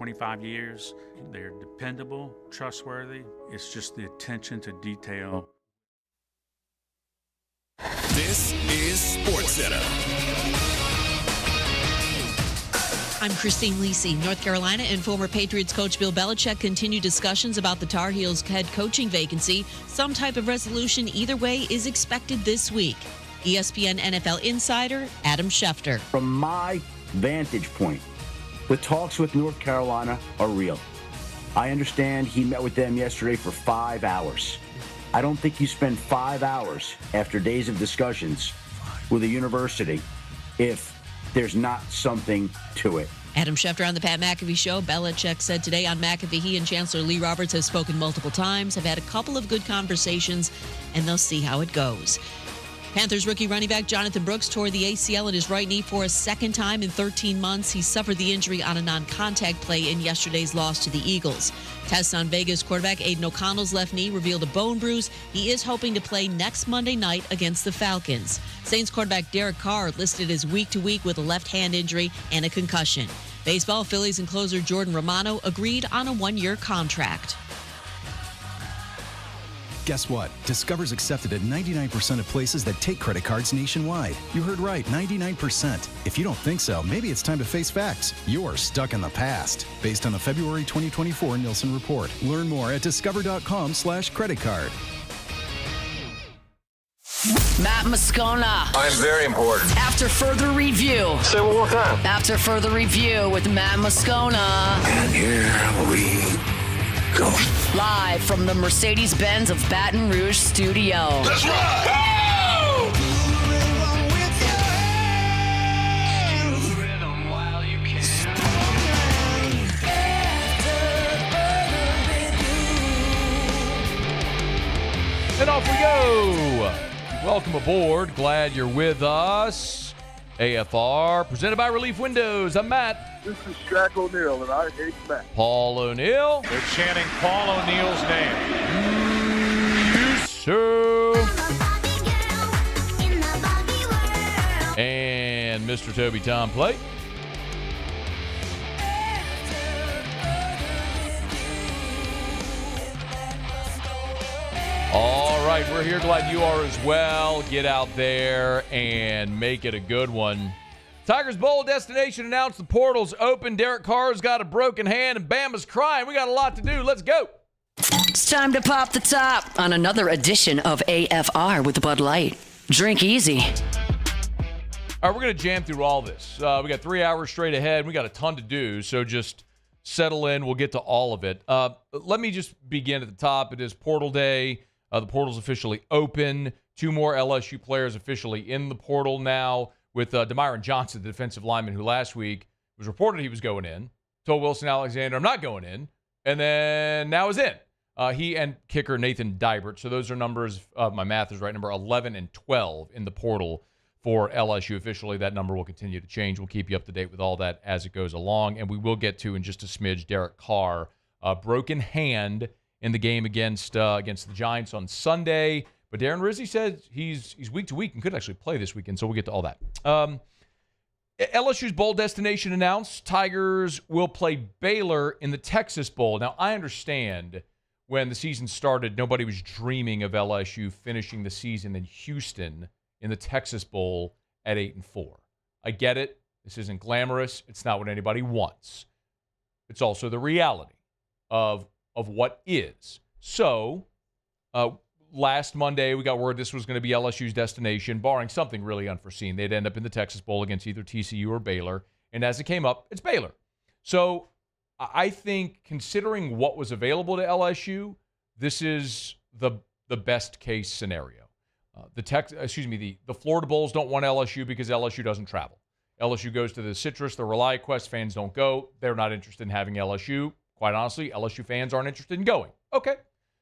25 years. They're dependable, trustworthy. It's just the attention to detail. This is SportsCenter. I'm Christine Lisi. North Carolina and former Patriots coach Bill Belichick continue discussions about the Tar Heels head coaching vacancy. Some type of resolution either way is expected this week. ESPN NFL insider Adam Schefter. From my vantage point, the talks with North Carolina are real. I understand he met with them yesterday for 5 hours. I don't think you spend 5 hours after days of discussions with a university if there's not something to it. Adam Schefter on the Pat McAfee Show. Belichick said today on McAfee he and Chancellor Lee Roberts have spoken multiple times, have had a couple of good conversations, and they'll see how it goes. Panthers rookie running back Jonathan Brooks tore the ACL in his right knee for a second time in 13 months. He suffered the injury on a non-contact play in yesterday's loss to the Eagles. Tests on Vegas quarterback Aiden O'Connell's left knee revealed a bone bruise. He is hoping to play next Monday night against the Falcons. Saints quarterback Derek Carr listed as week-to-week with a left hand injury and a concussion. Baseball, Phillies and closer Jordan Romano agreed on a one-year contract. Guess what? Discover's accepted at 99% of places that take credit cards nationwide. You heard right, 99%. If you don't think so, maybe it's time to face facts. You're stuck in the past. Based on the February 2024 Nielsen report. Learn more at discover.com/credit card. Matt Moscona. I'm very important. After further review. Say it one more time. After further review with Matt Moscona. And here we go. Live from the Mercedes-Benz of Baton Rouge studio. Let's ride! Go! And off we go. Welcome aboard. Glad you're with us. AFR, presented by Relief Windows. I'm Matt. This is Shaq O'Neal, and I hate Matt. Paul O'Neal. They're chanting Paul O'Neal's name. So. And Mr. Toby Tom Plate. All right, we're here. Glad you are as well. Get out there and make it a good one. Tigers Bowl destination announced the portal's open. Derek Carr's got a broken hand and Bama's crying. We got a lot to do. Let's go. It's time to pop the top on another edition of AFR with Bud Light. Drink easy. All right, we're going to jam through all this. We got 3 hours straight ahead. We got a ton to do, so just settle in. We'll get to all of it. Let me just begin at the top. It is portal day. The portal's officially open. 2 more LSU players officially in the portal now with Demyron Johnson, the defensive lineman who last week was reported he was going in. Told Wilson Alexander, I'm not going in. And then now is in. He and kicker Nathan Dybert. So those are numbers, my math is right, number 11 and 12 in the portal for LSU officially. That number will continue to change. We'll keep you up to date with all that as it goes along. And we will get to, in just a smidge, Derek Carr, broken hand in the game against the Giants on Sunday. But Darren Rizzi said he's week to week and could actually play this weekend, so we'll get to all that. LSU's bowl destination announced. Tigers will play Baylor in the Texas Bowl. Now, I understand when the season started, nobody was dreaming of LSU finishing the season in Houston in the Texas Bowl at 8-4. I get it. This isn't glamorous. It's not what anybody wants. It's also the reality of what is. So, last Monday, we got word this was going to be LSU's destination, barring something really unforeseen. They'd end up in the Texas Bowl against either TCU or Baylor. And as it came up, it's Baylor. So, I think considering what was available to LSU, this is the best case scenario. The Florida Bowls don't want LSU because LSU doesn't travel. LSU goes to the Citrus, the ReliaQuest fans don't go. They're not interested in having LSU. Quite honestly, LSU fans aren't interested in going. Okay,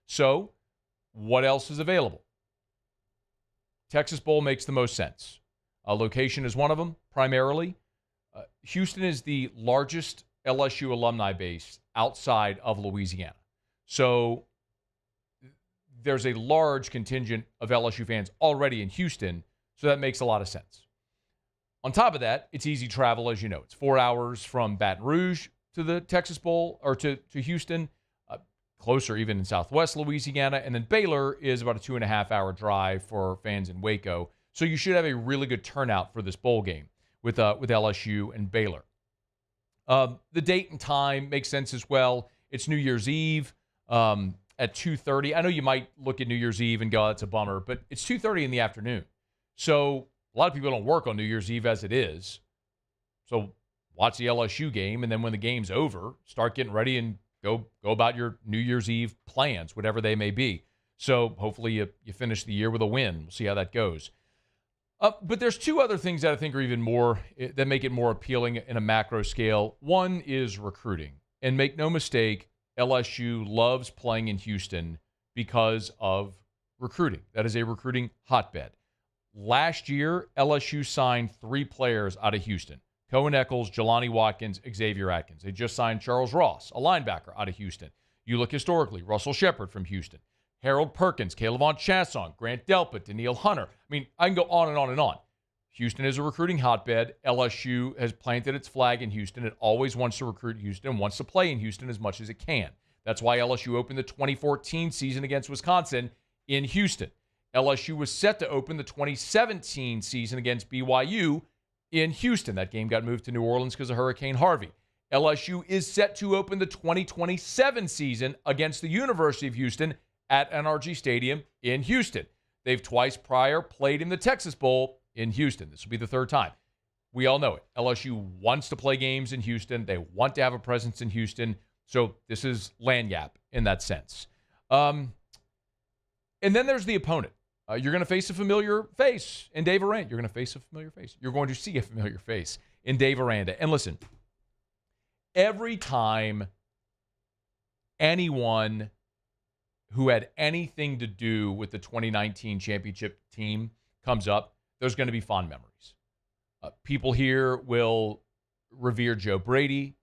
so what else is available? Texas Bowl makes the most sense. Location is one of them, primarily. Houston is the largest LSU alumni base outside of Louisiana. So there's a large contingent of LSU fans already in Houston, so that makes a lot of sense. On top of that, it's easy travel, as you know. It's 4 hours from Baton Rouge, to the Texas Bowl or to Houston, closer even in Southwest Louisiana. And then Baylor is about a 2.5-hour drive for fans in Waco. So you should have a really good turnout for this bowl game with LSU and Baylor. The date and time makes sense as well. It's New Year's Eve at 2:30. I know you might look at New Year's Eve and go, that's a bummer, but it's 2:30 in the afternoon. So a lot of people don't work on New Year's Eve as it is. So watch the LSU game, and then when the game's over, start getting ready and go about your New Year's Eve plans, whatever they may be. So hopefully you finish the year with a win. We'll see how that goes. But there's two other things that I think are even more, that make it more appealing in a macro scale. One is recruiting. And make no mistake, LSU loves playing in Houston because of recruiting. That is a recruiting hotbed. Last year, LSU signed 3 players out of Houston. Cohen Eccles, Jelani Watkins, Xavier Atkins. They just signed Charles Ross, a linebacker out of Houston. You look historically, Russell Shepard from Houston. Harold Perkins, Caleb Chasson, Grant Delpit, Daniil Hunter. I mean, I can go on and on and on. Houston is a recruiting hotbed. LSU has planted its flag in Houston. It always wants to recruit Houston, wants to play in Houston as much as it can. That's why LSU opened the 2014 season against Wisconsin in Houston. LSU was set to open the 2017 season against BYU in Houston. That game got moved to New Orleans because of Hurricane Harvey. LSU is set to open the 2027 season against the University of Houston at NRG Stadium in Houston. They've twice prior played in the Texas Bowl in Houston. This will be the third time. We all know it. LSU wants to play games in Houston. They want to have a presence in Houston. So this is lagniappe in that sense. And then there's the opponent. You're going to face a familiar face in Dave Aranda. You're going to face a familiar face. You're going to see a familiar face in Dave Aranda. And listen, every time anyone who had anything to do with the 2019 championship team comes up, there's going to be fond memories. People here will revere Joe Brady,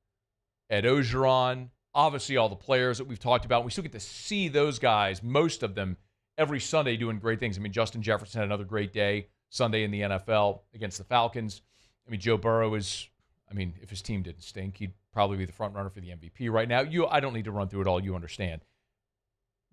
Ed Ogeron, obviously all the players that we've talked about. We still get to see those guys, most of them, every Sunday doing great things. I mean, Justin Jefferson had another great day Sunday in the NFL against the Falcons. I mean, Joe Burrow is, if his team didn't stink, he'd probably be the front runner for the MVP right now. I don't need to run through it all. You understand.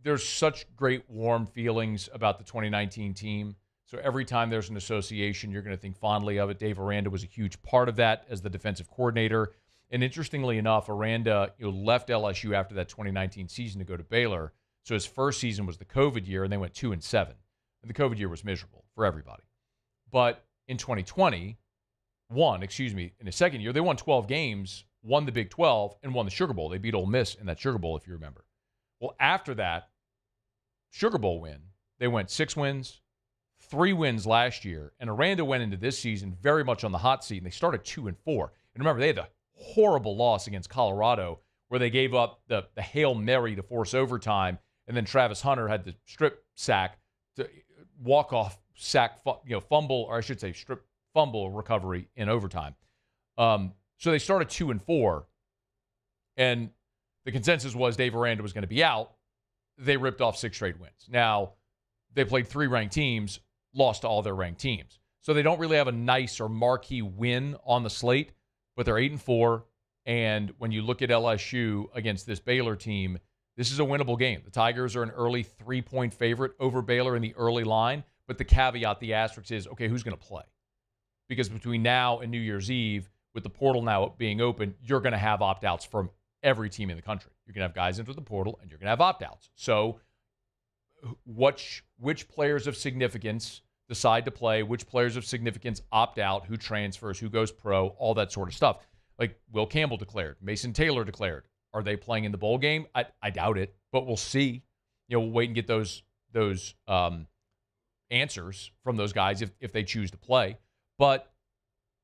There's such great warm feelings about the 2019 team. So every time there's an association, you're going to think fondly of it. Dave Aranda was a huge part of that as the defensive coordinator. And interestingly enough, Aranda left LSU after that 2019 season to go to Baylor. So his first season was the COVID year, and they went 2-7. And the COVID year was miserable for everybody. But in 2020, in his second year, they won 12 games, won the Big 12, and won the Sugar Bowl. They beat Ole Miss in that Sugar Bowl, if you remember. Well, after that Sugar Bowl win, they went 6 wins, 3 wins last year, and Aranda went into this season very much on the hot seat, and they started 2-4. And remember, they had a horrible loss against Colorado where they gave up the Hail Mary to force overtime, and then Travis Hunter had the strip sack to walk-off sack, fumble, or I should say strip fumble recovery in overtime. So they started 2-4, and the consensus was Dave Aranda was going to be out. They ripped off 6 straight wins. Now, they played 3 ranked teams, lost to all their ranked teams. So they don't really have a nice or marquee win on the slate, but they're 8-4. And when you look at LSU against this Baylor team, this is a winnable game. The Tigers are an early 3-point favorite over Baylor in the early line. But the caveat, the asterisk is, okay, who's going to play? Because between now and New Year's Eve, with the portal now being open, you're going to have opt-outs from every team in the country. You're going to have guys into the portal, and you're going to have opt-outs. So which players of significance decide to play, which players of significance opt out, who transfers, who goes pro, all that sort of stuff. Like Will Campbell declared, Mason Taylor declared. Are they playing in the bowl game? I doubt it, but we'll see. We'll wait and get those answers from those guys if they choose to play. But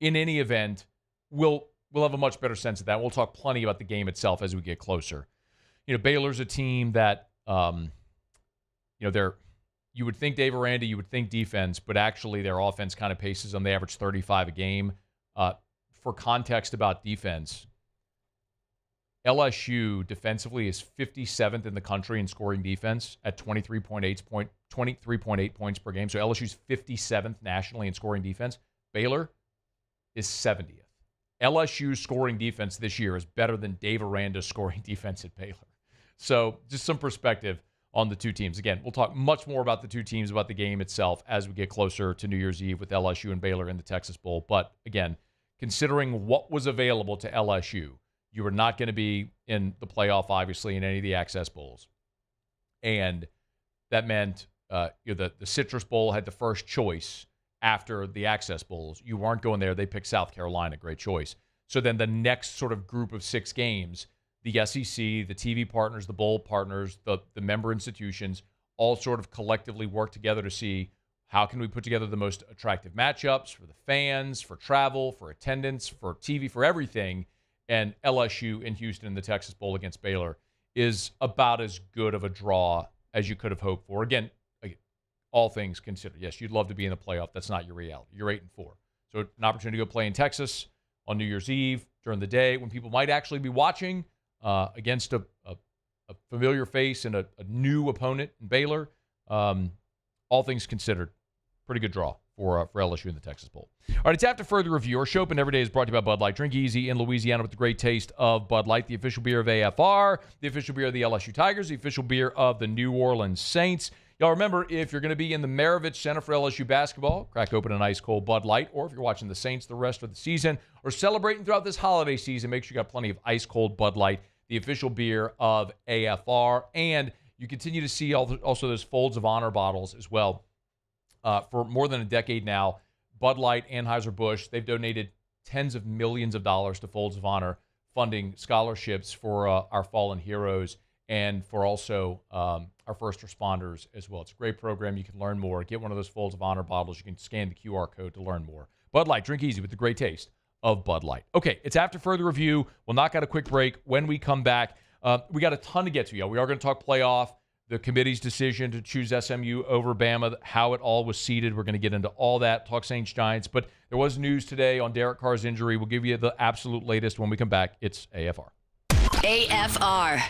in any event, we'll have a much better sense of that. We'll talk plenty about the game itself as we get closer. Baylor's a team that, you would think Dave Aranda, you would think defense, but actually their offense kind of paces them. They average 35 a game. For context about defense, LSU defensively is 57th in the country in scoring defense at 23.8 points per game. So LSU's 57th nationally in scoring defense. Baylor is 70th. LSU's scoring defense this year is better than Dave Aranda's scoring defense at Baylor. So just some perspective on the two teams. Again, we'll talk much more about the two teams, about the game itself as we get closer to New Year's Eve with LSU and Baylor in the Texas Bowl. But again, considering what was available to LSU, you were not going to be in the playoff, obviously, in any of the Access Bowls. And that meant the Citrus Bowl had the first choice after the Access Bowls. You weren't going there. They picked South Carolina. Great choice. So then the next sort of group of 6 games, the SEC, the TV partners, the bowl partners, the member institutions, all sort of collectively work together to see how can we put together the most attractive matchups for the fans, for travel, for attendance, for TV, for everything. And LSU in Houston in the Texas Bowl against Baylor is about as good of a draw as you could have hoped for. Again, all things considered. Yes, you'd love to be in the playoff. That's not your reality. You're 8-4. So an opportunity to go play in Texas on New Year's Eve during the day when people might actually be watching against a familiar face and a new opponent in Baylor. All things considered, pretty good draw for LSU in the Texas Bowl. All right, it's After Further Review. Our show open every day is brought to you by Bud Light. Drink easy in Louisiana with the great taste of Bud Light, the official beer of AFR, the official beer of the LSU Tigers, the official beer of the New Orleans Saints. Y'all remember, if you're going to be in the Maravich Center for LSU basketball, crack open an ice-cold Bud Light, or if you're watching the Saints the rest of the season or celebrating throughout this holiday season, make sure you got plenty of ice-cold Bud Light, the official beer of AFR. And you continue to see also those Folds of Honor bottles as well. For more than a decade now, Bud Light, Anheuser-Busch, they've donated tens of millions of dollars to Folds of Honor, funding scholarships for our fallen heroes and for also our first responders as well. It's a great program. You can learn more. Get one of those Folds of Honor bottles. You can scan the QR code to learn more. Bud Light, drink easy with the great taste of Bud Light. Okay, it's After Further Review. We'll knock out a quick break. When we come back, we got a ton to get to. We are going to talk playoff, the committee's decision to choose SMU over Bama, how it all was seeded. We're going to get into all that, talk Saints Giants. But there was news today on Derek Carr's injury. We'll give you the absolute latest when we come back. It's AFR. AFR.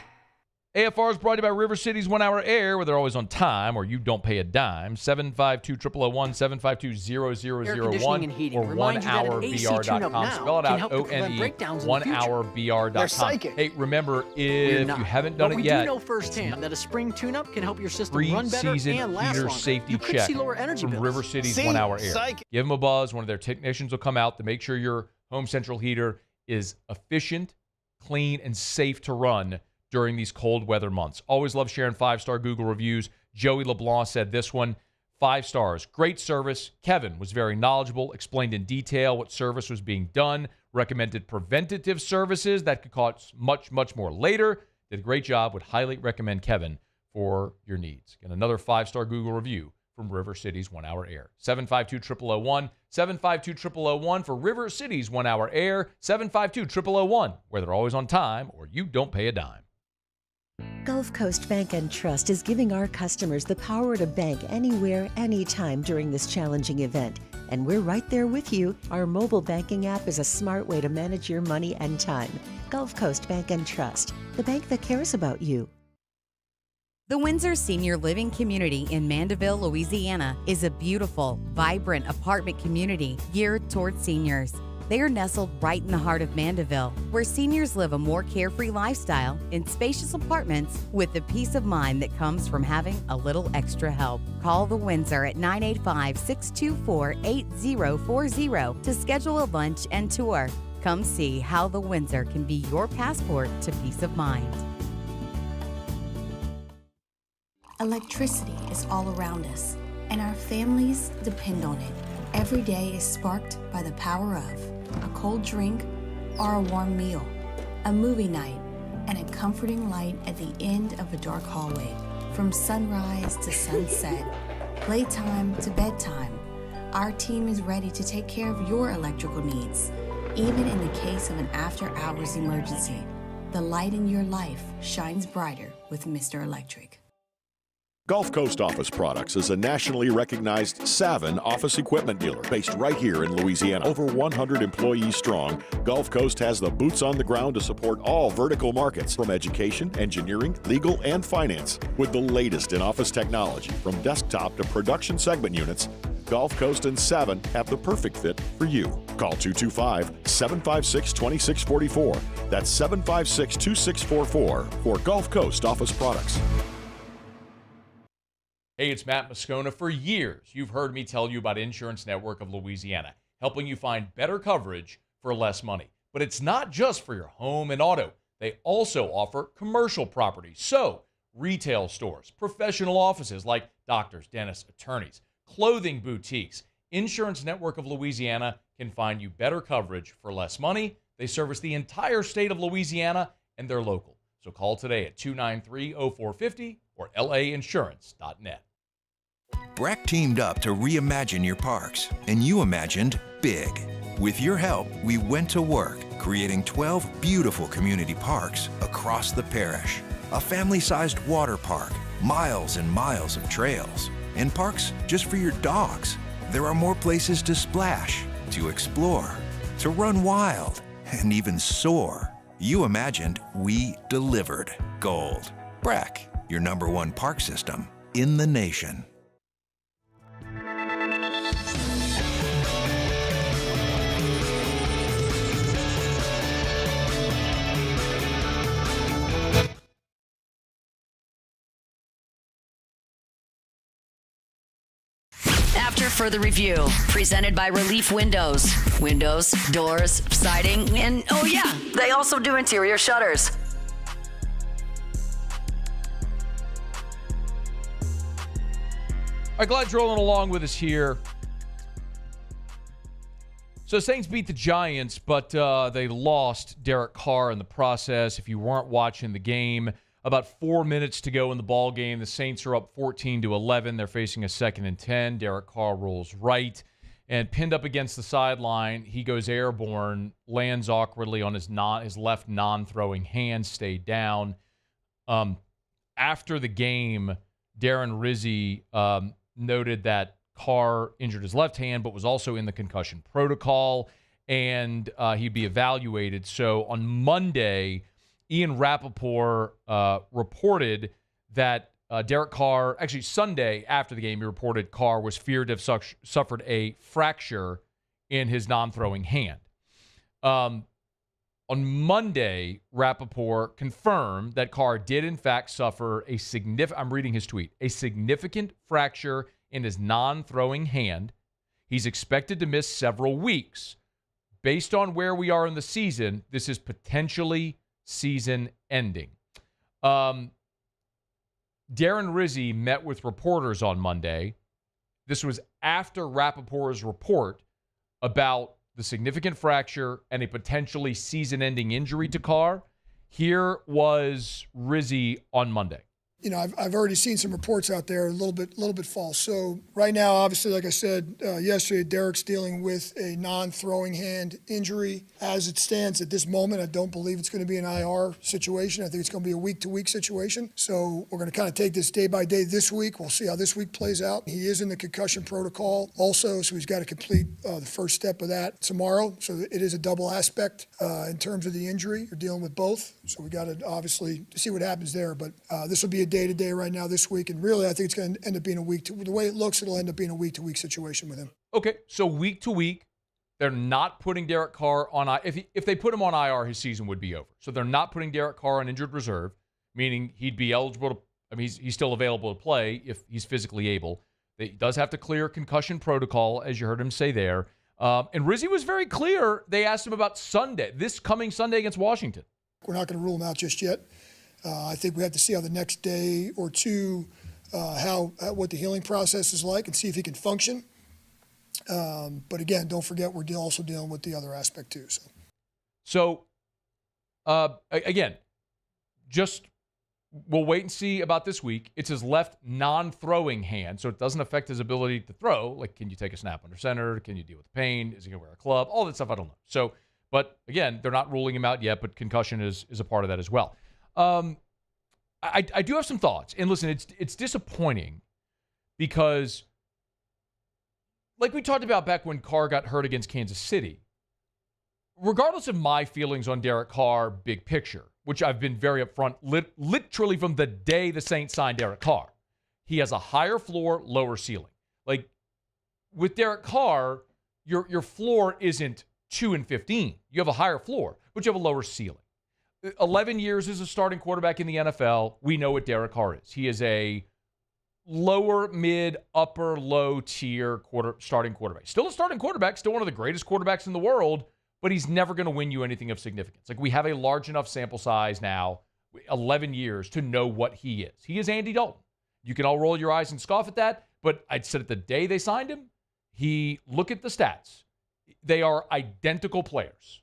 AFR is brought to you by River City's 1 Hour Air, where they're always on time or you don't pay a dime. 752-0001, 752-0001, or 1hourbr.com. Spell it out, O-N-E, 1hourbr.com. Hey, remember, if you haven't done it yet, we do know firsthand that a spring tune-up can help your system run better and last heater longer. safety You could check see lower energy from bills. River City's 1 Hour Air. Give them a buzz. One of their technicians will come out to make sure your home central heater is efficient, clean, and safe to run during these cold weather months. Always love sharing 5-star Google reviews. Joey LeBlanc said this one, 5 stars. Great service. Kevin was very knowledgeable, explained in detail what service was being done, recommended preventative services that could cost much, much more later. Did a great job. Would highly recommend Kevin for your needs. And another 5-star Google review from River City's 1 Hour Air. 752-0001, 752-0001 for River City's 1 Hour Air, 752-0001, where they're always on time or you don't pay a dime. Gulf Coast Bank and Trust is giving our customers the power to bank anywhere, anytime during this challenging event. And we're right there with you. Our mobile banking app is a smart way to manage your money and time. Gulf Coast Bank and Trust, the bank that cares about you. The Windsor Senior Living Community in Mandeville, Louisiana is a beautiful, vibrant apartment community geared towards seniors. They are nestled right in the heart of Mandeville, where seniors live a more carefree lifestyle in spacious apartments with the peace of mind that comes from having a little extra help. Call the Windsor at 985-624-8040 to schedule a lunch and tour. Come see how the Windsor can be your passport to peace of mind. Electricity is all around us, and our families depend on it. Every day is sparked by the power of a cold drink or a warm meal, a movie night, and a comforting light at the end of a dark hallway. From sunrise to sunset, playtime to bedtime, our team is ready to take care of your electrical needs. Even in the case of an after-hours emergency, the light in your life shines brighter with Mr. Electric. Gulf Coast Office Products is a nationally recognized Savin office equipment dealer based right here in Louisiana. Over 100 employees strong, Gulf Coast has the boots on the ground to support all vertical markets, from education, engineering, legal, and finance. With the latest in office technology, from desktop to production segment units, Gulf Coast and Savin have the perfect fit for you. Call 225-756-2644. That's 756-2644 for Gulf Coast office products. Hey, it's Matt Moscona. For years, you've heard me tell you about Insurance Network of Louisiana, helping you find better coverage for less money. But it's not just for your home and auto. They also offer commercial property. So, retail stores, professional offices like doctors, dentists, attorneys, clothing boutiques. Insurance Network of Louisiana can find you better coverage for less money. They service the entire state of Louisiana, and they're local. So call today at 293-0450 or lainsurance.net. Breck teamed up to reimagine your parks, and you imagined big. With your help, we went to work, creating 12 beautiful community parks across the parish. A family-sized water park, miles and miles of trails, and parks just for your dogs. There are more places to splash, to explore, to run wild, and even soar. You imagined, we delivered. Gold. Breck, your #1 park system in the nation. After further review, presented by Relief Windows. Windows, doors, siding, and oh yeah, they also do interior shutters. All right, glad you're rolling along with us here. So Saints beat the Giants, but they lost Derek Carr in the process. If you weren't watching the game, about 4 minutes to go in the ball game. The Saints are up 14-11. They're facing a 2nd and 10. Derek Carr rolls right and pinned up against the sideline. He goes airborne, lands awkwardly on his left non-throwing hand, stayed down. After the game, Darren Rizzi noted that Carr injured his left hand, but was also in the concussion protocol, and he'd be evaluated. So on Monday, Ian Rappaport reported that Derek Carr, actually Sunday after the game, he reported Carr was feared to have suffered a fracture in his non-throwing hand. On Monday, Rappaport confirmed that Carr did in fact suffer I'm reading his tweet, a significant fracture in his non-throwing hand. He's expected to miss several weeks. Based on where we are in the season, this is potentially season ending. Darren Rizzi met with reporters on Monday. This was after Rappaport's report about the significant fracture and a potentially season-ending injury to Carr. Here was Rizzi on Monday. You know, I've already seen some reports out there, a little bit false. So right now, obviously, like I said yesterday, Derek's dealing with a non-throwing hand injury. As it stands at this moment, I don't believe it's going to be an IR situation. I think it's going to be a week-to-week situation. So we're going to kind of take this day by day this week. We'll see how this week plays out. He is in the concussion protocol also, so he's got to complete the first step of that tomorrow. So it is a double aspect in terms of the injury. You're dealing with both. So we got to obviously see what happens there. But this will be a day-to-day right now this week, and really I think it's going to end up being the way it looks, it'll end up being a week-to-week situation with him. Okay, so week-to-week, they're not putting Derek Carr on if they put him on IR, his season would be over. So they're not putting Derek Carr on injured reserve, meaning he'd be eligible to, he's still available to play if he's physically able. He does have to clear concussion protocol, as you heard him say there. And Rizzi was very clear. They asked him about Sunday, this coming Sunday against Washington. We're not going to rule him out just yet. I think we have to see how the next day or two, what the healing process is like and see if he can function. But again, don't forget we're also dealing with the other aspect too. So again, just we'll wait and see about this week. It's his left non-throwing hand, so it doesn't affect his ability to throw. Like, can you take a snap under center? Can you deal with the pain? Is he going to wear a club? All that stuff, I don't know. So, but again, they're not ruling him out yet, but concussion is a part of that as well. I do have some thoughts. And listen, it's disappointing because, like we talked about back when Carr got hurt against Kansas City, regardless of my feelings on Derek Carr, big picture, which I've been very upfront, literally from the day the Saints signed Derek Carr, he has a higher floor, lower ceiling. Like, with Derek Carr, your floor isn't 2-15. You have a higher floor, but you have a lower ceiling. 11 years as a starting quarterback in the NFL, we know what Derek Carr is. He is a lower, mid, upper, low tier starting quarterback. Still a starting quarterback, still one of the greatest quarterbacks in the world, but he's never going to win you anything of significance. Like, we have a large enough sample size now, 11 years, to know what he is. He is Andy Dalton. You can all roll your eyes and scoff at that, but I'd said it the day they signed him. Look at the stats. They are identical players.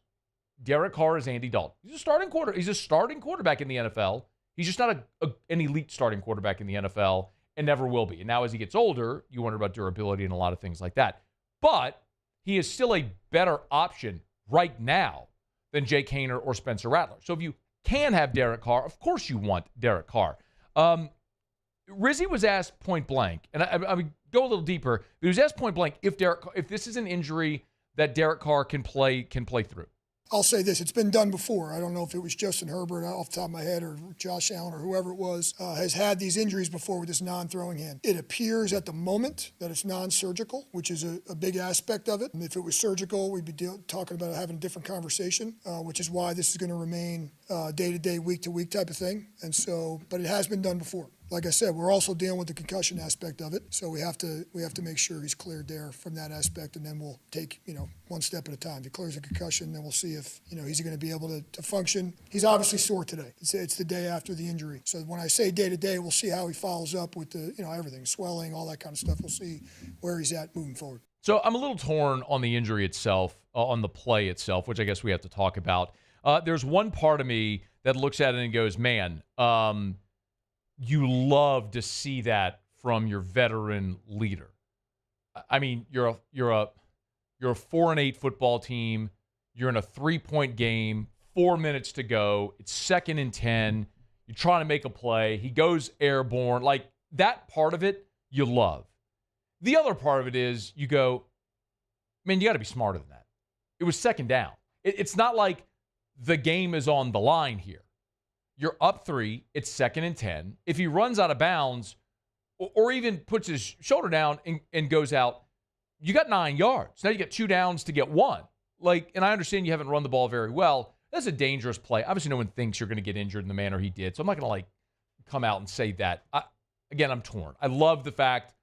Derek Carr is Andy Dalton. He's a starting quarterback in the NFL. He's just not an elite starting quarterback in the NFL and never will be. And now as he gets older, you wonder about durability and a lot of things like that. But he is still a better option right now than Jake Haener or Spencer Rattler. So if you can have Derek Carr, of course you want Derek Carr. Rizzy was asked point blank, and I would go a little deeper. He was asked point blank if this is an injury that Derek Carr can play through. I'll say this, it's been done before. I don't know if it was Justin Herbert off the top of my head or Josh Allen or whoever it was, has had these injuries before with this non-throwing hand. It appears at the moment that it's non-surgical, which is a big aspect of it. And if it was surgical, we'd be talking about having a different conversation, which is why this is going to remain day-to-day, week-to-week type of thing. And so, but it has been done before. Like I said, we're also dealing with the concussion aspect of it, so we have to make sure he's cleared there from that aspect, and then we'll take one step at a time. If he clears the concussion, then we'll see if he's going to be able to function. He's obviously sore today. It's the day after the injury, so when I say day to day, we'll see how he follows up with the everything, swelling, all that kind of stuff. We'll see where he's at moving forward. So I'm a little torn on the injury itself, on the play itself, which I guess we have to talk about. There's one part of me that looks at it and goes, man. You love to see that from your veteran leader. I mean, you're a 4-8 football team. You're in a 3-point game, 4 minutes to go. It's 2nd and 10. You're trying to make a play. He goes airborne. Like, that part of it, you love. The other part of it is you go, man, you got to be smarter than that. It was 2nd down. It's not like the game is on the line here. You're up 3. It's 2nd and 10. If he runs out of bounds or even puts his shoulder down and goes out, you got 9 yards. Now you got 2 downs to get 1. And I understand you haven't run the ball very well. That's a dangerous play. Obviously, no one thinks you're going to get injured in the manner he did. So I'm not going to come out and say that. Again, I'm torn. I love the fact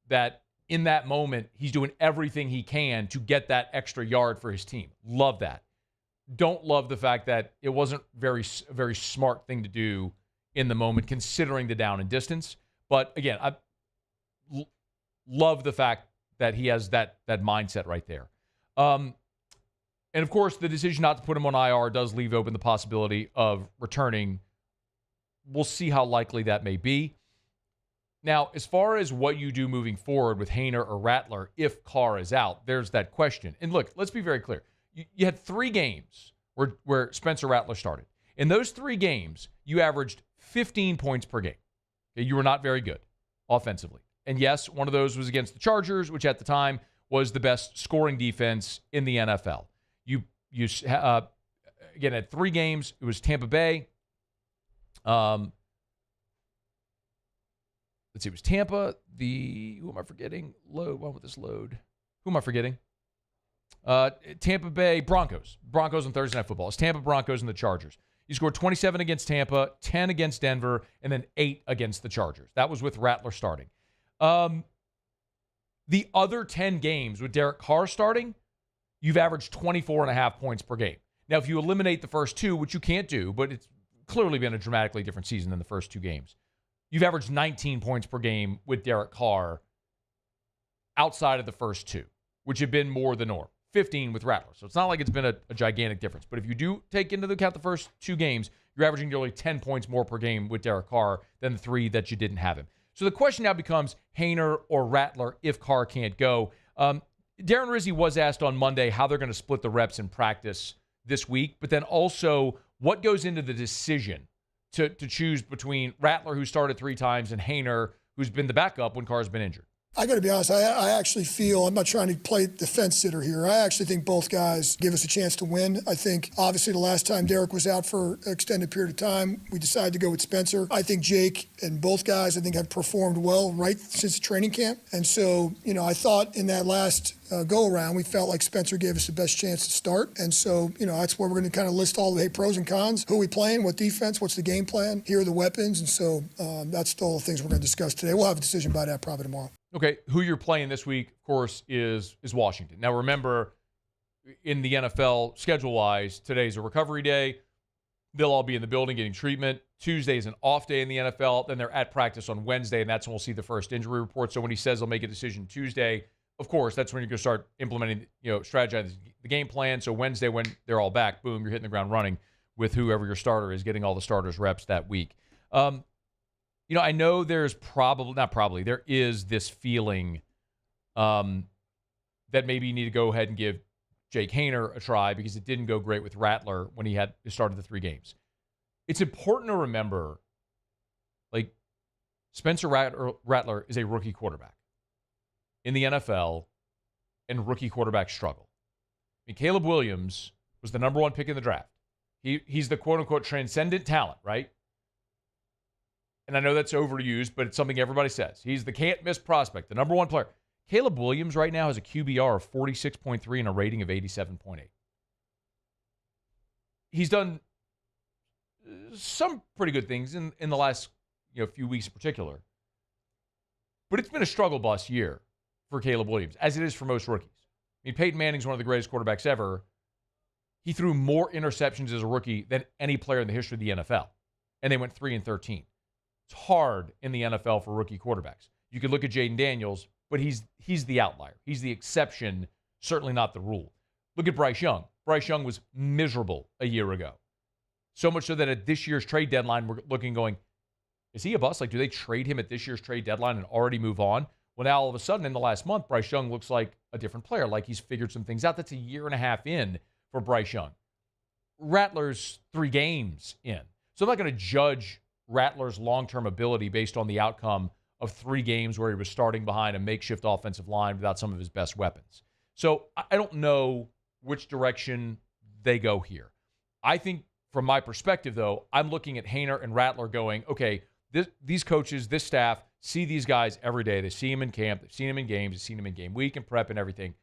that in that moment, he's doing everything he can to get that extra yard for his team. Love that. Don't love the fact that it wasn't very smart thing to do in the moment, considering the down and distance. But again, I love the fact that he has that mindset right there. And of course, the decision not to put him on IR does leave open the possibility of returning. We'll see how likely that may be. Now, as far as what you do moving forward with Haener or Rattler if Carr is out, there's that question. And look, let's be very clear. You had 3 games where Spencer Rattler started. In those 3 games, you averaged 15 points per game. Okay, you were not very good offensively. And yes, one of those was against the Chargers, which at the time was the best scoring defense in the NFL. You again, had 3 games. It was Tampa Bay. Let's see, it was Tampa. Who am I forgetting? What with this load? Who am I forgetting? Tampa Bay Broncos on Thursday Night Football. It's Tampa Broncos and the Chargers. You scored 27 against Tampa, 10 against Denver, and then 8 against the Chargers. That was with Rattler starting. The other 10 games with Derek Carr starting, you've averaged 24.5 points per game. Now, if you eliminate the first 2, which you can't do, but it's clearly been a dramatically different season than the first 2 games, you've averaged 19 points per game with Derek Carr outside of the first 2, which have been more the norm. 15 with Rattler. So it's not like it's been a gigantic difference. But if you do take into account the first 2 games, you're averaging nearly 10 points more per game with Derek Carr than the 3 that you didn't have him. So the question now becomes Haener or Rattler if Carr can't go. Darren Rizzi was asked on Monday how they're going to split the reps in practice this week, but then also what goes into the decision to choose between Rattler, who started 3 times, and Haener, who's been the backup when Carr's been injured. I got to be honest, I actually feel, I'm not trying to play the fence sitter here. I actually think both guys give us a chance to win. I think, obviously, the last time Derek was out for an extended period of time, we decided to go with Spencer. I think Jake and both guys, I think, have performed well right since training camp. And so, I thought in that last go-around, we felt like Spencer gave us the best chance to start. And so, that's where we're going to kind of list all the pros and cons. Who we playing, what defense, what's the game plan, here are the weapons. And so that's all the things we're going to discuss today. We'll have a decision by that probably tomorrow. Okay, who you're playing this week, of course, is Washington. Now, remember, in the NFL, schedule-wise, today's a recovery day. They'll all be in the building getting treatment. Tuesday is an off day in the NFL. Then they're at practice on Wednesday, and that's when we'll see the first injury report. So when he says he'll make a decision Tuesday, of course, that's when you're going to start implementing, strategizing the game plan. So Wednesday, when they're all back, boom, you're hitting the ground running with whoever your starter is, getting all the starters reps that week. I know there's there is this feeling that maybe you need to go ahead and give Jake Haener a try because it didn't go great with Rattler when he had started the 3 games. It's important to remember, Spencer Rattler is a rookie quarterback in the NFL, and rookie quarterbacks struggle. Caleb Williams was the number 1 pick in the draft. He's the quote-unquote transcendent talent, right? And I know that's overused, but it's something everybody says. He's the can't-miss prospect, the number 1 player. Caleb Williams right now has a QBR of 46.3 and a rating of 87.8. He's done some pretty good things in the last few weeks in particular. But it's been a struggle bus year for Caleb Williams, as it is for most rookies. Peyton Manning's one of the greatest quarterbacks ever. He threw more interceptions as a rookie than any player in the history of the NFL. And they went 3-13. It's hard in the NFL for rookie quarterbacks. You could look at Jaden Daniels, but he's the outlier. He's the exception, certainly not the rule. Look at Bryce Young. Bryce Young was miserable a year ago. So much so that at this year's trade deadline, we're looking going, is he a bust? Do they trade him at this year's trade deadline and already move on? Well, now all of a sudden in the last month, Bryce Young looks like a different player, like he's figured some things out. That's a year and a half in for Bryce Young. Rattler's 3 games in. So I'm not going to judge Rattler's long-term ability based on the outcome of 3 games where he was starting behind a makeshift offensive line without some of his best weapons. So I don't know which direction they go here. I think from my perspective, though, I'm looking at Haener and Rattler going, okay, these coaches, this staff, see these guys every day. They see them in camp. They've seen them in games. They've seen them in game week and prep and everything.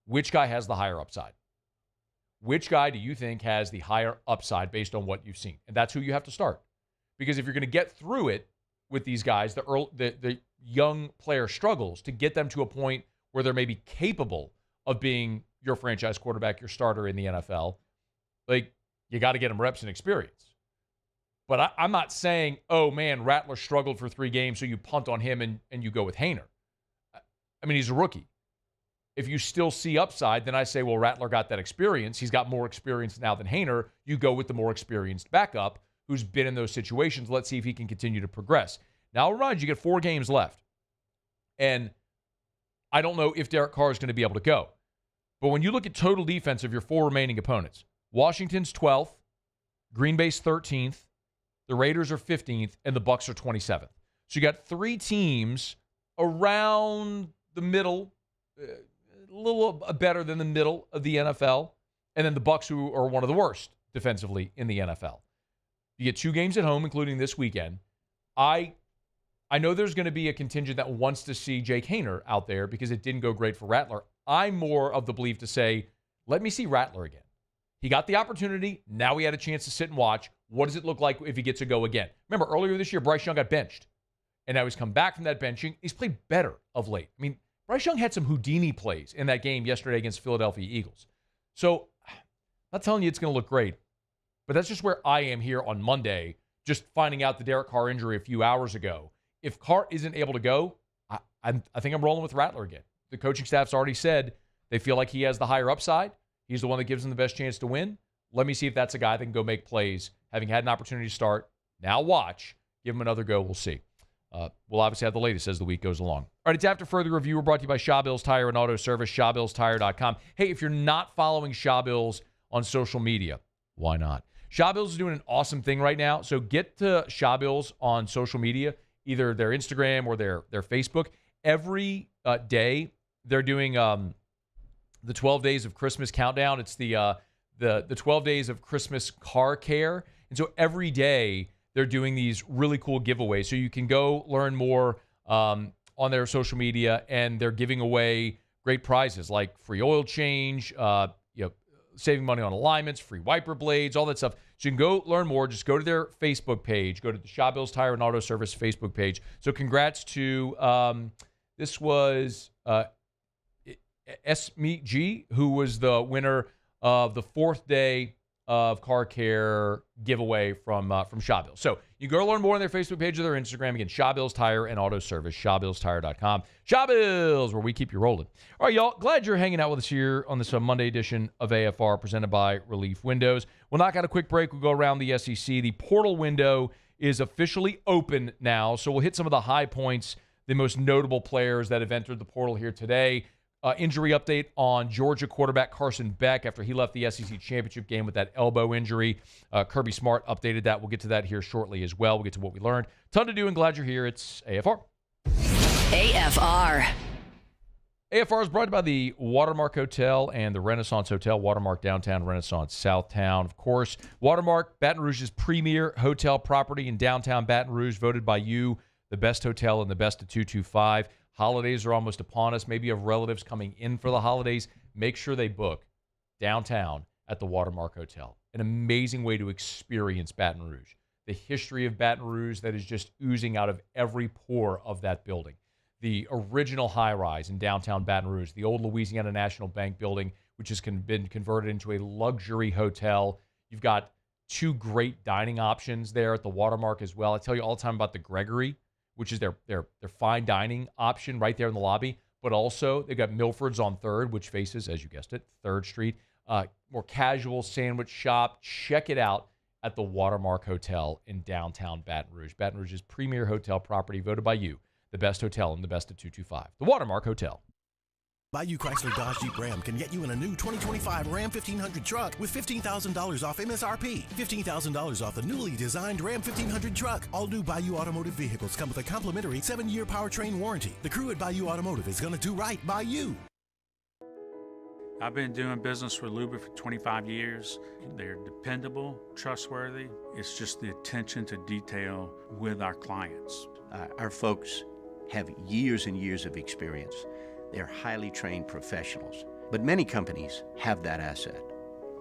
Which guy has the higher upside? Which guy do you think has the higher upside based on what you've seen? And that's who you have to start. Because if you're going to get through it with these guys, the young player struggles to get them to a point where they're maybe capable of being your franchise quarterback, your starter in the NFL, you got to get them reps and experience. But I'm not saying, oh, man, Rattler struggled for 3 games, so you punt on him and you go with Haener. He's a rookie. If you still see upside, then I say, well, Rattler got that experience. He's got more experience now than Haener. You go with the more experienced backup who's been in those situations. Let's see if he can continue to progress. Now, I'll remind you, get 4 games left. And I don't know if Derek Carr is going to be able to go. But when you look at total defense of your 4 remaining opponents, Washington's 12th, Green Bay's 13th, the Raiders are 15th, and the Bucs are 27th. So you got 3 teams around the middle, a little better than the middle of the NFL, and then the Bucs, who are one of the worst defensively in the NFL. You get 2 games at home, including this weekend. I know there's going to be a contingent that wants to see Jake Haener out there because it didn't go great for Rattler. I'm more of the belief to say, let me see Rattler again. He got the opportunity. Now he had a chance to sit and watch. What does it look like if he gets a go again? Remember, earlier this year, Bryce Young got benched. And now he's come back from that benching. He's played better of late. Bryce Young had some Houdini plays in that game yesterday against Philadelphia Eagles. So, I'm not telling you it's going to look great. But that's just where I am here on Monday, just finding out the Derek Carr injury a few hours ago. If Carr isn't able to go, I think I'm rolling with Rattler again. The coaching staff's already said they feel like he has the higher upside. He's the one that gives them the best chance to win. Let me see if that's a guy that can go make plays, having had an opportunity to start. Now watch. Give him another go. We'll see. We'll obviously have the latest as the week goes along. All right, it's After Further Review. We're brought to you by Shaw Bills Tire and Auto Service, ShawBillsTire.com. Hey, if you're not following Shaw Bills on social media, why not? Shaw Bills is doing an awesome thing right now. So get to Shaw Bills on social media, either their Instagram or their Facebook, every day they're doing the 12 Days of Christmas countdown. It's the 12 Days of Christmas car care. And so every day they're doing these really cool giveaways. So you can go learn more on their social media, and they're giving away great prizes like free oil change, saving money on alignments, free wiper blades, all that stuff. So you can go learn more. Just go to their Facebook page. Go to the Shaw Bills Tire and Auto Service Facebook page. So congrats to this was Esme G, who was the winner of the 4th day of car care giveaway from Shaw Bills. So you can go learn more on their Facebook page or their Instagram. Again, Shaw Bills Tire and Auto Service, ShawBillsTire.com. Shaw Bills, where we keep you rolling. All right, y'all, glad you're hanging out with us here on this Monday edition of AFR presented by Relief Windows. We'll knock out a quick break. We'll go around the SEC. The portal window is officially open now, so we'll hit some of the high points, the most notable players that have entered the portal here today. Injury update on Georgia quarterback Carson Beck after he left the SEC championship game with that elbow injury. Kirby Smart updated that. We'll get to that here shortly as well. We'll get to what we learned. Ton to do, and glad you're here. It's AFR. AFR. AFR is brought to you by the Watermark Hotel and the Renaissance Hotel, Watermark Downtown, Renaissance Southtown. Of course, Watermark, Baton Rouge's premier hotel property in downtown Baton Rouge, voted by you the best hotel and the best of 225. Holidays are almost upon us. Maybe you have relatives coming in for the holidays. Make sure they book downtown at the Watermark Hotel. An amazing way to experience Baton Rouge. The history of Baton Rouge that is just oozing out of every pore of that building. The original high-rise in downtown Baton Rouge, the old Louisiana National Bank building, which has been converted into a luxury hotel. You've got 2 great dining options there at the Watermark as well. I tell you all the time about the Gregory, which is their fine dining option right there in the lobby. But also, they've got Milford's on 3rd, which faces, as you guessed it, 3rd Street. More casual sandwich shop. Check it out at the Watermark Hotel in downtown Baton Rouge. Baton Rouge's premier hotel property, voted by you the best hotel and the best of 225. The Watermark Hotel. Bayou Chrysler Dodge Jeep Ram can get you in a new 2025 Ram 1500 truck with $15,000 off MSRP. $15,000 off the newly designed Ram 1500 truck. All new Bayou Automotive vehicles come with a complimentary 7-year powertrain warranty. The crew at Bayou Automotive is going to do right by you. I've been doing business with Luba for 25 years. They're dependable, trustworthy. It's just the attention to detail with our clients. Our folks have years and years of experience. They're highly trained professionals, but many companies have that asset.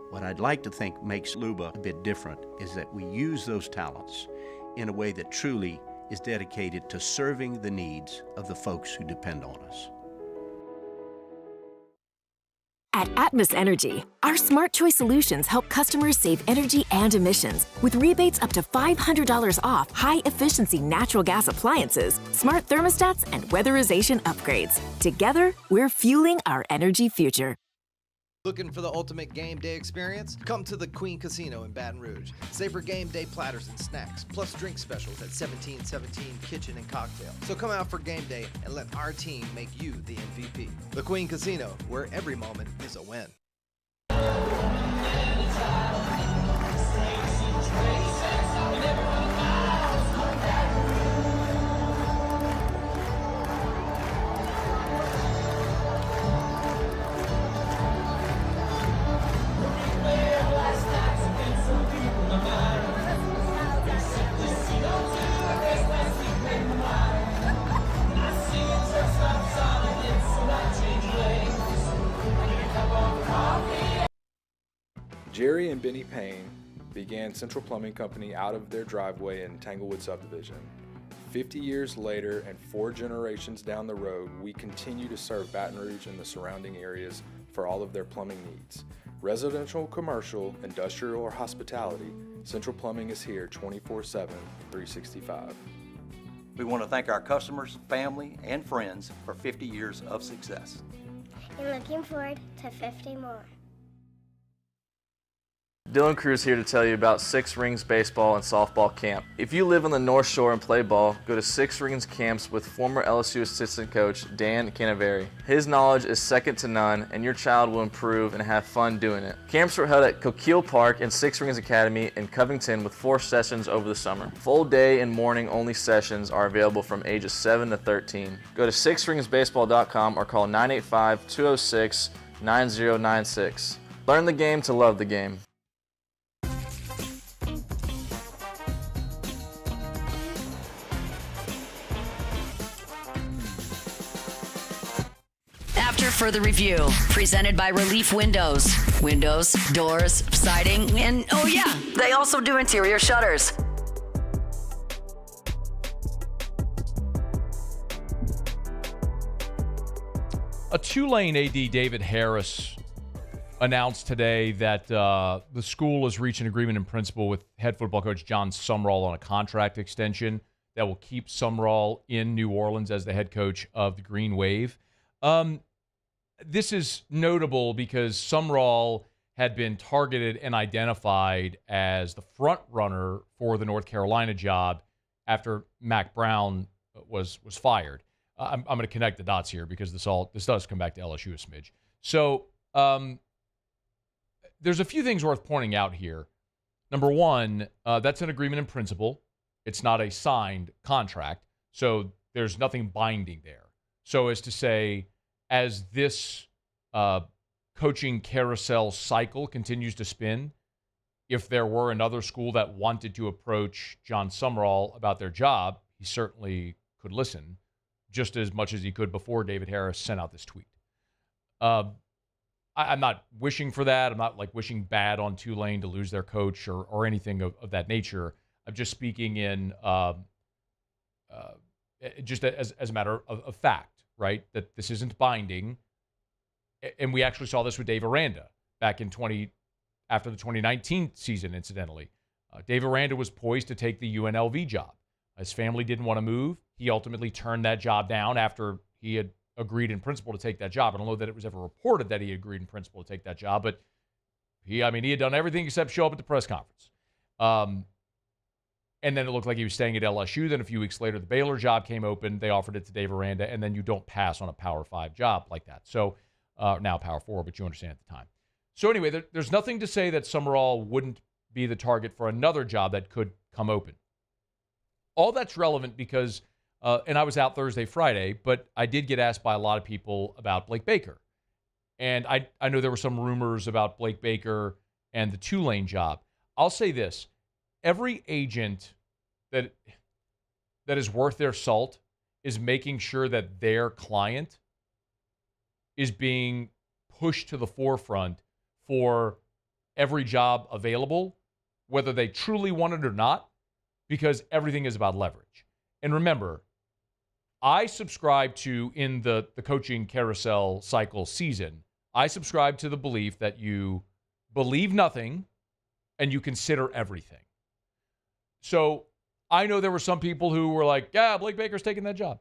What I'd like to think makes Luba a bit different is that we use those talents in a way that truly is dedicated to serving the needs of the folks who depend on us. At Atmos Energy, our Smart Choice solutions help customers save energy and emissions with rebates up to $500 off high-efficiency natural gas appliances, smart thermostats, and weatherization upgrades. Together, we're fueling our energy future. Looking for the ultimate game day experience? Come to the Queen Casino in Baton Rouge. Savor game day platters and snacks, plus drink specials at 1717 Kitchen and Cocktail. So come out for game day and let our team make you the MVP. The Queen Casino, where every moment is a win. Jerry and Benny Payne began Central Plumbing Company out of their driveway in Tanglewood subdivision. 50 years later and 4 generations down the road, we continue to serve Baton Rouge and the surrounding areas for all of their plumbing needs. Residential, commercial, industrial, or hospitality, Central Plumbing is here 24/7, 365. We want to thank our customers, family, and friends for 50 years of success. And looking forward to 50 more. Dylan Cruz here to tell you about Six Rings Baseball and Softball Camp. If you live on the North Shore and play ball, go to Six Rings Camps with former LSU assistant coach Dan Canaveri. His knowledge is second to none, and your child will improve and have fun doing it. Camps were held at Coquille Park and Six Rings Academy in Covington with 4 sessions over the summer. Full day and morning only sessions are available from ages 7 to 13. Go to sixringsbaseball.com or call 985-206-9096. Learn the game to love the game. After further review, presented by Relief Windows. Windows, doors, siding, and oh yeah, they also do interior shutters. A Tulane AD, David Harris, announced today that the school has reached an agreement in principle with head football coach John Sumrall on a contract extension that will keep Sumrall in New Orleans as the head coach of the Green Wave. This is notable because Sumrall had been targeted and identified as the front runner for the North Carolina job after Mac Brown was fired. I'm going to connect the dots here because this does come back to LSU a smidge. So there's a few things worth pointing out here. Number one, that's an agreement in principle. It's not a signed contract, so there's nothing binding there. So as to say, as this coaching carousel cycle continues to spin, if there were another school that wanted to approach John Sumrall about their job, he certainly could listen just as much as he could before David Harris sent out this tweet. I'm not wishing for that. I'm not like wishing bad on Tulane to lose their coach or anything of that nature. I'm just speaking in just as a matter of fact. Right, that this isn't binding, and we actually saw this with Dave Aranda back in after the 2019 season. Incidentally, Dave Aranda was poised to take the UNLV job. His family didn't want to move. He ultimately turned that job down after he had agreed in principle to take that job. I don't know that it was ever reported that he agreed in principle to take that job, but he had done everything except show up at the press conference. And then it looked like he was staying at LSU. Then a few weeks later, the Baylor job came open. They offered it to Dave Aranda, and then you don't pass on a Power 5 job like that. So now Power 4, but you understand at the time. So anyway, there's nothing to say that Sumrall wouldn't be the target for another job that could come open. All that's relevant because, and I was out Thursday, Friday, but I did get asked by a lot of people about Blake Baker. And I know there were some rumors about Blake Baker and the Tulane job. I'll say this. Every agent that is worth their salt is making sure that their client is being pushed to the forefront for every job available, whether they truly want it or not, because everything is about leverage. And remember, I subscribe to, in the coaching carousel cycle season, I subscribe to the belief that you believe nothing and you consider everything. So I know there were some people who were like, yeah, Blake Baker's taking that job.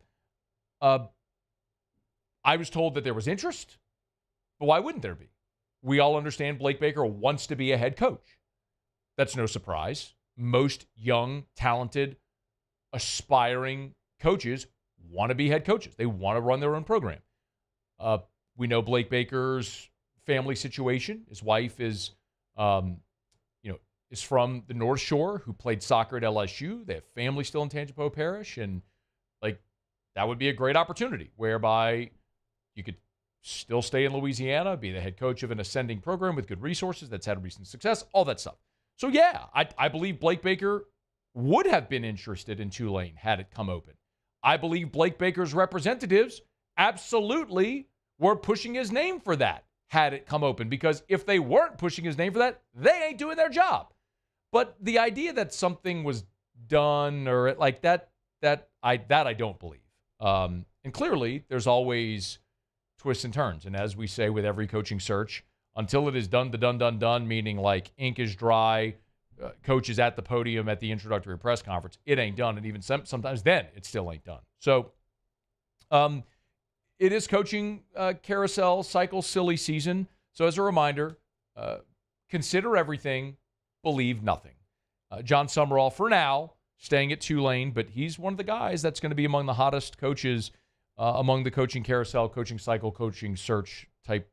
I was told that there was interest, but why wouldn't there be? We all understand Blake Baker wants to be a head coach. That's no surprise. Most young, talented, aspiring coaches want to be head coaches. They want to run their own program. We know Blake Baker's family situation. His wife is from the North Shore, who played soccer at LSU. They have family still in Tangipahoa Parish, and that would be a great opportunity whereby you could still stay in Louisiana, be the head coach of an ascending program with good resources that's had recent success, all that stuff. So yeah, I believe Blake Baker would have been interested in Tulane had it come open. I believe Blake Baker's representatives absolutely were pushing his name for that had it come open, because if they weren't pushing his name for that, they ain't doing their job. But the idea that something was done or like that I don't believe. And clearly, there's always twists and turns. And as we say with every coaching search, until it is done, meaning like ink is dry, coach is at the podium at the introductory press conference, it ain't done. And even sometimes then, it still ain't done. So it is coaching carousel cycle silly season. So as a reminder, consider everything. believe nothing. John Summerall, for now, staying at Tulane, but he's one of the guys that's going to be among the hottest coaches among the coaching carousel, coaching cycle, coaching search type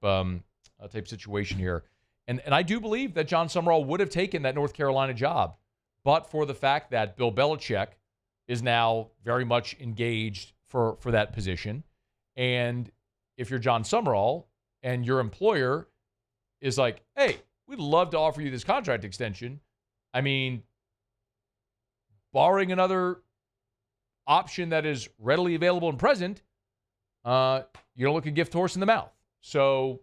situation here. And I do believe that John Summerall would have taken that North Carolina job, but for the fact that Bill Belichick is now very much engaged for that position. And if you're John Summerall and your employer is like, hey, we'd love to offer you this contract extension. I mean, barring another option that is readily available and present, you don't look a gift horse in the mouth. So,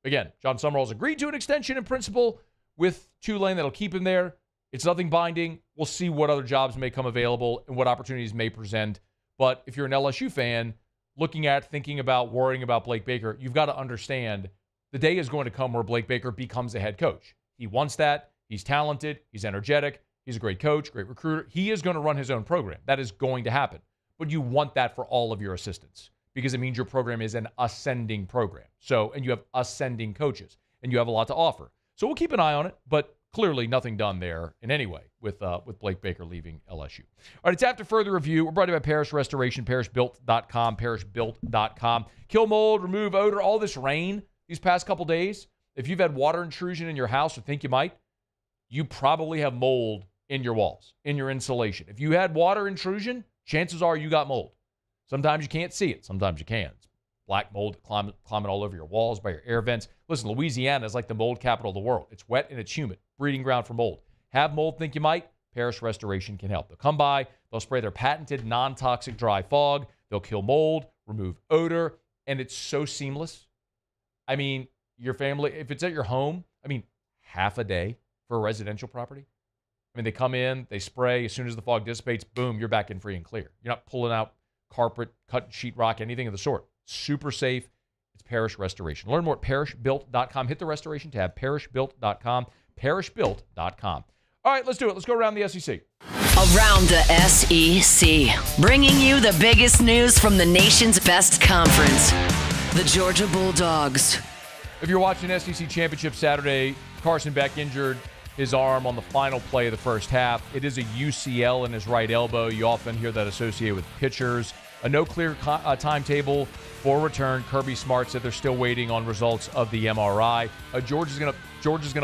again, John Summerall's agreed to an extension in principle with Tulane that'll keep him there. It's nothing binding. We'll see what other jobs may come available and what opportunities may present. But if you're an LSU fan, looking at, thinking about, worrying about Blake Baker, you've got to understand the day is going to come where Blake Baker becomes a head coach. He wants that. He's talented. He's energetic. He's a great coach, great recruiter. He is going to run his own program. That is going to happen. But you want that for all of your assistants because it means your program is an ascending program. So, and you have ascending coaches, and you have a lot to offer. So we'll keep an eye on it, but clearly nothing done there in any way with Blake Baker leaving LSU. All right, it's after further review. We're brought to you by Parish Restoration, parishbuilt.com, parishbuilt.com. Kill mold, remove odor, all this rain these past couple days. If you've had water intrusion in your house or think you might, you probably have mold in your walls, in your insulation. If you had water intrusion, chances are you got mold. Sometimes you can't see it. Sometimes you can. It's black mold climbing all over your walls, by your air vents. Listen, Louisiana is like the mold capital of the world. It's wet and it's humid, breeding ground for mold. Have mold, think you might? Parish Restoration can help. They'll come by. They'll spray their patented non-toxic dry fog. They'll kill mold, remove odor, and it's so seamless. I mean, your family, if it's at your home, half a day for a residential property. They come in, they spray. As soon as the fog dissipates, boom, you're back in free and clear. You're not pulling out carpet, cut sheetrock, anything of the sort. Super safe. It's Parish Restoration. Learn more at parishbuilt.com. Hit the restoration tab, parishbuilt.com, parishbuilt.com. All right, let's do it. Let's go around the SEC. Around the SEC, bringing you the biggest news from the nation's best conference, the Georgia Bulldogs. If you're watching SEC Championship Saturday, Carson Beck injured his arm on the final play of the first half. It is a UCL in his right elbow. You often hear that associated with pitchers. A no clear timetable for return. Kirby Smart said they're still waiting on results of the MRI. Georgia's going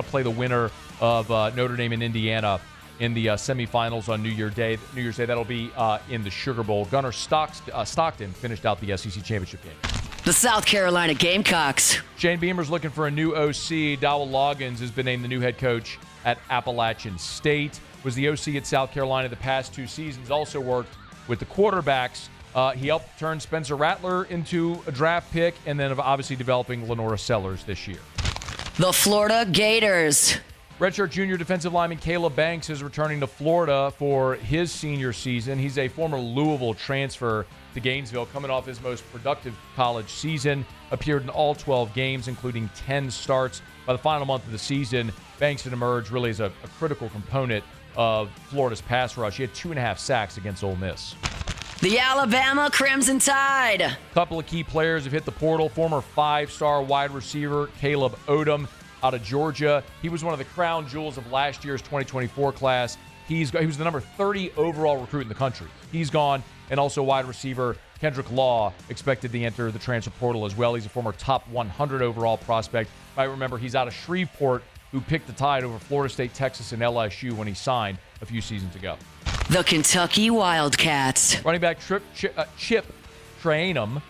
to play the winner of Notre Dame and Indiana in the semifinals on New Year's Day. That'll be in the Sugar Bowl. Gunnar Stockton finished out the SEC Championship game. The South Carolina Gamecocks. Shane Beamer's looking for a new OC. Dowell Loggins has been named the new head coach at Appalachian State. Was the OC at South Carolina the past 2 seasons. Also worked with the quarterbacks. He helped turn Spencer Rattler into a draft pick, and then obviously developing Lenora Sellers this year. The Florida Gators. Redshirt junior defensive lineman Caleb Banks is returning to Florida for his senior season. He's a former Louisville transfer to Gainesville, coming off his most productive college season. Appeared in all 12 games, including 10 starts. By the final month of the season, Banks had emerged really as a critical component of Florida's pass rush. He had 2.5 sacks against Ole Miss. The Alabama Crimson Tide. A couple of key players have hit the portal. Former 5-star wide receiver Caleb Odom out of Georgia. He was one of the crown jewels of last year's 2024 class. He was the number 30 overall recruit in the country. He's gone. And also wide receiver Kendrick Law expected to enter the transfer portal as well. He's a former top 100 overall prospect. You might remember he's out of Shreveport, who picked the Tide over Florida State, Texas, and LSU when he signed a few seasons ago. The Kentucky Wildcats. Running back Chip Trayanum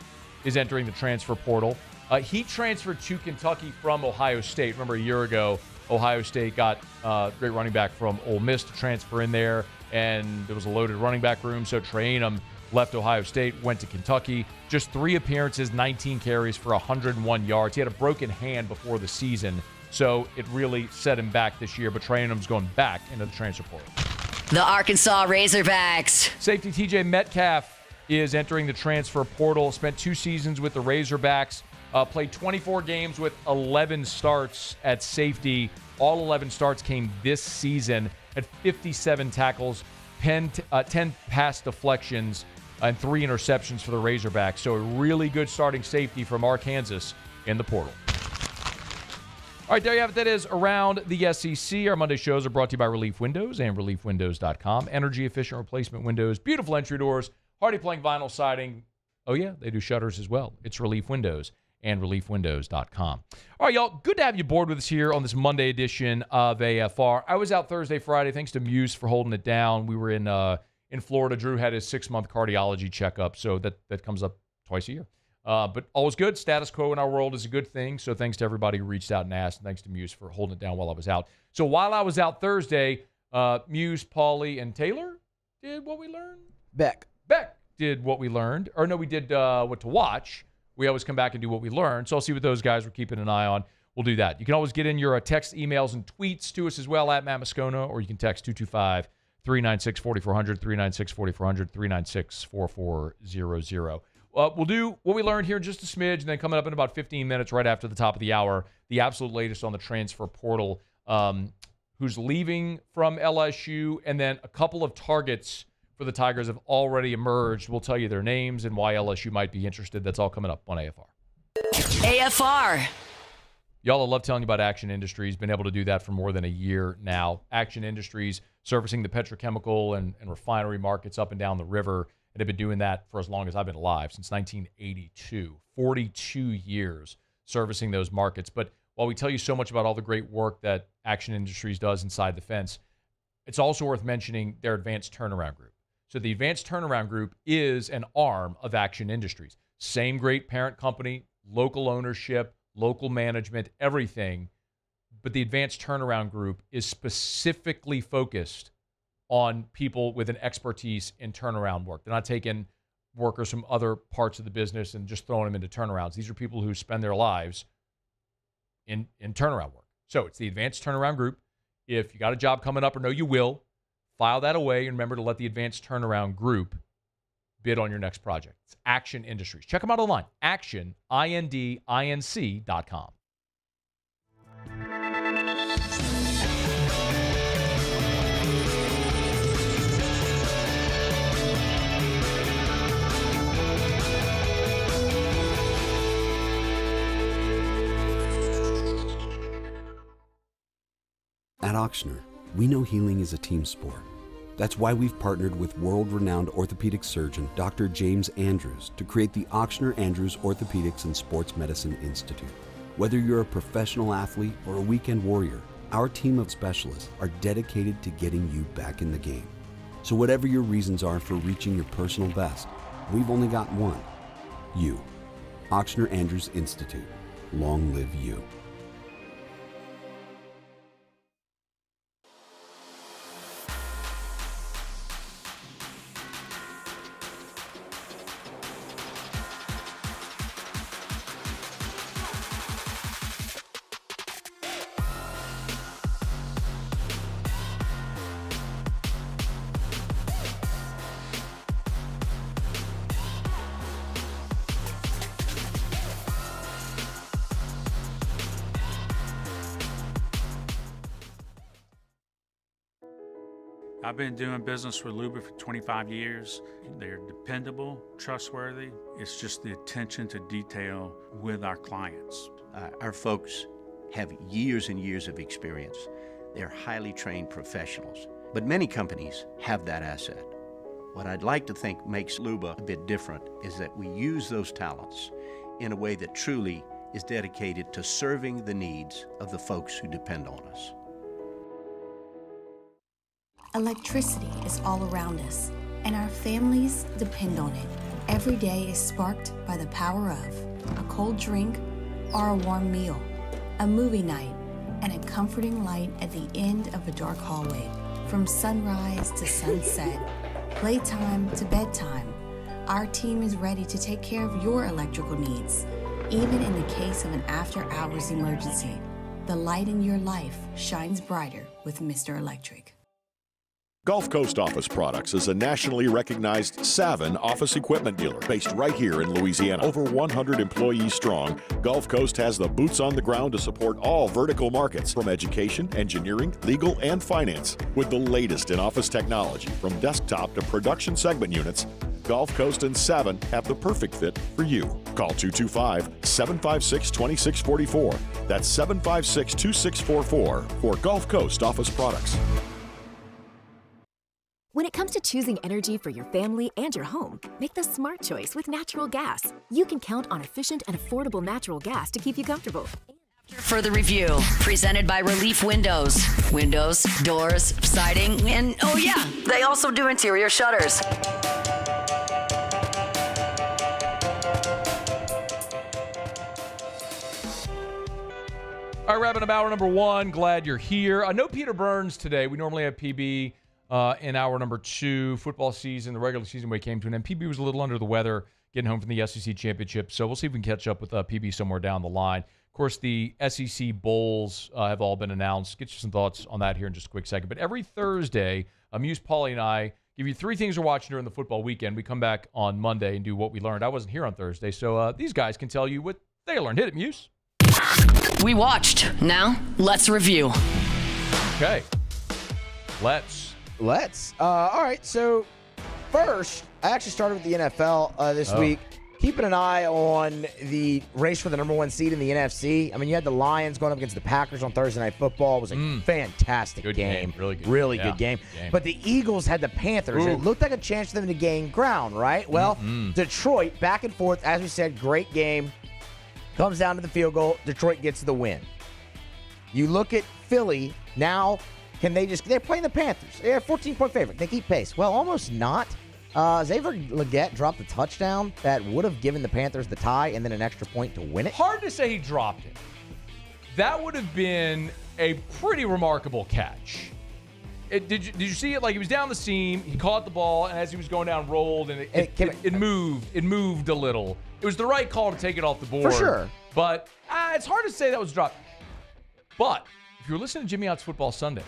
is entering the transfer portal. He transferred to Kentucky from Ohio State. Remember, a year ago, Ohio State got a great running back from Ole Miss to transfer in there, and there was a loaded running back room. So Trayanum left Ohio State, went to Kentucky. Just 3 appearances, 19 carries for 101 yards. He had a broken hand before the season, so it really set him back this year. But Trayanum's going back into the transfer portal. The Arkansas Razorbacks. Safety TJ Metcalf is entering the transfer portal. Spent 2 seasons with the Razorbacks. Played 24 games with 11 starts at safety. All 11 starts came this season. Had 57 tackles, 10 pass deflections, and 3 interceptions for the Razorbacks. So a really good starting safety from Arkansas in the portal. All All right, there you have it. That is Around the SEC. Our Monday shows are brought to you by Relief Windows and ReliefWindows.com. Energy-efficient replacement windows, beautiful entry doors, hardy plank vinyl siding. Oh, yeah, they do shutters as well. It's Relief Windows and ReliefWindows.com. All right, y'all, good to have you aboard with us here on this Monday edition of AFR. I was out Thursday, Friday. Thanks to Muse for holding it down. We were in Florida. Drew had his 6-month cardiology checkup, so that comes up twice a year. But always good. Status quo in our world is a good thing. So thanks to everybody who reached out and asked. And thanks to Muse for holding it down while I was out. So while I was out Thursday, Muse, Paulie, and Taylor did what we learned. Beck did what we learned. Or no, we did what to watch. We always come back and do what we learned. So I'll see what those guys were keeping an eye on. We'll do that. You can always get in your text, emails, and tweets to us as well at Matt Moscona, or you can text 225-396-4400, 396-4400, 396-4400. We'll do what we learned here in just a smidge, and then coming up in about 15 minutes right after the top of the hour, the absolute latest on the transfer portal, who's leaving from LSU, and then a couple of targets for the Tigers have already emerged. We'll tell you their names and why LSU might be interested. That's all coming up on AFR. AFR. Y'all, I love telling you about Action Industries. Been able to do that for more than a year now. Action Industries servicing the petrochemical and refinery markets up and down the river. And have been doing that for as long as I've been alive, since 1982. 42 years servicing those markets. But while we tell you so much about all the great work that Action Industries does inside the fence, it's also worth mentioning their Advanced Turnaround Group. So the Advanced Turnaround Group is an arm of Action Industries. Same great parent company, local ownership, local management, everything. But the Advanced Turnaround Group is specifically focused on people with an expertise in turnaround work. They're not taking workers from other parts of the business and just throwing them into turnarounds. These are people who spend their lives in turnaround work. So it's the Advanced Turnaround Group. If you got a job coming up or know you will, file that away and remember to let the Advanced Turnaround Group bid on your next project. It's Action Industries. Check them out online, actionindinc.com. At Ochsner, we know healing is a team sport. That's why we've partnered with world-renowned orthopedic surgeon Dr. James Andrews to create the Ochsner Andrews Orthopedics and Sports Medicine Institute. Whether you're a professional athlete or a weekend warrior, our team of specialists are dedicated to getting you back in the game. So whatever your reasons are for reaching your personal best, we've only got one: you. Ochsner Andrews Institute. Long live you. I've been doing business with Luba for 25 years. They're dependable, trustworthy. It's just the attention to detail with our clients. Our folks have years and years of experience. They're highly trained professionals, but many companies have that asset. What I'd like to think makes Luba a bit different is that we use those talents in a way that truly is dedicated to serving the needs of the folks who depend on us. Electricity is all around us, and our families depend on it. Every day is sparked by the power of a cold drink or a warm meal, a movie night, and a comforting light at the end of a dark hallway. From sunrise to sunset, playtime to bedtime, our team is ready to take care of your electrical needs. Even in the case of an after-hours emergency, the light in your life shines brighter with Mr. Electric. Gulf Coast Office Products is a nationally recognized Savin office equipment dealer based right here in Louisiana. Over 100 employees strong, Gulf Coast has the boots on the ground to support all vertical markets, from education, engineering, legal, and finance. With the latest in office technology, from desktop to production segment units, Gulf Coast and Savin have the perfect fit for you. Call 225-756-2644. That's 756-2644 for Gulf Coast Office Products. When it comes to choosing energy for your family and your home, make the smart choice with natural gas. You can count on efficient and affordable natural gas to keep you comfortable. Further review, presented by Relief Windows. Windows, doors, siding, and oh yeah, they also do interior shutters. All right, wrapping up hour number one. Glad you're here. No Peter Burns today. We normally have PB in hour number two. Football season, the regular season way came to an end. PB was a little under the weather getting home from the SEC championship, so we'll see if we can catch up with PB somewhere down the line. Of course, the SEC Bowls have all been announced. Get you some thoughts on that here in just a quick second. But every Thursday, Muse, Paulie, and I give you three things we're watching during the football weekend. We come back on Monday and do what we learned. I wasn't here on Thursday, so these guys can tell you what they learned. Hit it, Muse. We watched. Now, let's review. Okay. Let's. All right, so first, I actually started with the NFL this week. Keeping an eye on the race for the number one seed in the NFC. I mean, you had the Lions going up against the Packers on Thursday Night Football. It was a fantastic game. Really good game. But the Eagles had the Panthers. It looked like a chance for them to gain ground, right? Well, Detroit, back and forth, as we said, great game. Comes down to the field goal. Detroit gets the win. You look at Philly. Now, they're playing the Panthers. They're a 14-point favorite. They keep pace. Well, almost not. Xavier Legette dropped a touchdown that would have given the Panthers the tie and then an extra point to win it. Hard to say he dropped it. That would have been a pretty remarkable catch. Did you see it? Like, he was down the seam. He caught the ball, and as he was going down, rolled, and it moved. It moved a little. It was the right call to take it off the board. For sure. But it's hard to say that was dropped. But if you're listening to Jimmy Ott's Football Sunday,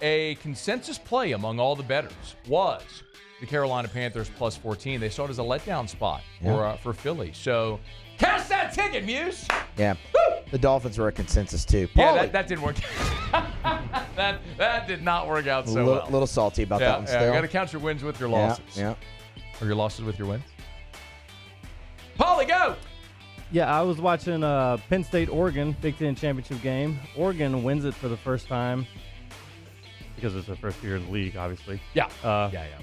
a consensus play among all the bettors was the Carolina Panthers plus 14. They saw it as a letdown spot for Philly. So cash that ticket, Muse. Yeah. Woo! The Dolphins were a consensus too. Yeah, that didn't work. that did not work out so well. A little salty about that one still. You got to count your wins with your losses. Yeah. Or your losses with your wins. Paulie, go! Yeah, I was watching Penn State, Oregon, Big Ten championship game. Oregon wins it for the first time because it's their first year in the league, obviously. Yeah.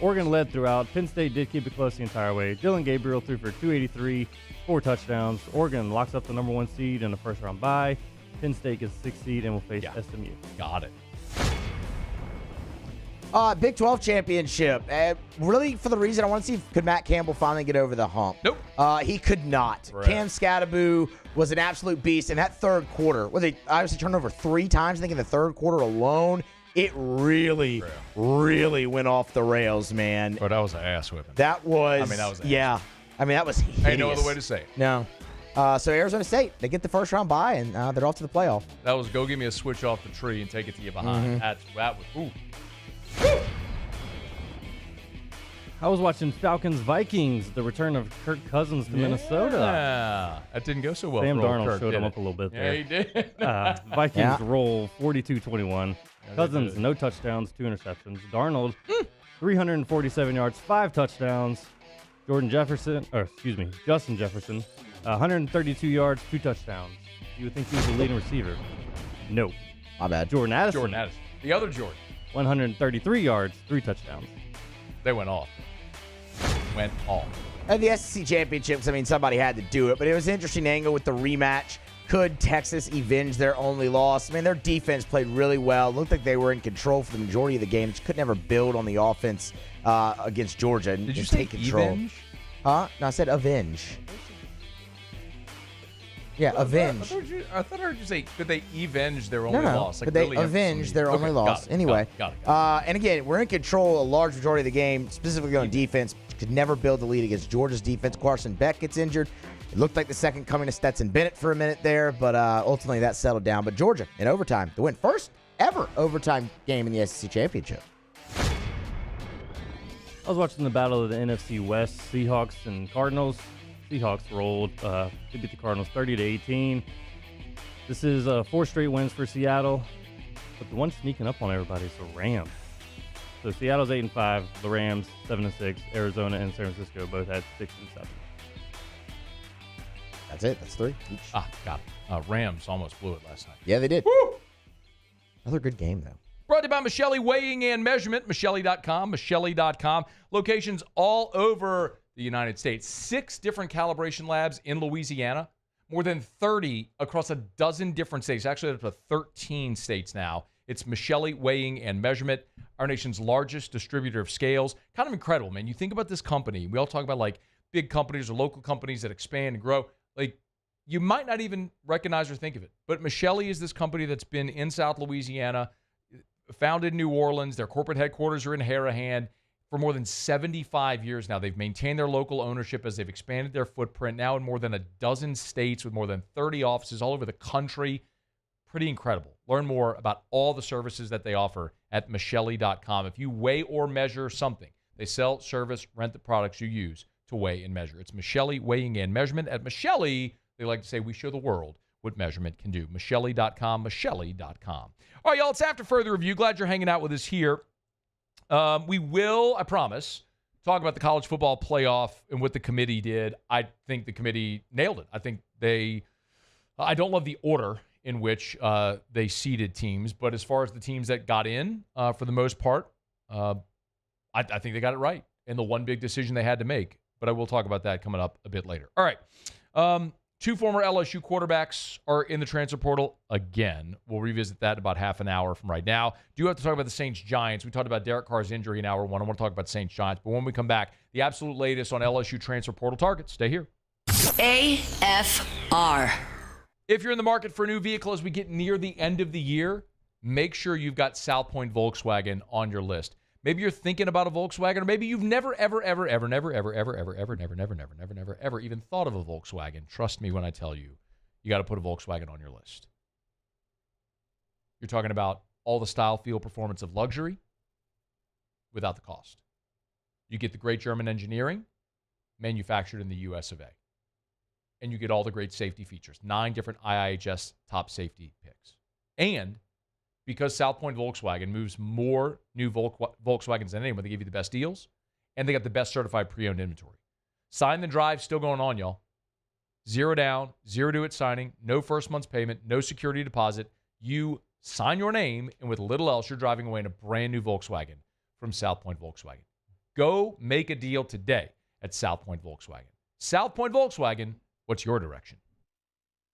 Oregon led throughout. Penn State did keep it close the entire way. Dylan Gabriel threw for 283, 4 touchdowns. Oregon locks up the number one seed in the first round bye. Penn State gets the 6th seed and will face SMU. Got it. Big 12 championship. Really, for the reason I want to see could Matt Campbell finally get over the hump. Nope. He could not. Right. Cam Scatteraboo was an absolute beast. In that third quarter, they obviously turned over 3 times, I think, in the third quarter alone. It really went off the rails, man. But that was an ass whipping. That was. That was. Yeah. That was hideous. Ain't no other way to say it. No. So Arizona State, they get the first round bye, and they're off to the playoff. That was go give me a switch off the tree and take it to you behind. That was. Ooh. I was watching Falcons-Vikings, the return of Kirk Cousins to Minnesota. Yeah, that didn't go so well. Sam for Darnold Kirk, showed him it? up a little bit Yeah, there. he did. Vikings roll 42-21. Cousins, no touchdowns, 2 interceptions. Darnold, 347 yards, 5 touchdowns. Justin Jefferson, 132 yards, 2 touchdowns. You would think he was the leading receiver. No. My bad. Jordan Addison. The other Jordan. 133 yards, 3 touchdowns. They went off. And the SEC championships, somebody had to do it, but it was an interesting angle with the rematch. Could Texas avenge their only loss? Their defense played really well. It looked like they were in control for the majority of the game. Just could never build on the offense against Georgia and take control. Avenge? Huh? No, I said avenge. Yeah, avenge. I thought I heard you say, could they avenge their only loss? But they avenge their only loss. Anyway, got it. And again, we're in control a large majority of the game, specifically on defense. Could never build the lead against Georgia's defense. Carson Beck gets injured. It looked like the second coming of Stetson Bennett for a minute there, but ultimately that settled down. But Georgia, in overtime, to win first ever overtime game in the SEC championship. I was watching the battle of the NFC West, Seahawks and Cardinals. Seahawks rolled. They beat the Cardinals 30-18. This is 4 straight wins for Seattle, but the one sneaking up on everybody is the Rams. So Seattle's 8-5, the Rams 7-6, Arizona and San Francisco both had 6-7. That's it. That's 3 each. Got it. Rams almost blew it last night. Yeah, they did. Woo! Another good game, though. Brought to you by Michelli Weighing and Measurement, Michelli.com, Michelli.com. Locations all over the United States. 6 different calibration labs in Louisiana. More than 30 across a dozen different states. Actually, up to 13 states now. It's Michelli Weighing and Measurement, our nation's largest distributor of scales. Kind of incredible, man. You think about this company. We all talk about, like, big companies or local companies that expand and grow. Like, you might not even recognize or think of it. But Michelli is this company that's been in South Louisiana, founded in New Orleans. Their corporate headquarters are in Harahan. For more than 75 years now, they've maintained their local ownership as they've expanded their footprint, now in more than a dozen states with more than 30 offices all over the country. Pretty incredible. Learn more about all the services that they offer at Michelli.com. If you weigh or measure something, they sell, service, rent the products you use to weigh and measure. It's Michelli Weighing and Measurement. At Michelli, they like to say we show the world what measurement can do. Michelli.com, Michelli.com. All right, y'all, it's After Further Review. Glad you're hanging out with us here. We will, I promise, talk about the college football playoff and what the committee did. I think the committee nailed it. I think I don't love the order in which they seeded teams, but as far as the teams that got in, for the most part, I think they got it right in the one big decision they had to make. But I will talk about that coming up a bit later. All right. 2 former LSU quarterbacks are in the transfer portal again. We'll revisit that in about half an hour from right now. Do have to talk about the Saints-Giants. We talked about Derek Carr's injury in hour 1. I want to talk about Saints-Giants. But when we come back, the absolute latest on LSU transfer portal targets. Stay here. AFR. If you're in the market for a new vehicle as we get near the end of the year, make sure you've got South Point Volkswagen on your list. Maybe you're thinking about a Volkswagen, or maybe you've never even thought of a Volkswagen. Trust me when I tell you, you got to put a Volkswagen on your list. You're talking about all the style, feel, performance of luxury without the cost. You get the great German engineering manufactured in the US of A. And you get all the great safety features. 9 different IIHS top safety picks. And because South Point Volkswagen moves more new Volkswagens than anyone, they give you the best deals, and they got the best certified pre-owned inventory. Sign the drive, still going on, y'all. 0 down, 0 due at signing, no first month's payment, no security deposit. You sign your name, and with little else, you're driving away in a brand new Volkswagen from South Point Volkswagen. Go make a deal today at South Point Volkswagen. South Point Volkswagen, what's your direction?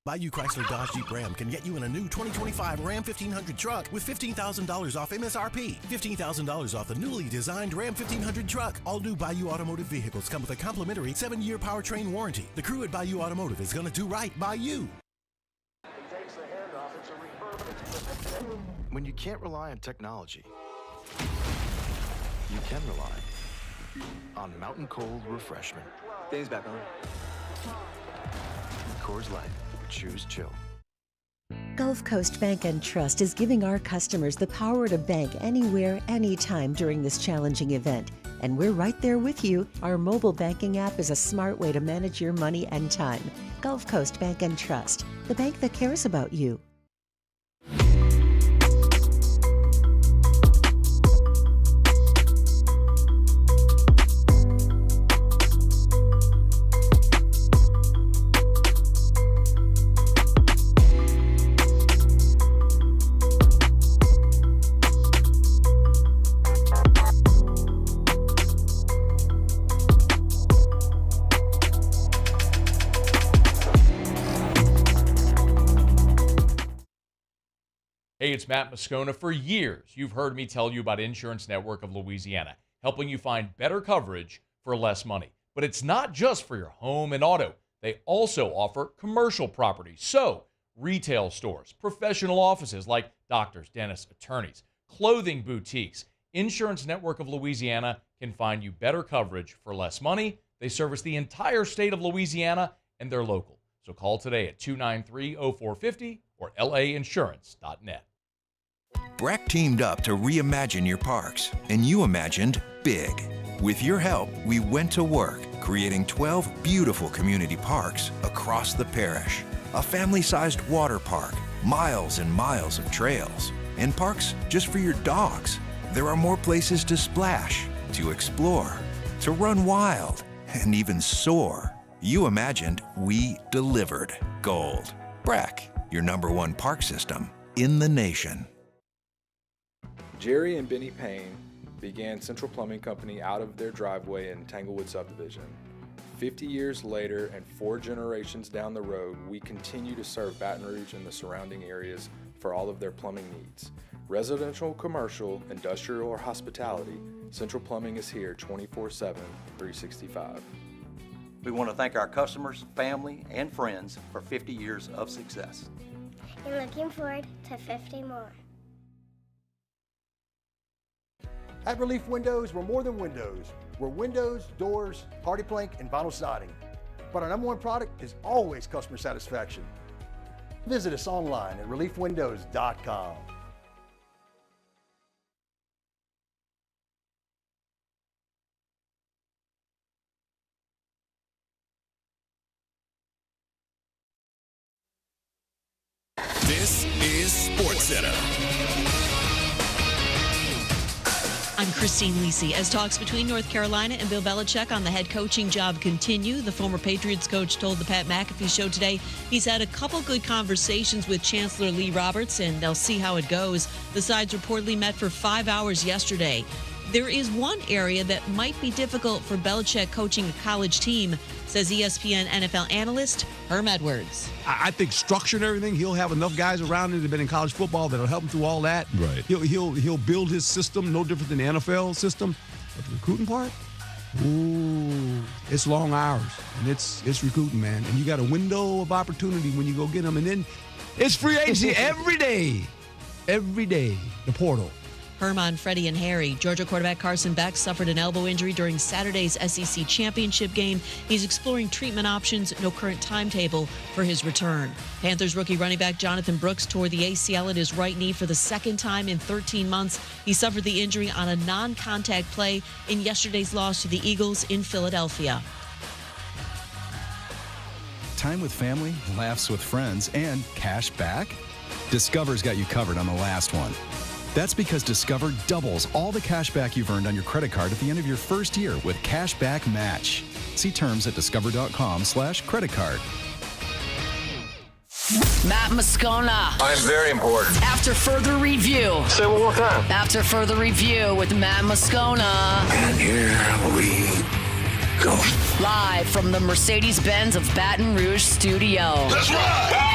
Bayou Chrysler Dodge Jeep Ram can get you in a new 2025 Ram 1500 truck with $15,000 off MSRP. $15,000 off the newly designed Ram 1500 truck. All new Bayou Automotive vehicles come with a complimentary 7-year powertrain warranty. The crew at Bayou Automotive is going to do right by you. When you can't rely on technology, you can rely on Mountain Cold Refreshment. Dave's back on. Coors Light. Choose chill. Gulf Coast Bank and Trust is giving our customers the power to bank anywhere, anytime during this challenging event. And we're right there with you. Our mobile banking app is a smart way to manage your money and time. Gulf Coast Bank and Trust, the bank that cares about you. Hey, it's Matt Moscona. For years, you've heard me tell you about Insurance Network of Louisiana, helping you find better coverage for less money. But it's not just for your home and auto. They also offer commercial property. So, retail stores, professional offices like doctors, dentists, attorneys, clothing boutiques. Insurance Network of Louisiana can find you better coverage for less money. They service the entire state of Louisiana, and they're local. So call today at 293-0450 or lainsurance.net. Breck teamed up to reimagine your parks, and you imagined big. With your help, we went to work, creating 12 beautiful community parks across the parish. A family-sized water park, miles and miles of trails, and parks just for your dogs. There are more places to splash, to explore, to run wild, and even soar. You imagined, we delivered. Gold. Breck, your #1 park system in the nation. Jerry and Benny Payne began Central Plumbing Company out of their driveway in Tanglewood subdivision. 50 years later and 4 generations down the road, we continue to serve Baton Rouge and the surrounding areas for all of their plumbing needs. Residential, commercial, industrial, or hospitality, Central Plumbing is here 24/7, 365. We want to thank our customers, family, and friends for 50 years of success. And looking forward to 50 more. At Relief Windows, we're more than windows. We're windows, doors, hardy plank, and vinyl siding. But our #1 product is always customer satisfaction. Visit us online at reliefwindows.com. This is SportsCenter. I'm Christine Lisi. As talks between North Carolina and Bill Belichick on the head coaching job continue, the former Patriots coach told the Pat McAfee Show today he's had a couple good conversations with Chancellor Lee Roberts, and they'll see how it goes. The sides reportedly met for 5 hours yesterday. There is one area that might be difficult for Belichick coaching a college team, says ESPN NFL analyst Herm Edwards. I think structure and everything, he'll have enough guys around him that have been in college football that'll help him through all that. Right. He'll build his system no different than the NFL system. But the recruiting part, ooh, it's long hours and it's recruiting, man. And you got a window of opportunity when you go get them, and then it's free agency every day, the portal. Herman, Freddie, and Harry. Georgia quarterback Carson Beck suffered an elbow injury during Saturday's SEC championship game. He's exploring treatment options, no current timetable for his return. Panthers rookie running back Jonathan Brooks tore the ACL in his right knee for the second time in 13 months. He suffered the injury on a non-contact play in yesterday's loss to the Eagles in Philadelphia. Time with family, laughs with friends, and cash back? Discover's got you covered on the last one. That's because Discover doubles all the cash back you've earned on your credit card at the end of your first year with Cash Back Match. See terms at discover.com/creditcard. Matt Moscona. I'm very important. After further review. Say it one more time. After further review with Matt Moscona. And here we go. Live from the Mercedes-Benz of Baton Rouge studio. That's right.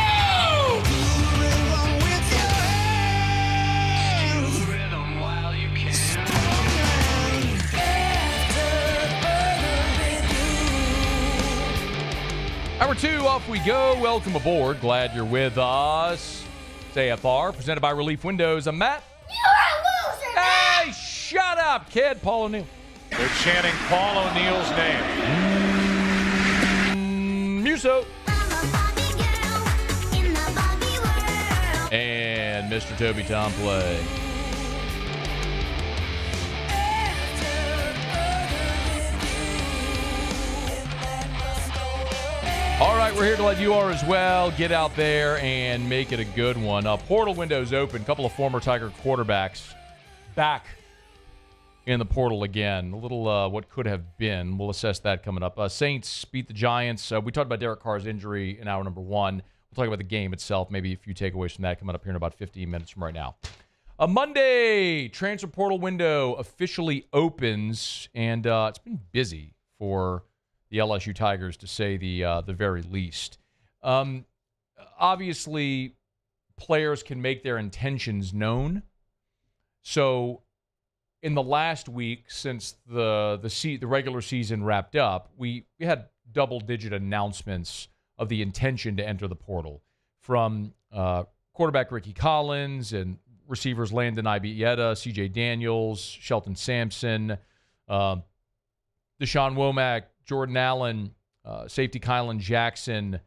Hour 2, off we go. Welcome aboard. Glad you're with us. It's AFR, presented by Relief Windows. I'm Matt. You're a loser, Matt. Hey, shut up, kid. Paul O'Neill. They're chanting Paul O'Neill's name. Muso. And Mr. Toby Tom Play. All right, we're here to let you are as well. Get out there and make it a good one. Portal windows open. A couple of former Tiger quarterbacks back in the portal again. A little what could have been. We'll assess that coming up. Saints beat the Giants. We talked about Derek Carr's injury in hour number 1. We'll talk about the game itself. Maybe a few takeaways from that coming up here in about 15 minutes from right now. Monday, transfer portal window officially opens, and it's been busy for the LSU Tigers, to say the very least. Obviously, players can make their intentions known. So, in the last week, since the regular season wrapped up, we had double-digit announcements of the intention to enter the portal, from quarterback Ricky Collins and receivers Landon Ibieta, C.J. Daniels, Shelton Sampson, Deshaun Womack, Jordan Allen, safety Kylan Jackson,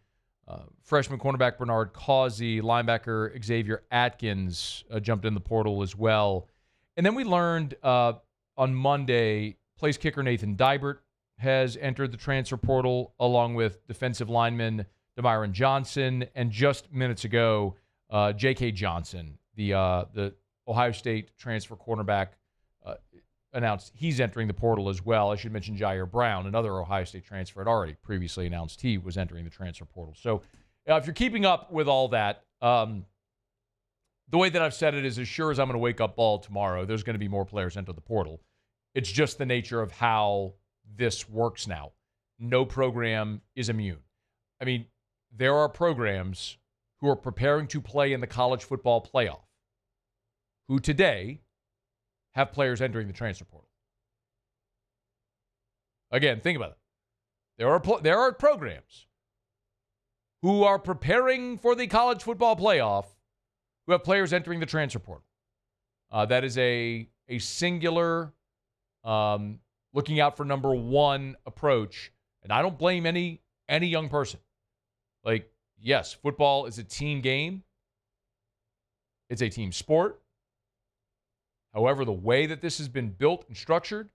freshman cornerback Bernard Causey, linebacker Xavier Atkins jumped in the portal as well. And then we learned on Monday place kicker Nathan Dibert has entered the transfer portal, along with defensive lineman Demiron Johnson, and just minutes ago, J.K. Johnson, the Ohio State transfer cornerback, announced he's entering the portal as well. I should mention Jair Brown, another Ohio State transfer, had already previously announced he was entering the transfer portal. So if you're keeping up with all that, the way that I've said it is, as sure as I'm going to wake up bald tomorrow, there's going to be more players enter the portal. It's just the nature of how this works now. No program is immune. I mean, there are programs who are preparing to play in the college football playoff who today have players entering the transfer portal. Again, think about it. There are programs who are preparing for the college football playoff who have players entering the transfer portal. That is a singular looking out for number one approach, and I don't blame any young person. Like, yes, football is a team game. It's a team sport. However, the way that this has been built and structured,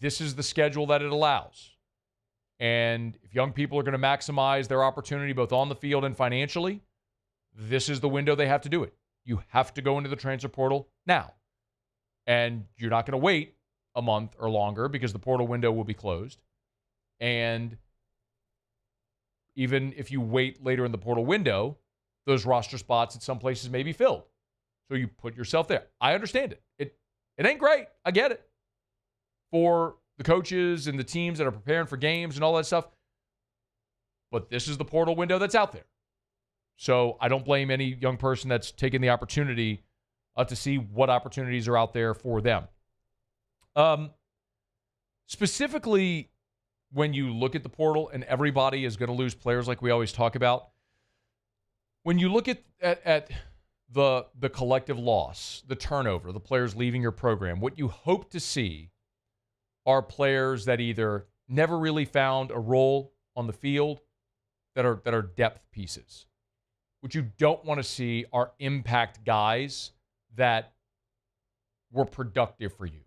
this is the schedule that it allows. And if young people are going to maximize their opportunity both on the field and financially, this is the window they have to do it. You have to go into the transfer portal now. And you're not going to wait a month or longer because the portal window will be closed. And even if you wait later in the portal window, those roster spots at some places may be filled. So you put yourself there. I understand it. It ain't great. I get it. For the coaches and the teams that are preparing for games and all that stuff. But this is the portal window that's out there. So I don't blame any young person that's taking the opportunity to see what opportunities are out there for them. Specifically, when you look at the portal and everybody is going to lose players like we always talk about, when you look at the collective loss, the turnover, the players leaving your program, what you hope to see are players that either never really found a role on the field that are depth pieces. What you don't want to see are impact guys that were productive for you.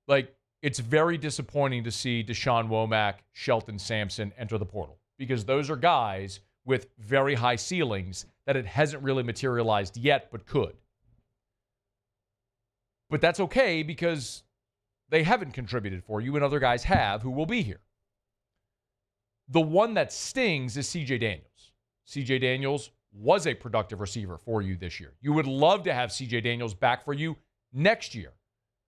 Like, it's very disappointing to see Deshaun Womack, Shelton Sampson enter the portal because those are guys with very high ceilings that it hasn't really materialized yet, but could. But that's okay because they haven't contributed for you and other guys have who will be here. The one that stings is C.J. Daniels. C.J. Daniels was a productive receiver for you this year. You would love to have C.J. Daniels back for you next year.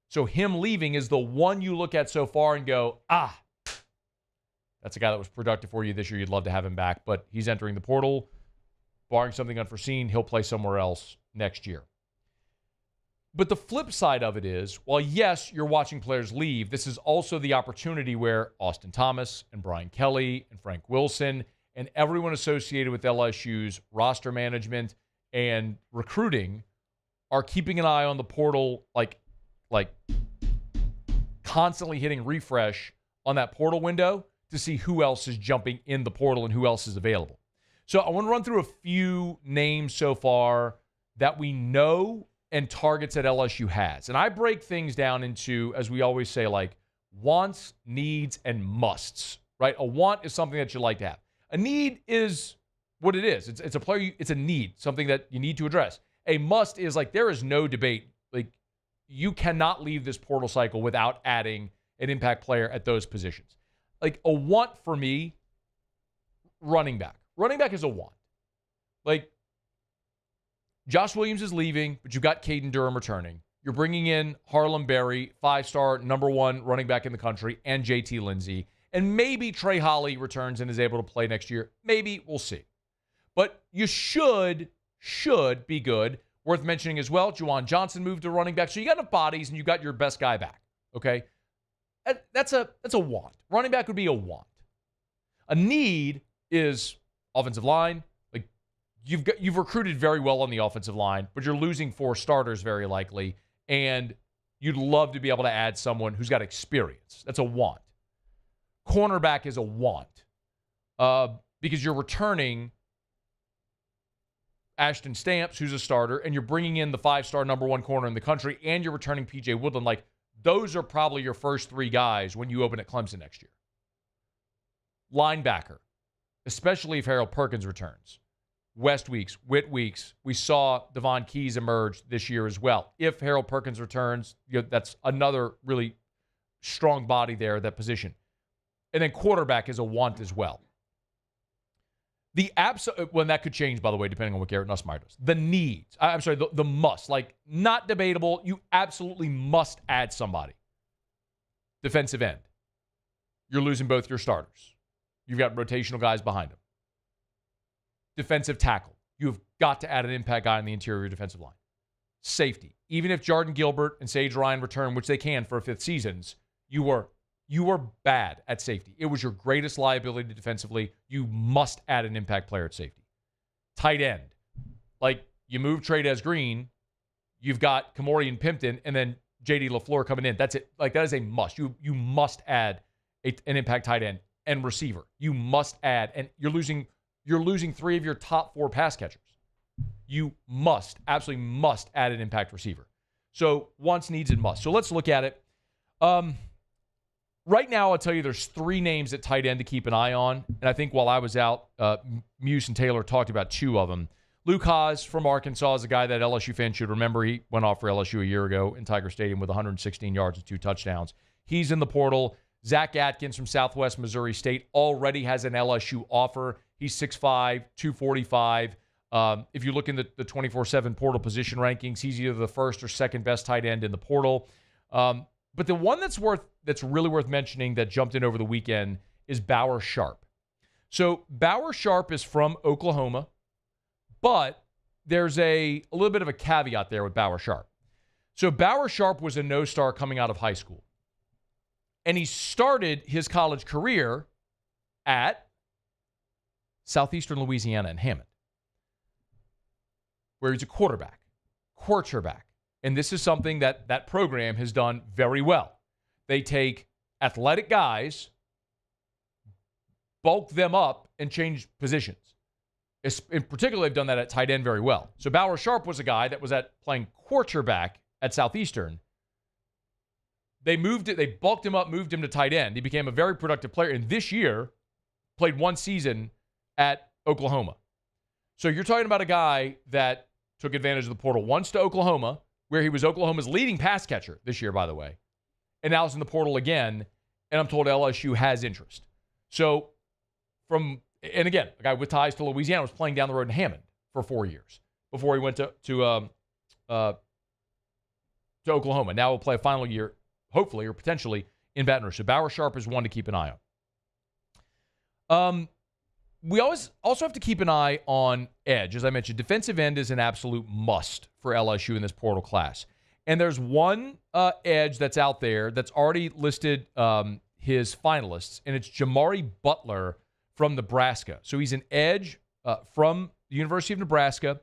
So him leaving is the one you look at so far and go, that's a guy that was productive for you this year. You'd love to have him back, but he's entering the portal. Barring something unforeseen, he'll play somewhere else next year. But the flip side of it is, while yes, you're watching players leave, this is also the opportunity where Austin Thomas and Brian Kelly and Frank Wilson and everyone associated with LSU's roster management and recruiting are keeping an eye on the portal, like constantly hitting refresh on that portal window to see who else is jumping in the portal and who else is available. So I want to run through a few names so far that we know and targets that LSU has. And I break things down into, as we always say, like wants, needs, and musts, right? A want is something that you like to have. A need is what it is. It's a player, it's a need, something that you need to address. A must is like there is no debate. Like you cannot leave this portal cycle without adding an impact player at those positions. Like a want for me, running back. Running back is a want. Like Josh Williams is leaving, but you've got Caden Durham returning. You're bringing in Harlem Berry, 5-star, number one running back in the country, and JT Lindsey. And maybe Trey Holly returns and is able to play next year. Maybe, we'll see. But you should be good. Worth mentioning as well, Juwan Johnson moved to running back. So you got enough bodies and you got your best guy back. Okay? That's a want. Running back would be a want. A need is offensive line. Like you've recruited very well on the offensive line, but you're losing 4 starters very likely, and you'd love to be able to add someone who's got experience. That's a want. Cornerback is a want because you're returning Ashton Stamps, who's a starter, and you're bringing in the 5-star number one corner in the country, and you're returning P.J. Woodland. Like, Those are probably your first three guys when you open at Clemson next year. Linebacker, especially if Harold Perkins returns. West Weeks, Witt Weeks. We saw Devon Keys emerge this year as well. If Harold Perkins returns, that's another really strong body there at that position. And then quarterback is a want as well. That could change, by the way, depending on what Garrett Nussmeier does. The needs. I'm sorry, the must. Like, not debatable. You absolutely must add somebody. Defensive end. You're losing both your starters. You've got rotational guys behind them. Defensive tackle. You have got to add an impact guy on the interior defensive line. Safety. Even if Jordan Gilbert and Sage Ryan return, which they can for fifth seasons, you were bad at safety. It was your greatest liability defensively. You must add an impact player at safety. Tight end. Like, you move Trey Green, you've got Kamori and Pimpton, and then J.D. LaFleur coming in. That's it. Like, that is a must. You must add an impact tight end and receiver. You must add, and you're losing three of your top four pass catchers. You absolutely must add an impact receiver. So wants, needs, and must. So let's look at it. Right now, I'll tell you there's three names at tight end to keep an eye on. And I think while I was out, Muse and Taylor talked about two of them. Luke Haas from Arkansas is a guy that LSU fans should remember. He went off for LSU a year ago in Tiger Stadium with 116 yards and 2 touchdowns. He's in the portal. Zach Atkins from Southwest Missouri State already has an LSU offer. He's 6'5", 245. If you look in the 24/7 portal position rankings, he's either the first or second best tight end in the portal. But the one that's really worth mentioning that jumped in over the weekend is Bauer Sharp. So Bauer Sharp is from Oklahoma, but there's a little bit of a caveat there with Bauer Sharp. So Bauer Sharp was a no-star coming out of high school. And he started his college career at Southeastern Louisiana in Hammond, where he's a quarterback. And this is something that program has done very well. They take athletic guys, bulk them up, and change positions. In particular, they've done that at tight end very well. So Bauer Sharp was a guy that was playing quarterback at Southeastern. They bulked him up, moved him to tight end. He became a very productive player, and this year played one season at Oklahoma. So you're talking about a guy that took advantage of the portal once to Oklahoma, where he was Oklahoma's leading pass catcher this year, by the way, and now is in the portal again, and I'm told LSU has interest. So and again, a guy with ties to Louisiana was playing down the road in Hammond for 4 years before he went to Oklahoma. Now he'll play a final year, hopefully or potentially, in Baton Rouge. So Bauer Sharp is one to keep an eye on. We also have to keep an eye on edge. As I mentioned, defensive end is an absolute must for LSU in this portal class. And there's one edge that's out there that's already listed his finalists, and it's Jamari Butler from Nebraska. So he's an edge from the University of Nebraska,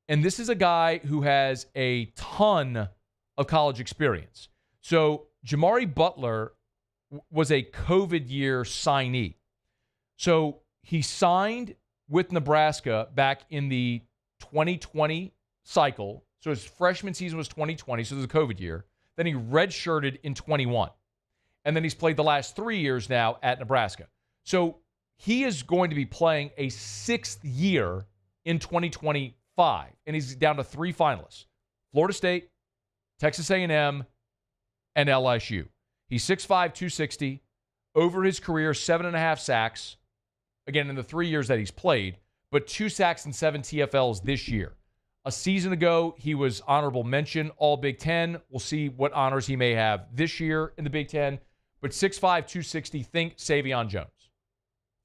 and this is a guy who has a ton of college experience. So Jamari Butler was a COVID year signee. So he signed with Nebraska back in the 2020 cycle. So his freshman season was 2020, so it was a COVID year. Then he redshirted in 21. And then he's played the last 3 years now at Nebraska. So he is going to be playing a 6th year in 2025. And he's down to 3 finalists: Florida State, Texas A&M, and LSU. He's 6'5", 260. Over his career, 7.5 sacks. Again, in the 3 years that he's played, but 2 sacks and 7 TFLs this year. A season ago, he was honorable mention All Big Ten. We'll see what honors he may have this year in the Big Ten. But 6'5", 260, think Savion Jones.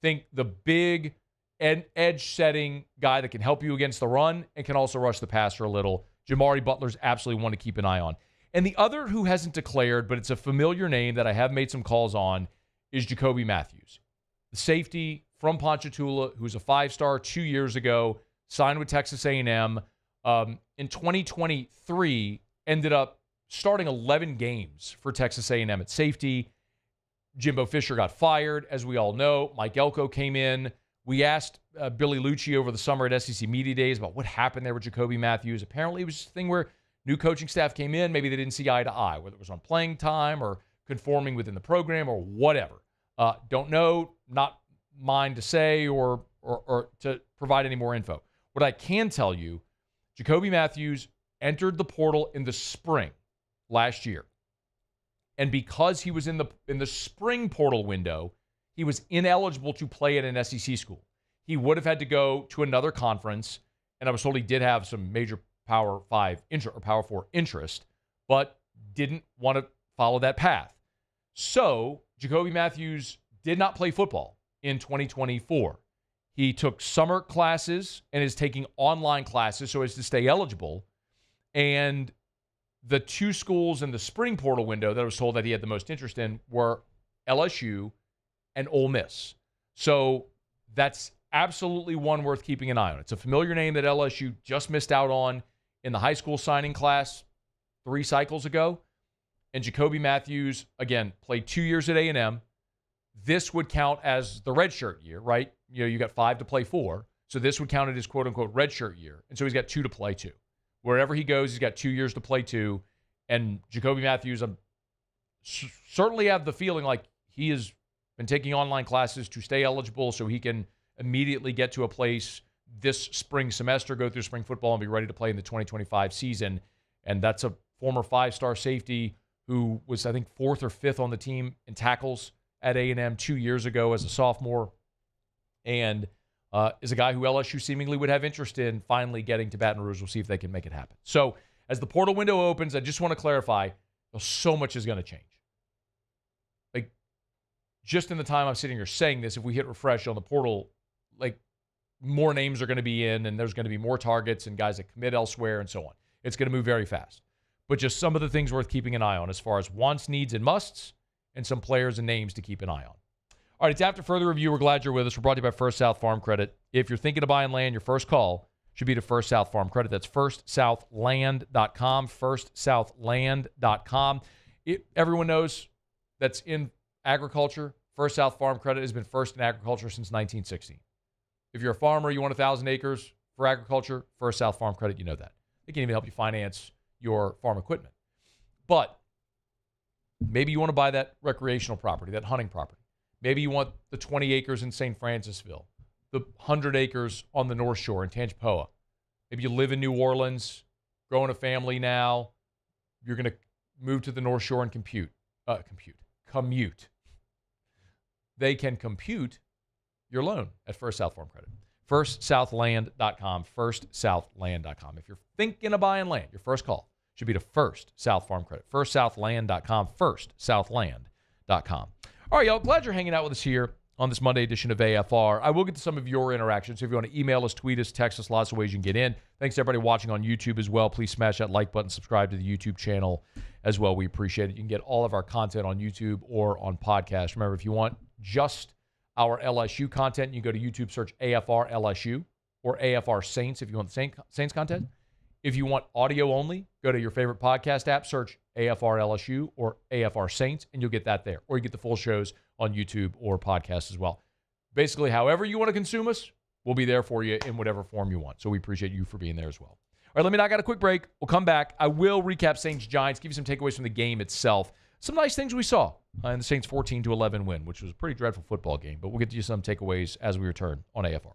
Think the big edge-setting guy that can help you against the run and can also rush the passer a little. Jamari Butler's absolutely one to keep an eye on. And the other who hasn't declared, but it's a familiar name that I have made some calls on, is Jacoby Matthews. The safety from Ponchatoula, who's a 5-star 2 years ago, signed with Texas A&M. In 2023, ended up starting 11 games for Texas A&M at safety. Jimbo Fisher got fired, as we all know. Mike Elko came in. We asked Billy Lucci over the summer at SEC Media Days about what happened there with Jacoby Matthews. Apparently, it was just a thing where New coaching staff came in. Maybe they didn't see eye to eye, whether it was on playing time or conforming within the program or whatever. Don't know, not mine to say or to provide any more info. What I can tell you, Jacoby Matthews entered the portal in the spring last year. And because he was in the spring portal window, he was ineligible to play at an SEC school. He would have had to go to another conference, and I was told he did have some major Power 5 or Power 4 interest, but didn't want to follow that path. So Jacoby Matthews did not play football in 2024. He took summer classes and is taking online classes so as to stay eligible. And the two schools in the spring portal window that I was told that he had the most interest in were LSU and Ole Miss. So that's absolutely one worth keeping an eye on. It's a familiar name that LSU just missed out on in the high school signing class 3 cycles ago. And Jacoby Matthews, again, played 2 years at A&M. This would count as the redshirt year, right? You got 5 to play 4. So this would count as his quote-unquote redshirt year. And so he's got 2 to play 2. Wherever he goes, he's got 2 years to play 2. And Jacoby Matthews, I certainly have the feeling like he has been taking online classes to stay eligible so he can immediately get to a place this spring semester, go through spring football, and be ready to play in the 2025 season. And that's a former 5-star safety who was, I think, 4th or 5th on the team in tackles at A&M 2 years ago as a sophomore. And is a guy who LSU seemingly would have interest in finally getting to Baton Rouge. We'll see if they can make it happen. So as the portal window opens, I just want to clarify, so much is going to change. Like, just in the time I'm sitting here saying this, if we hit refresh on the portal, like, more names are going to be in, and there's going to be more targets and guys that commit elsewhere and so on. It's going to move very fast. But just some of the things worth keeping an eye on as far as wants, needs, and musts, and some players and names to keep an eye on. All right, it's After Further Review. We're glad you're with us. We're brought to you by First South Farm Credit. If you're thinking of buying land, your first call should be to First South Farm Credit. That's firstsouthland.com, firstsouthland.com. Everyone knows that's in agriculture. First South Farm Credit has been first in agriculture since 1960. If you're a farmer, you want 1,000 acres for agriculture, First South Farm Credit, you know that. They can even help you finance your farm equipment. But maybe you want to buy that recreational property, that hunting property. Maybe you want the 20 acres in St. Francisville, the 100 acres on the North Shore in Tangipahoa. Maybe you live in New Orleans, growing a family now. You're going to move to the North Shore and commute. They can compute your loan at First South Farm Credit. FirstSouthland.com, FirstSouthland.com. If you're thinking of buying land, your first call should be to First South Farm Credit. FirstSouthland.com, FirstSouthland.com. All right, y'all, glad you're hanging out with us here on this Monday edition of AFR. I will get to some of your interactions. So if you want to email us, tweet us, text us, lots of ways you can get in. Thanks to everybody watching on YouTube as well. Please smash that like button, subscribe to the YouTube channel as well. We appreciate it. You can get all of our content on YouTube or on podcast. Remember, if you want just our LSU content, you go to YouTube, search AFR LSU or AFR Saints if you want the Saints content. If you want audio only, go to your favorite podcast app, search AFR LSU or AFR Saints, and you'll get that there. Or you get the full shows on YouTube or podcast as well. Basically, however you want to consume us, we'll be there for you in whatever form you want. So we appreciate you for being there as well. All right, let me knock out a quick break. We'll come back. I will recap Saints-Giants, give you some takeaways from the game itself. Some nice things we saw in the Saints' 14-11 win, which was a pretty dreadful football game. But we'll get to you some takeaways as we return on AFR.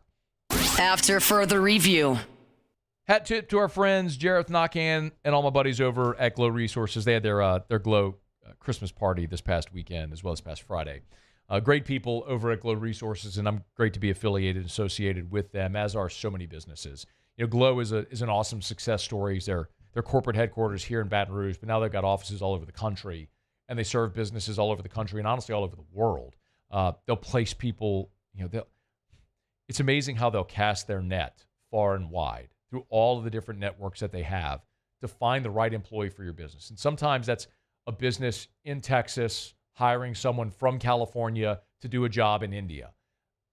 After Further Review. Hat tip to our friends, Jareth Knockan and all my buddies over at Glow Resources. They had their Glow Christmas party this past weekend as well as past Friday. Great people over at Glow Resources, and I'm great to be affiliated and associated with them, as are so many businesses. You know, Glow is an awesome success story. Their corporate headquarters here in Baton Rouge, but now they've got offices all over the country, and they serve businesses all over the country and honestly all over the world. They'll place people, it's amazing how they'll cast their net far and wide through all of the different networks that they have to find the right employee for your business. And sometimes that's a business in Texas hiring someone from California to do a job in India.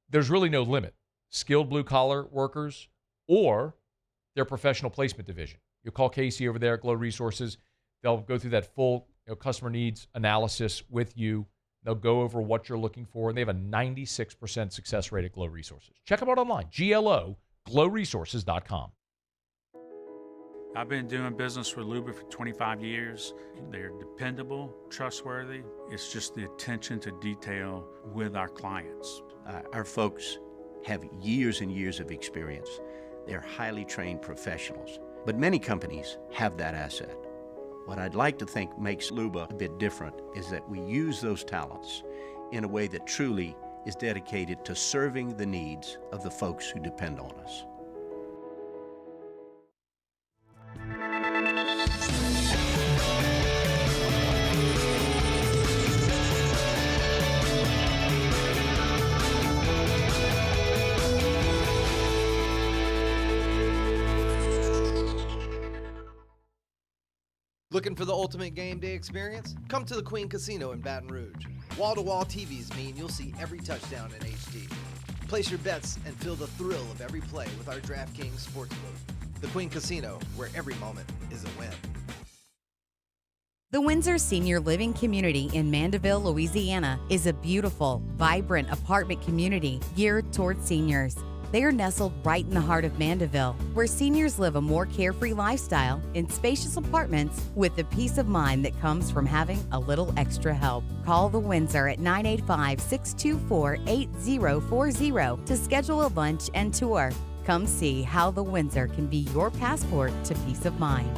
There's really no limit. Skilled blue-collar workers or their professional placement division. You'll call Casey over there at Glow Resources. They'll go through that full customer needs analysis with you. They'll go over what you're looking for, and they have a 96% success rate at Glow Resources. Check them out online, glowresources.com. I've been doing business with Luba for 25 years. They're dependable, trustworthy. It's just the attention to detail with our clients. Our folks have years and years of experience. They're highly trained professionals, but many companies have that asset. What I'd like to think makes Luba a bit different is that we use those talents in a way that truly is dedicated to serving the needs of the folks who depend on us. Looking for the ultimate game day experience? Come to the Queen Casino in Baton Rouge. Wall-to-wall TVs mean you'll see every touchdown in HD. Place your bets and feel the thrill of every play with our DraftKings Sportsbook. The Queen Casino, where every moment is a win. The Windsor Senior Living Community in Mandeville, Louisiana is a beautiful, vibrant apartment community geared towards seniors. They are nestled right in the heart of Mandeville, where seniors live a more carefree lifestyle in spacious apartments with the peace of mind that comes from having a little extra help. Call the Windsor at 985-624-8040 to schedule a lunch and tour. Come see how the Windsor can be your passport to peace of mind.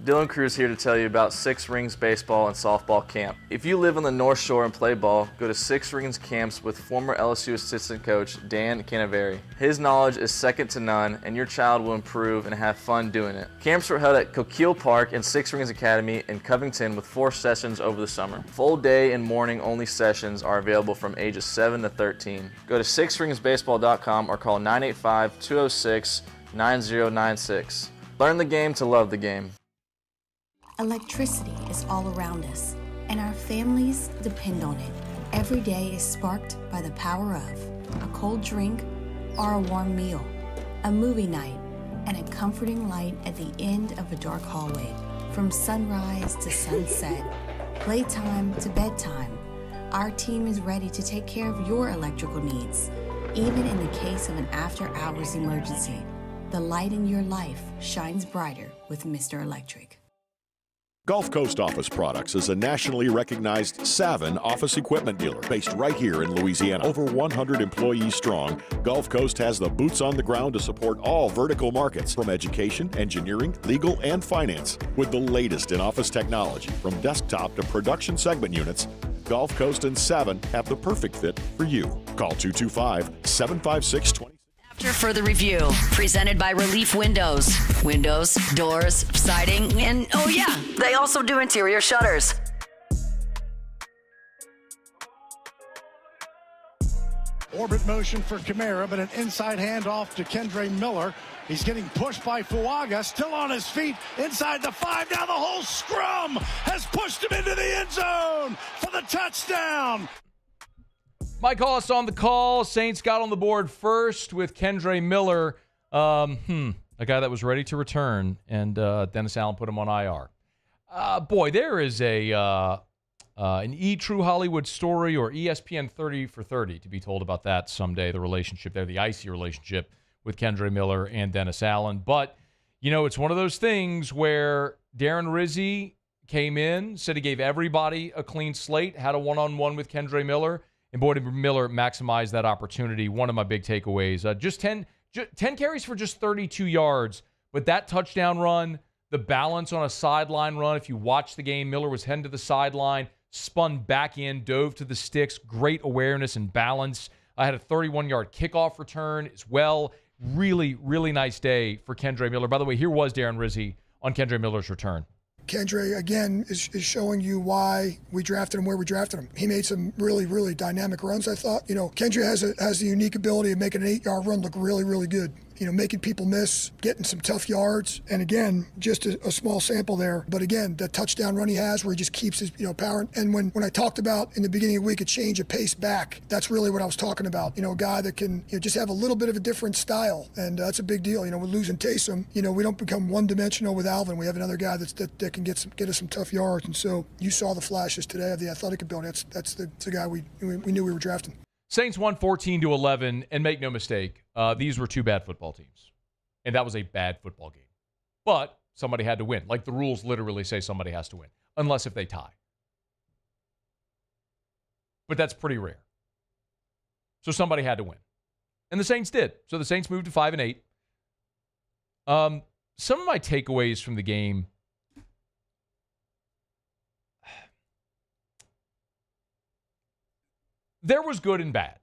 Dylan Cruz here to tell you about Six Rings Baseball and Softball Camp. If you live on the North Shore and play ball, go to Six Rings Camps with former LSU assistant coach Dan Canaveri. His knowledge is second to none, and your child will improve and have fun doing it. Camps are held at Coquille Park and Six Rings Academy in Covington with 4 sessions over the summer. Full day and morning only sessions are available from ages 7 to 13. Go to sixringsbaseball.com or call 985-206-9096. Learn the game to love the game. Electricity is all around us, and our families depend on it. Every day is sparked by the power of a cold drink or a warm meal, a movie night, and a comforting light at the end of a dark hallway. From sunrise to sunset, playtime to bedtime, our team is ready to take care of your electrical needs, even in the case of an after-hours emergency. The light in your life shines brighter with Mr. Electric. Gulf Coast Office Products is a nationally recognized Savin office equipment dealer based right here in Louisiana. Over 100 employees strong, Gulf Coast has the boots on the ground to support all vertical markets, from education, engineering, legal, and finance. With the latest in office technology, from desktop to production segment units, Gulf Coast and Savin have the perfect fit for you. Call 225-756-20. After further review, presented by Relief Windows. Windows, doors, siding, and oh yeah, they also do interior shutters. Orbit motion for Kamara, but an inside handoff to Kendre Miller. He's getting pushed by Fuaga, still on his feet, inside the 5. Now the whole scrum has pushed him into the end zone for the touchdown. Mike Hollis on the call. Saints got on the board first with Kendre Miller, a guy that was ready to return, and Dennis Allen put him on IR. Boy, there is an True Hollywood story or ESPN 30 for 30 to be told about that someday, the relationship there, the icy relationship with Kendre Miller and Dennis Allen. But, you know, it's one of those things where Darren Rizzi came in, said he gave everybody a clean slate, had a one-on-one with Kendre Miller, and boy, did Miller maximize that opportunity. One of my big takeaways. Just 10 carries for just 32 yards. But that touchdown run, the balance on a sideline run, if you watch the game, Miller was heading to the sideline, spun back in, dove to the sticks, great awareness and balance. I had a 31-yard kickoff return as well. Really, really nice day for Kendre Miller. By the way, here was Darren Rizzi on Kendre Miller's return. Kendre, again, is showing you why we drafted him where we drafted him. He made some really, really dynamic runs, I thought. You know, Kendre has the unique ability of making an 8-yard run look really, really good. You know, making people miss, getting some tough yards. And again, just a small sample there. But again, the touchdown run he has where he just keeps his, power. And when I talked about in the beginning of the week, a change of pace back, that's really what I was talking about. You know, a guy that can just have a little bit of a different style. And that's a big deal. You know, with losing Taysom, we don't become one-dimensional with Alvin. We have another guy that can get us some tough yards. And so you saw the flashes today of the athletic ability. That's the guy we knew we were drafting. Saints won 14-11, and make no mistake, these were two bad football teams. And that was a bad football game. But somebody had to win. Like the rules literally say somebody has to win, unless if they tie. But that's pretty rare. So somebody had to win. And the Saints did. So the Saints moved to 5-8. Some of my takeaways from the game. There was good and bad.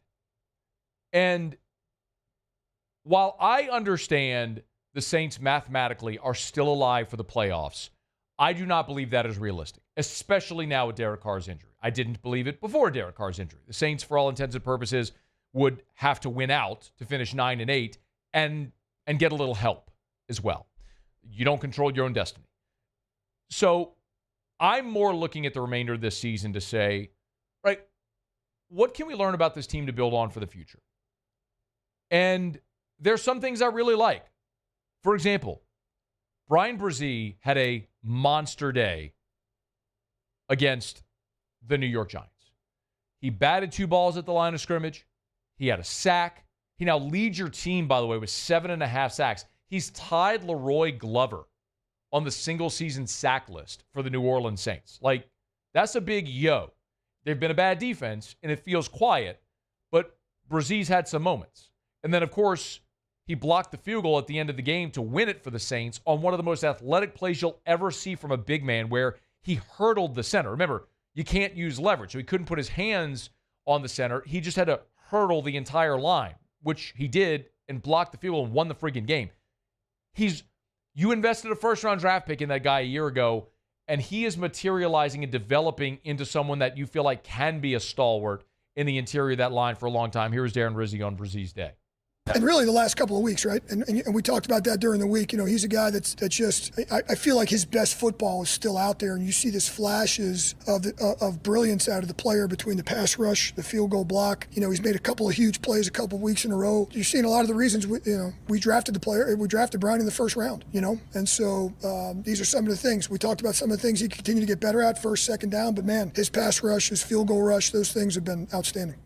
And while I understand the Saints mathematically are still alive for the playoffs, I do not believe that is realistic, especially now with Derek Carr's injury. I didn't believe it before Derek Carr's injury. The Saints, for all intents and purposes, would have to win out to finish 9-8 and get a little help as well. You don't control your own destiny. So I'm more looking at the remainder of this season to say, right, what can we learn about this team to build on for the future? And there's some things I really like. For example, Brian Brzee had a monster day against the New York Giants. He batted 2 balls at the line of scrimmage. He had a sack. He now leads your team, by the way, with 7.5 sacks. He's tied Leroy Glover on the single-season sack list for the New Orleans Saints. Like, that's a big yo. They've been a bad defense, and it feels quiet, but Brzee's had some moments. And then, of course, he blocked the field goal at the end of the game to win it for the Saints on one of the most athletic plays you'll ever see from a big man, where he hurdled the center. Remember, you can't use leverage, so he couldn't put his hands on the center. He just had to hurdle the entire line, which he did, and blocked the field goal and won the freaking game. You invested a first-round draft pick in that guy a year ago, and he is materializing and developing into someone that you feel like can be a stalwart in the interior of that line for a long time. Here's Darren Rizzi on Brzzee's day. And really the last couple of weeks, right? And we talked about that during the week. You know, he's a guy that's just, I feel like his best football is still out there. And you see this flashes of brilliance out of the player between the pass rush, the field goal block. You know, he's made a couple of huge plays a couple of weeks in a row. You're seeing a lot of the reasons, we drafted the player. We drafted Brian in the first round, you know. And so these are some of the things. We talked about some of the things he can continue to get better at, first, second down. But, man, his pass rush, his field goal rush, those things have been outstanding.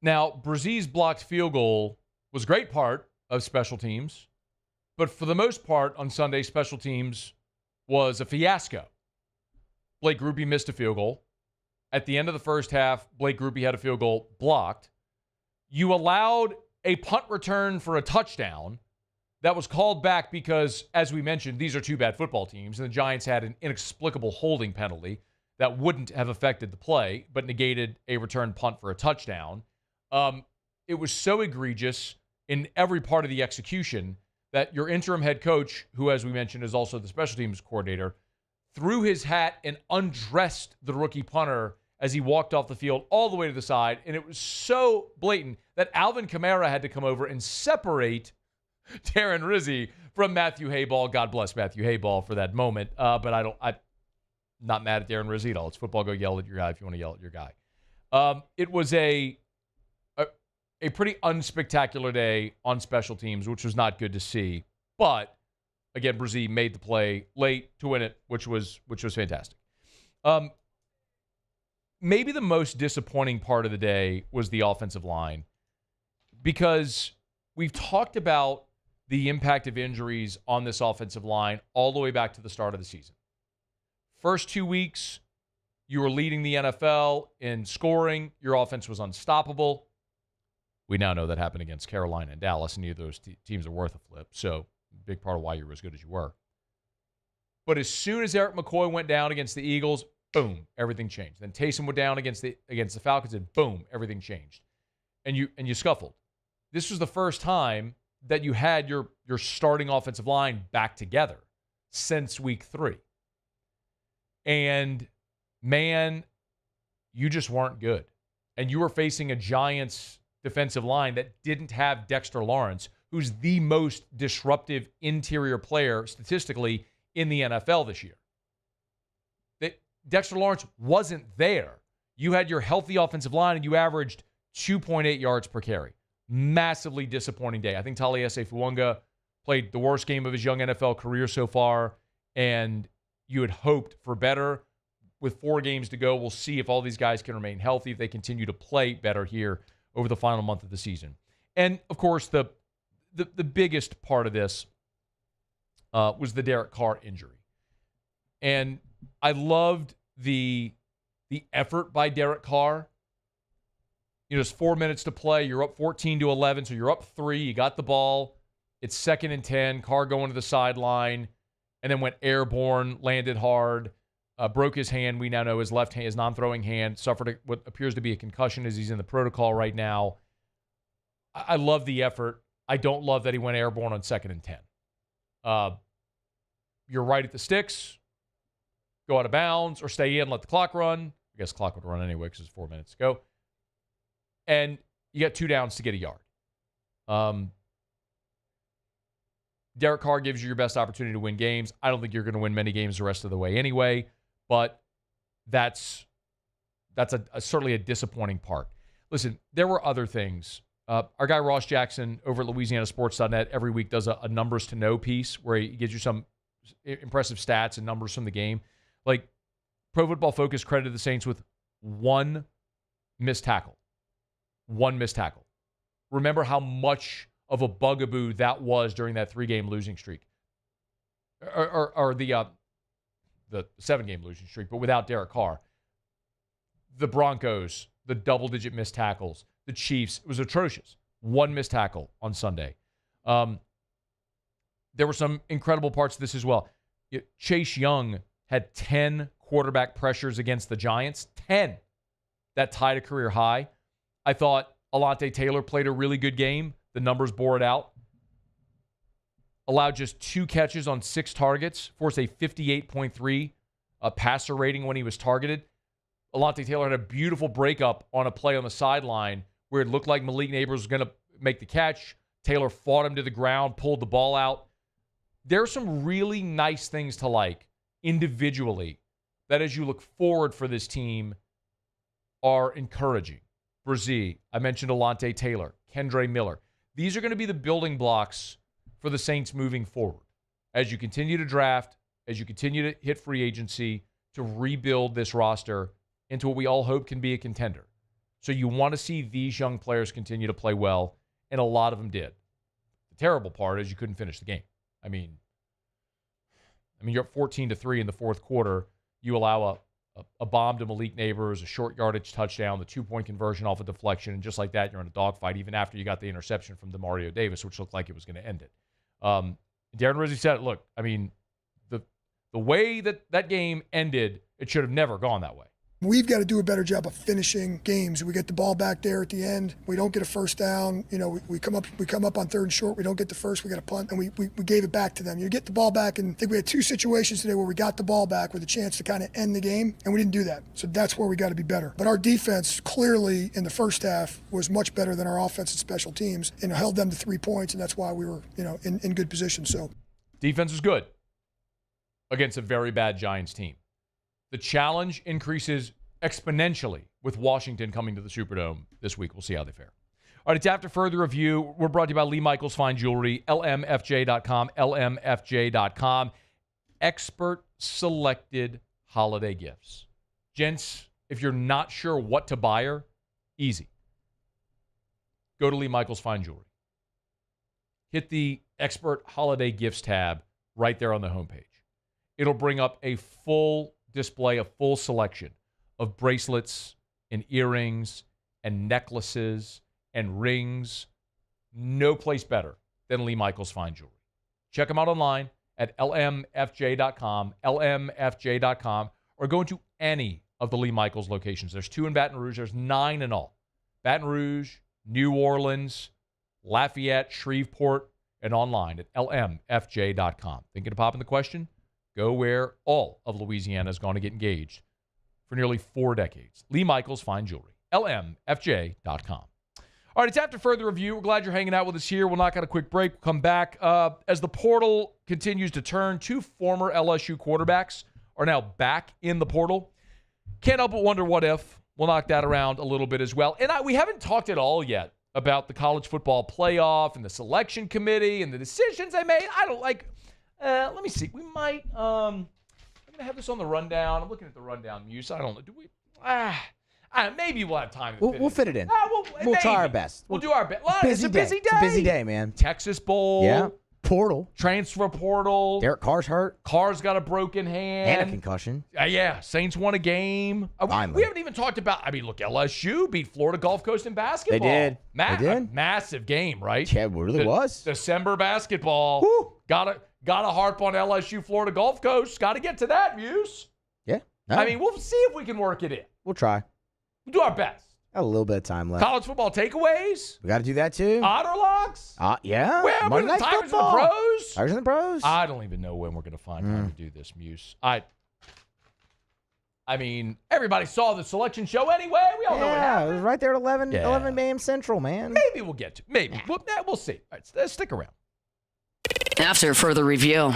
Now, Brzzee's blocked field goal was a great part of special teams, but for the most part on Sunday, special teams was a fiasco. Blake Grupe missed a field goal. At the end of the first half, Blake Grupe had a field goal blocked. You allowed a punt return for a touchdown that was called back because, as we mentioned, these are 2 bad football teams, and the Giants had an inexplicable holding penalty that wouldn't have affected the play, but negated a return punt for a touchdown. It was so egregious in every part of the execution that your interim head coach, who, as we mentioned, is also the special teams coordinator, threw his hat and undressed the rookie punter as he walked off the field all the way to the side. And it was so blatant that Alvin Kamara had to come over and separate Darren Rizzi from Matthew Hayball. God bless Matthew Hayball for that moment. But I'm not mad at Darren Rizzi at all. It's football. Go yell at your guy if you want to yell at your guy. It was a pretty unspectacular day on special teams, which was not good to see. But, again, Brzee made the play late to win it, which was fantastic. Maybe the most disappointing part of the day was the offensive line, because we've talked about the impact of injuries on this offensive line all the way back to the start of the season. First 2 weeks, you were leading the NFL in scoring. Your offense was unstoppable. We now know that happened against Carolina and Dallas, and neither of those teams are worth a flip. So, big part of why you were as good as you were. But as soon as Eric McCoy went down against the Eagles, boom, everything changed. Then Taysom went down against the Falcons, and boom, everything changed. And you scuffled. This was the first time that you had your starting offensive line back together since week 3. And, man, you just weren't good. And you were facing a Giants defensive line that didn't have Dexter Lawrence, who's the most disruptive interior player statistically in the NFL this year. Dexter Lawrence wasn't there. You had your healthy offensive line, and you averaged 2.8 yards per carry. Massively disappointing day. I think Taliesin Fuanga played the worst game of his young NFL career so far, and you had hoped for better. With 4 games to go, we'll see if all these guys can remain healthy, if they continue to play better here over the final month of the season. And, of course, the the biggest part of this was the Derek Carr injury. And I loved the effort by Derek Carr. You know, it's 4 minutes to play. You're up 14-11, so you're up 3. You got the ball. It's 2nd and 10. Carr going to the sideline, and then went airborne, landed hard, broke his hand. We now know his left hand, his non-throwing hand, suffered what appears to be a concussion as he's in the protocol right now. I love the effort. I don't love that he went airborne on 2nd and 10. You're right at the sticks. Go out of bounds or stay in, let the clock run. I guess the clock would run anyway because it's 4 minutes to go. And you got 2 downs to get a yard. Derek Carr gives you your best opportunity to win games. I don't think you're going to win many games the rest of the way anyway, but that's certainly a disappointing part. Listen, there were other things. Our guy Ross Jackson over at LouisianaSports.net every week does a numbers to know piece where he gives you some impressive stats and numbers from the game. Like, Pro Football Focus credited the Saints with 1 missed tackle. 1 missed tackle. Remember how much of a bugaboo that was during that 3-game losing streak. Or the 7-game losing streak, but without Derek Carr. The Broncos, the double-digit missed tackles. The Chiefs, it was atrocious. 1 missed tackle on Sunday. There were some incredible parts of this as well. Chase Young had 10 quarterback pressures against the Giants. 10. That tied a career high. I thought Alontae Taylor played a really good game. The numbers bore it out. Allowed just 2 catches on 6 targets. Forced a 58.3 passer rating when he was targeted. Alontae Taylor had a beautiful breakup on a play on the sideline where it looked like Malik Neighbors was going to make the catch. Taylor fought him to the ground, pulled the ball out. There are some really nice things to like individually that, as you look forward for this team, are encouraging. Brzee, I mentioned Alontae Taylor, Kendre Miller. These are going to be the building blocks for the Saints moving forward. As you continue to draft, as you continue to hit free agency, to rebuild this roster into what we all hope can be a contender. So you want to see these young players continue to play well, and a lot of them did. The terrible part is you couldn't finish the game. I mean, you're up 14-3 in the fourth quarter. You allow a bomb to Malik Neighbors, a short yardage touchdown, the 2-point conversion off a deflection, and just like that, you're in a dogfight, even after you got the interception from DeMario Davis, which looked like it was going to end it. Darren Rizzi said, look, I mean, the way that game ended, it should have never gone that way. We've got to do a better job of finishing games. We get the ball back there at the end. We don't get a first down. You know, we come up on 3rd and short. We don't get the first. We got a punt, and we gave it back to them. You get the ball back, and I think we had 2 situations today where we got the ball back with a chance to kind of end the game, and we didn't do that. So that's where we got to be better. But our defense clearly in the first half was much better than our offense and special teams, and held them to 3 points, and that's why we were, in good position. So defense is good against a very bad Giants team. The challenge increases exponentially with Washington coming to the Superdome this week. We'll see how they fare. All right, it's After Further Review. We're brought to you by Lee Michaels Fine Jewelry, lmfj.com, lmfj.com. Expert selected holiday gifts. Gents, if you're not sure what to buy her, easy. Go to Lee Michaels Fine Jewelry. Hit the Expert Holiday Gifts tab right there on the homepage. It'll bring up a full display, a full selection of bracelets and earrings and necklaces and rings. No place better than Lee Michaels Fine Jewelry. Check them out online at lmfj.com, lmfj.com, or go into any of the Lee Michaels locations. There's 2 in Baton Rouge. There's 9 in all. Baton Rouge, New Orleans, Lafayette, Shreveport, and online at lmfj.com. Thinking of popping the question? Go where all of Louisiana is going to get engaged for nearly 4 decades. Lee Michaels Fine Jewelry, lmfj.com. All right, it's After Further Review. We're glad you're hanging out with us here. We'll knock out a quick break. We'll come back. As the portal continues to turn, 2 former LSU quarterbacks are now back in the portal. Can't help but wonder what if. We'll knock that around a little bit as well. And we haven't talked at all yet about the college football playoff and the selection committee and the decisions they made. I don't like... let me see. We might... I'm going to have this on the rundown. I'm looking at the rundown, Muse. I don't know. Do we... Maybe we'll have time to We'll fit it in. We'll try our best. We'll do our best. It's a busy day. It's a busy day, man. Texas Bowl. Yeah. Portal. Transfer portal. Derek Carr's hurt. Carr's got a broken hand. And a concussion. Yeah. Saints won a game. We haven't even talked about, look, LSU beat Florida Gulf Coast in basketball. They did. They did. A massive game, right? Yeah, it really was. December basketball. Gotta harp on LSU, Florida Gulf Coast. Got to get to that, Muse. Yeah. No. We'll see if we can work it in. We'll try. We'll do our best. Got a little bit of time left. College football takeaways. We got to do that too. Otter locks. Yeah. Well, Monday Night Tigers Football. and the pros. Tigers and the pros. I don't even know when we're going to find time to do this, Muse. Everybody saw the selection show anyway. We all know what happened. It was right there at 11 a.m. Central, man. Maybe we'll get to it. We'll see. All right, stick around. After further review.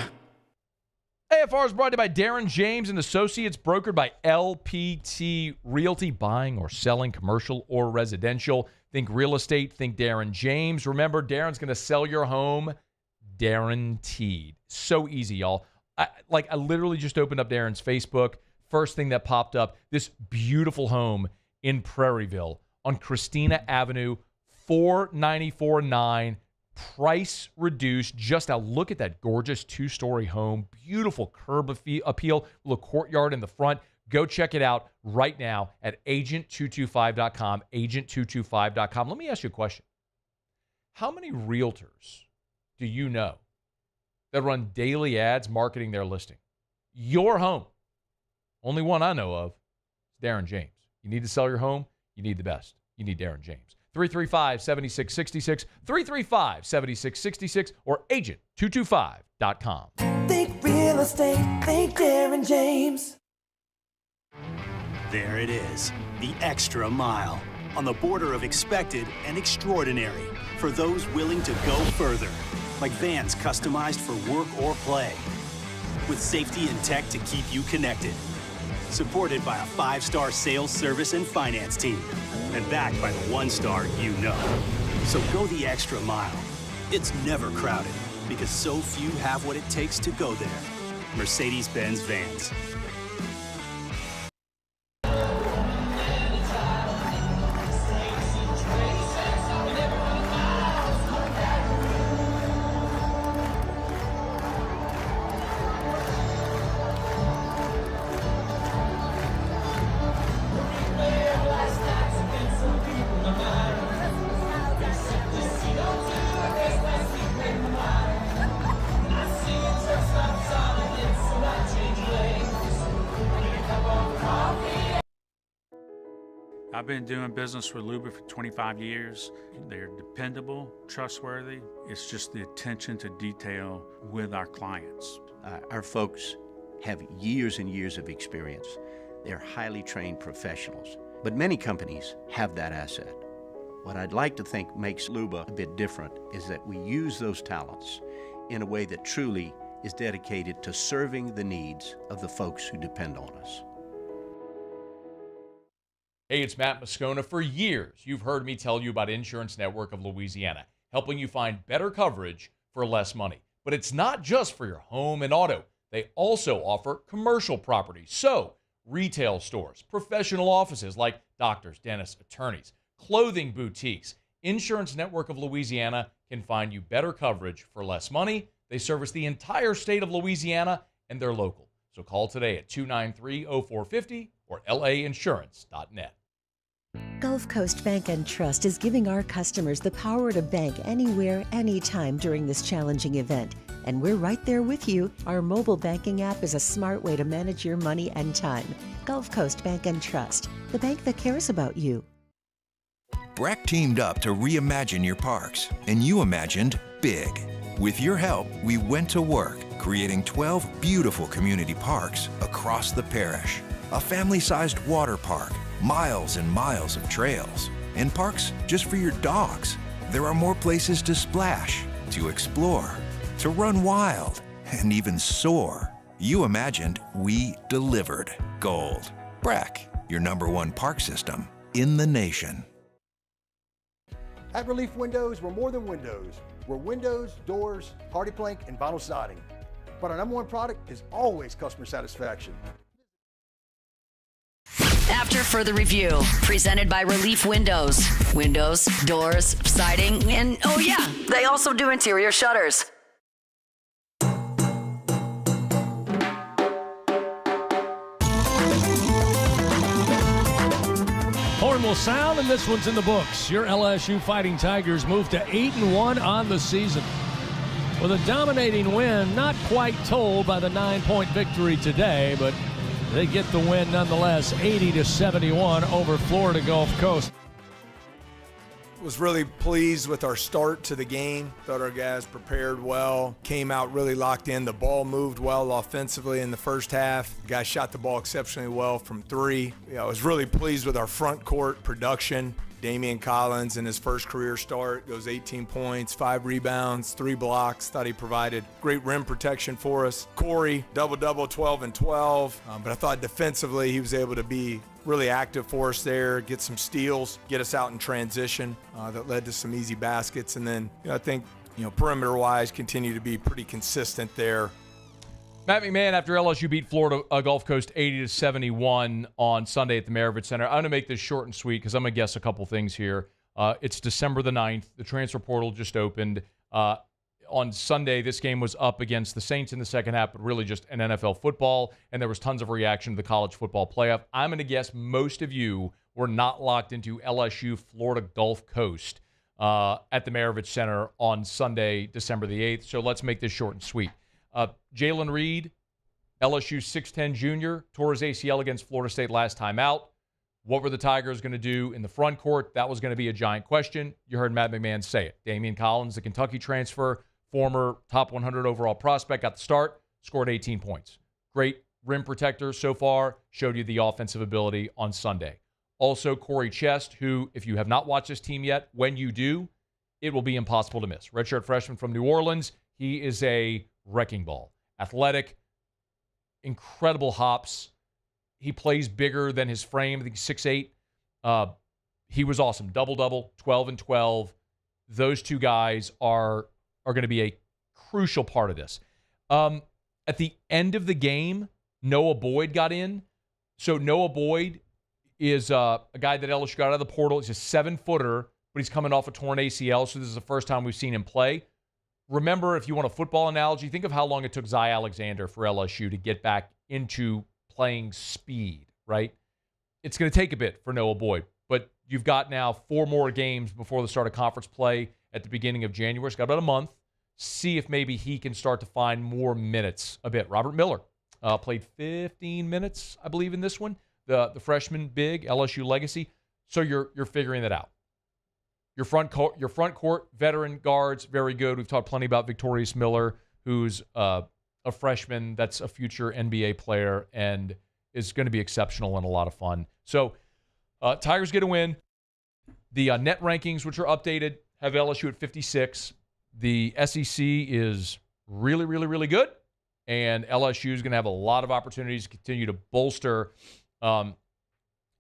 AFR is brought to you by Darren James and Associates, brokered by LPT Realty, buying or selling commercial or residential. Think real estate, think Darren James. Remember, Darren's going to sell your home guaranteed. So easy, y'all. I literally just opened up Darren's Facebook. First thing that popped up, this beautiful home in Prairieville on Christina Avenue, $494,900. Price reduced. Just now, look at that gorgeous 2-story home. Beautiful curb appeal. Little courtyard in the front. Go check it out right now at agent225.com. Agent225.com. Let me ask you a question. How many realtors do you know that run daily ads marketing their listing? Your home. Only one I know of is Darren James. You need to sell your home? You need the best. You need Darren James. 335-7666, 335-7666, or agent225.com. Think real estate, think Darren James. There it is, the extra mile, on the border of expected and extraordinary, for those willing to go further, like vans customized for work or play, with safety and tech to keep you connected. Supported by a 5-star sales, service, and finance team. And backed by the 1-star you know. So go the extra mile. It's never crowded because so few have what it takes to go there. Mercedes-Benz Vans. I've been doing business with Luba for 25 years. They're dependable, trustworthy. It's just the attention to detail with our clients. Our folks have years and years of experience. They're highly trained professionals. But many companies have that asset. What I'd like to think makes Luba a bit different is that we use those talents in a way that truly is dedicated to serving the needs of the folks who depend on us. Hey, it's Matt Moscona. For years, you've heard me tell you about Insurance Network of Louisiana, helping you find better coverage for less money. But it's not just for your home and auto. They also offer commercial properties. So, retail stores, professional offices like doctors, dentists, attorneys, clothing boutiques. Insurance Network of Louisiana can find you better coverage for less money. They service the entire state of Louisiana, and they're local. So call today at 293-0450 or lainsurance.net. Gulf Coast Bank and Trust is giving our customers the power to bank anywhere, anytime during this challenging event. And we're right there with you. Our mobile banking app is a smart way to manage your money and time. Gulf Coast Bank and Trust, the bank that cares about you. BRAC teamed up to reimagine your parks, and you imagined big. With your help, we went to work, creating 12 beautiful community parks across the parish. A family-sized water park, miles and miles of trails, and parks just for your dogs. There are more places to splash, to explore, to run wild, and even soar. You imagined, we delivered. Gold. BRAC, your #1 park system in the nation. At Relief Windows, we're more than windows. We're windows, doors, party plank, and vinyl siding. But our #1 product is always customer satisfaction. After further review, presented by Relief Windows. Windows, doors, siding, and oh yeah, they also do interior shutters. Horn will sound, and this one's in the books. Your LSU Fighting Tigers moved to 8-1 on the season. With a dominating win, not quite told by the 9-point victory today, but they get the win nonetheless, 80-71 over Florida Gulf Coast. Was really pleased with our start to the game. Thought our guys prepared well, came out really locked in. The ball moved well offensively in the first half. The guys shot the ball exceptionally well from three. I was really pleased with our front court production. Damian Collins in his first career start goes 18 points, 5 rebounds, 3 blocks. Thought he provided great rim protection for us. Corey, double-double, 12 and 12. But I thought defensively he was able to be really active for us there, get some steals, get us out in transition. That led to some easy baskets. And then I think perimeter-wise continue to be pretty consistent there. Matt McMahon, after LSU beat Florida Gulf Coast 80-71 on Sunday at the Maravich Center. I'm going to make this short and sweet because I'm going to guess a couple things here. It's December the 9th. The transfer portal just opened. On Sunday, this game was up against the Saints in the second half, but really just an NFL football, and there was tons of reaction to the college football playoff. I'm going to guess most of you were not locked into LSU Florida Gulf Coast at the Maravich Center on Sunday, December the 8th. So let's make this short and sweet. Jalen Reed, LSU 6'10 junior, tore his ACL against Florida State last time out. What were the Tigers going to do in the front court? That was going to be a giant question. You heard Matt McMahon say it. Damian Collins, the Kentucky transfer, former top 100 overall prospect, got the start, scored 18 points. Great rim protector so far, showed you the offensive ability on Sunday. Also, Corey Chest, who, if you have not watched this team yet, when you do, it will be impossible to miss. Redshirt freshman from New Orleans. He is a wrecking ball. Athletic, incredible hops. He plays bigger than his frame. I think he's 6'8". He was awesome. Double-double, 12 and 12. Those two guys are going to be a crucial part of this. At the end of the game, Noah Boyd got in. So Noah Boyd is a guy that LSU got out of the portal. He's a 7-footer, but he's coming off a torn ACL, so this is the first time we've seen him play. Remember, if you want a football analogy, think of how long it took Zy Alexander for LSU to get back into playing speed, right? It's going to take a bit for Noah Boyd, but you've got now 4 more games before the start of conference play at the beginning of January. It's got about a month. See if maybe he can start to find more minutes a bit. Robert Miller played 15 minutes, I believe, in this one. The freshman big, LSU legacy. So you're figuring that out. Your front court, veteran guards, very good. We've talked plenty about Victorious Miller, who's a freshman that's a future NBA player and is going to be exceptional and a lot of fun. So Tigers get a win. The net rankings, which are updated, have LSU at 56. The SEC is really, really, really good, and LSU is going to have a lot of opportunities to continue to bolster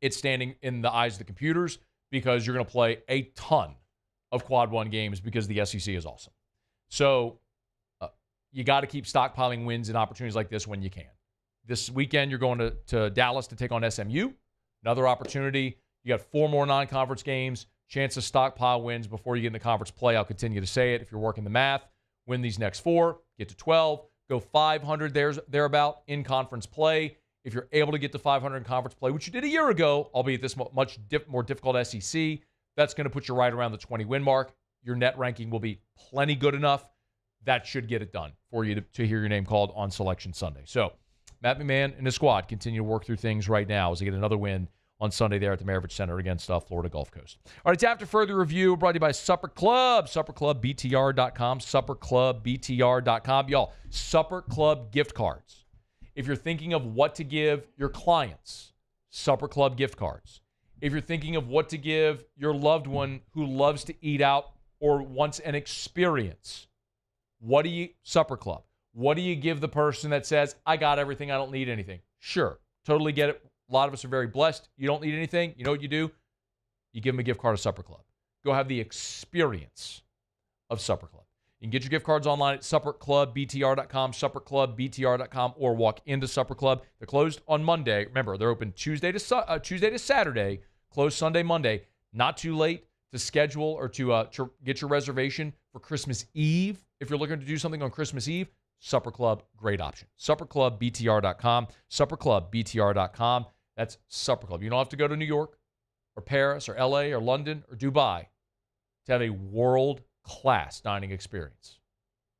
its standing in the eyes of the computers, because you're going to play a ton of Quad 1 games because the SEC is awesome. So you got to keep stockpiling wins and opportunities like this when you can. This weekend, you're going to Dallas to take on SMU. Another opportunity. You got 4 more non-conference games. Chance to stockpile wins before you get in the conference play. I'll continue to say it. If you're working the math, win these next 4, get to 12, go 500 thereabout in conference play. If you're able to get to 500 in conference play, which you did a year ago, albeit this much more difficult SEC, that's going to put you right around the 20-win mark. Your net ranking will be plenty good enough. That should get it done for you to hear your name called on Selection Sunday. So Matt McMahon and his squad continue to work through things right now as they get another win on Sunday there at the Maravich Center against Florida Gulf Coast. All right, it's After Further Review, brought to you by Supper Club, supperclubbtr.com, supperclubbtr.com. Y'all, Supper Club gift cards. If you're thinking of what to give your clients, Supper Club gift cards. If you're thinking of what to give your loved one who loves to eat out or wants an experience, Supper Club. What do you give the person that says, I got everything, I don't need anything? Sure, totally get it. A lot of us are very blessed. You don't need anything. You know what you do? You give them a gift card of Supper Club. Go have the experience of Supper Club. You can get your gift cards online at supperclubbtr.com, supperclubbtr.com, or walk into Supper Club. They're closed on Monday. Remember, they're open Tuesday to Saturday, closed Sunday, Monday. Not too late to schedule or to get your reservation for Christmas Eve. If you're looking to do something on Christmas Eve, Supper Club, great option. Supperclubbtr.com, supperclubbtr.com. That's Supper Club. You don't have to go to New York or Paris or LA or London or Dubai to have a world-class dining experience.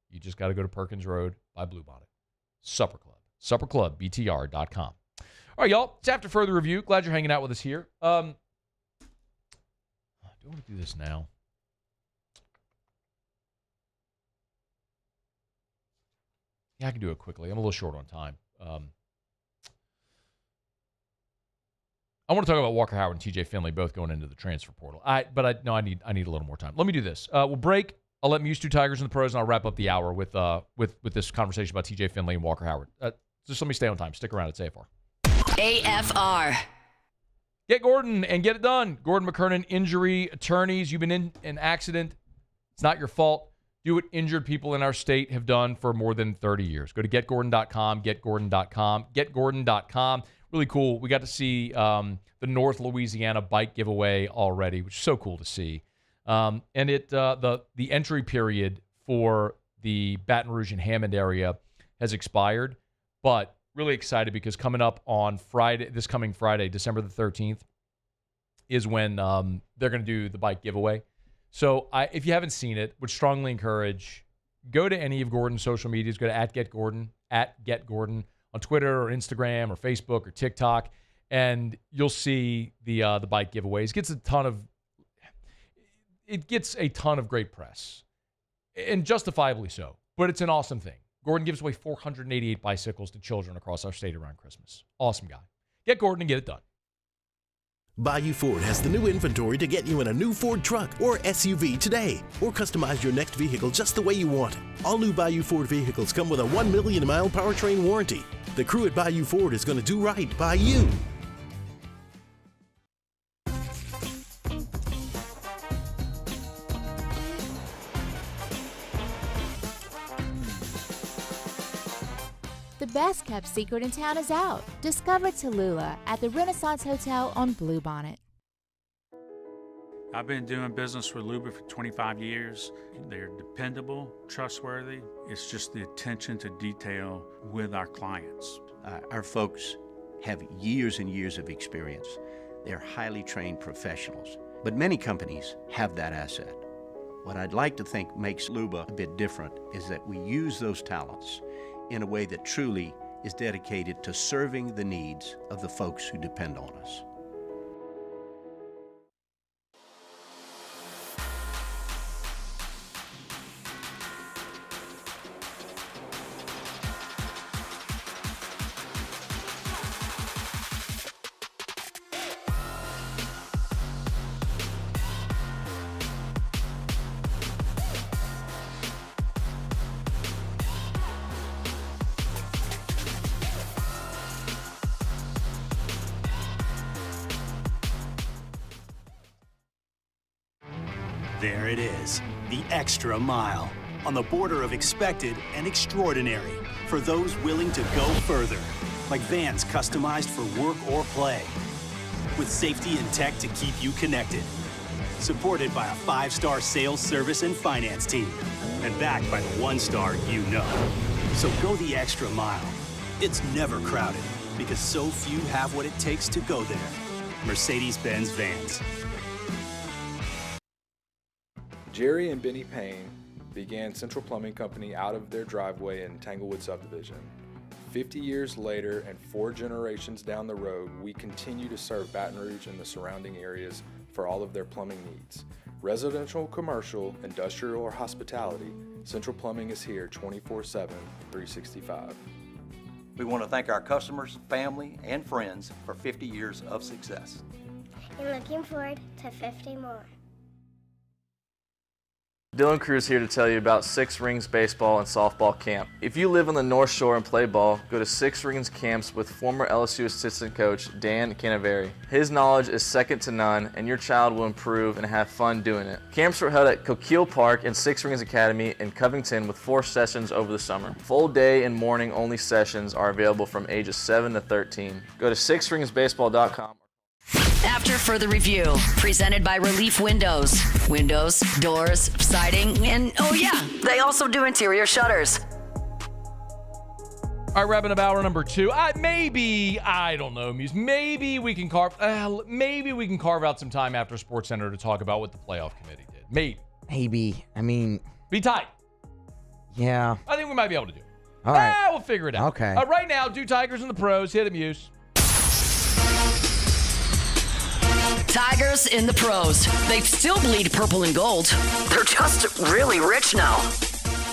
You just got to go to Perkins Road by Bluebonnet. Supper Club. Supperclubbtr.com. All right, y'all. It's after further review. Glad you're hanging out with us here. Do I want to do this now? Yeah, I can do it quickly. I'm a little short on time. I want to talk about Walker Howard and TJ Finley both going into the transfer portal. I need a little more time. Let me do this. We'll break. I'll let LSU Tigers and the pros, and I'll wrap up the hour with this conversation about TJ Finley and Walker Howard. Just let me stay on time. Stick around at AFR. AFR. Get Gordon and get it done. Gordon McKernan Injury Attorneys. You've been in an accident. It's not your fault. Do what injured people in our state have done for more than 30 years. Go to getgordon.com, getgordon.com, getgordon.com. Really cool. We got to see the North Louisiana bike giveaway already, which is so cool to see. And the entry period for the Baton Rouge and Hammond area has expired, but really excited because coming up on this coming Friday, December the 13th, is when they're going to do the bike giveaway. So if you haven't seen it, would strongly encourage, go to any of Gordon's social medias. Go to @GetGordon, @GetGordon on Twitter or Instagram or Facebook or TikTok, and you'll see the bike giveaways. It gets a ton of great press, and justifiably so. But it's an awesome thing. Gordon gives away 488 bicycles to children across our state around Christmas. Awesome guy. Get Gordon and get it done. Bayou Ford has the new inventory to get you in a new Ford truck or SUV today, or customize your next vehicle just the way you want it. All new Bayou Ford vehicles come with a 1 million mile powertrain warranty. The crew at Bayou Ford is going to do right by you. The best kept secret in town is out. Discover Tallulah at the Renaissance Hotel on Bluebonnet. I've been doing business with Luba for 25 years. They're dependable, trustworthy. It's just the attention to detail with our clients. Our folks have years and years of experience. They're highly trained professionals. But many companies have that asset. What I'd like to think makes Luba a bit different is that we use those talents in a way that truly is dedicated to serving the needs of the folks who depend on us. There it is, the extra mile, on the border of expected and extraordinary, for those willing to go further, like vans customized for work or play, with safety and tech to keep you connected, supported by a 5-star sales, service, and finance team, and backed by the 1-star you know. So go the extra mile. It's never crowded, because so few have what it takes to go there. Mercedes-Benz Vans. Jerry and Benny Payne began Central Plumbing Company out of their driveway in Tanglewood subdivision. 50 years later and 4 generations down the road, we continue to serve Baton Rouge and the surrounding areas for all of their plumbing needs. Residential, commercial, industrial, or hospitality, Central Plumbing is here 24/7, 365. We want to thank our customers, family, and friends for 50 years of success. And looking forward to 50 more. Dylan Cruz here to tell you about Six Rings Baseball and Softball Camp. If you live on the North Shore and play ball, go to Six Rings Camps with former LSU assistant coach Dan Canaveri. His knowledge is second to none, and your child will improve and have fun doing it. Camps were held at Coquille Park and Six Rings Academy in Covington with 4 sessions over the summer. Full day and morning only sessions are available from ages 7 to 13. Go to sixringsbaseball.com. After further review, presented by Relief Windows. Windows, doors, siding, and oh yeah, they also do interior shutters. All right, wrapping up hour number 2. I don't know, Muse. Maybe we can carve out some time after SportsCenter to talk about what the playoff committee did. Maybe. I mean, be tight. Yeah. I think we might be able to do it. All right. We'll figure it out. Okay. Right now, do Tigers and the pros. Hit it, Muse. Tigers in the pros. They still bleed purple and gold. They're just really rich now.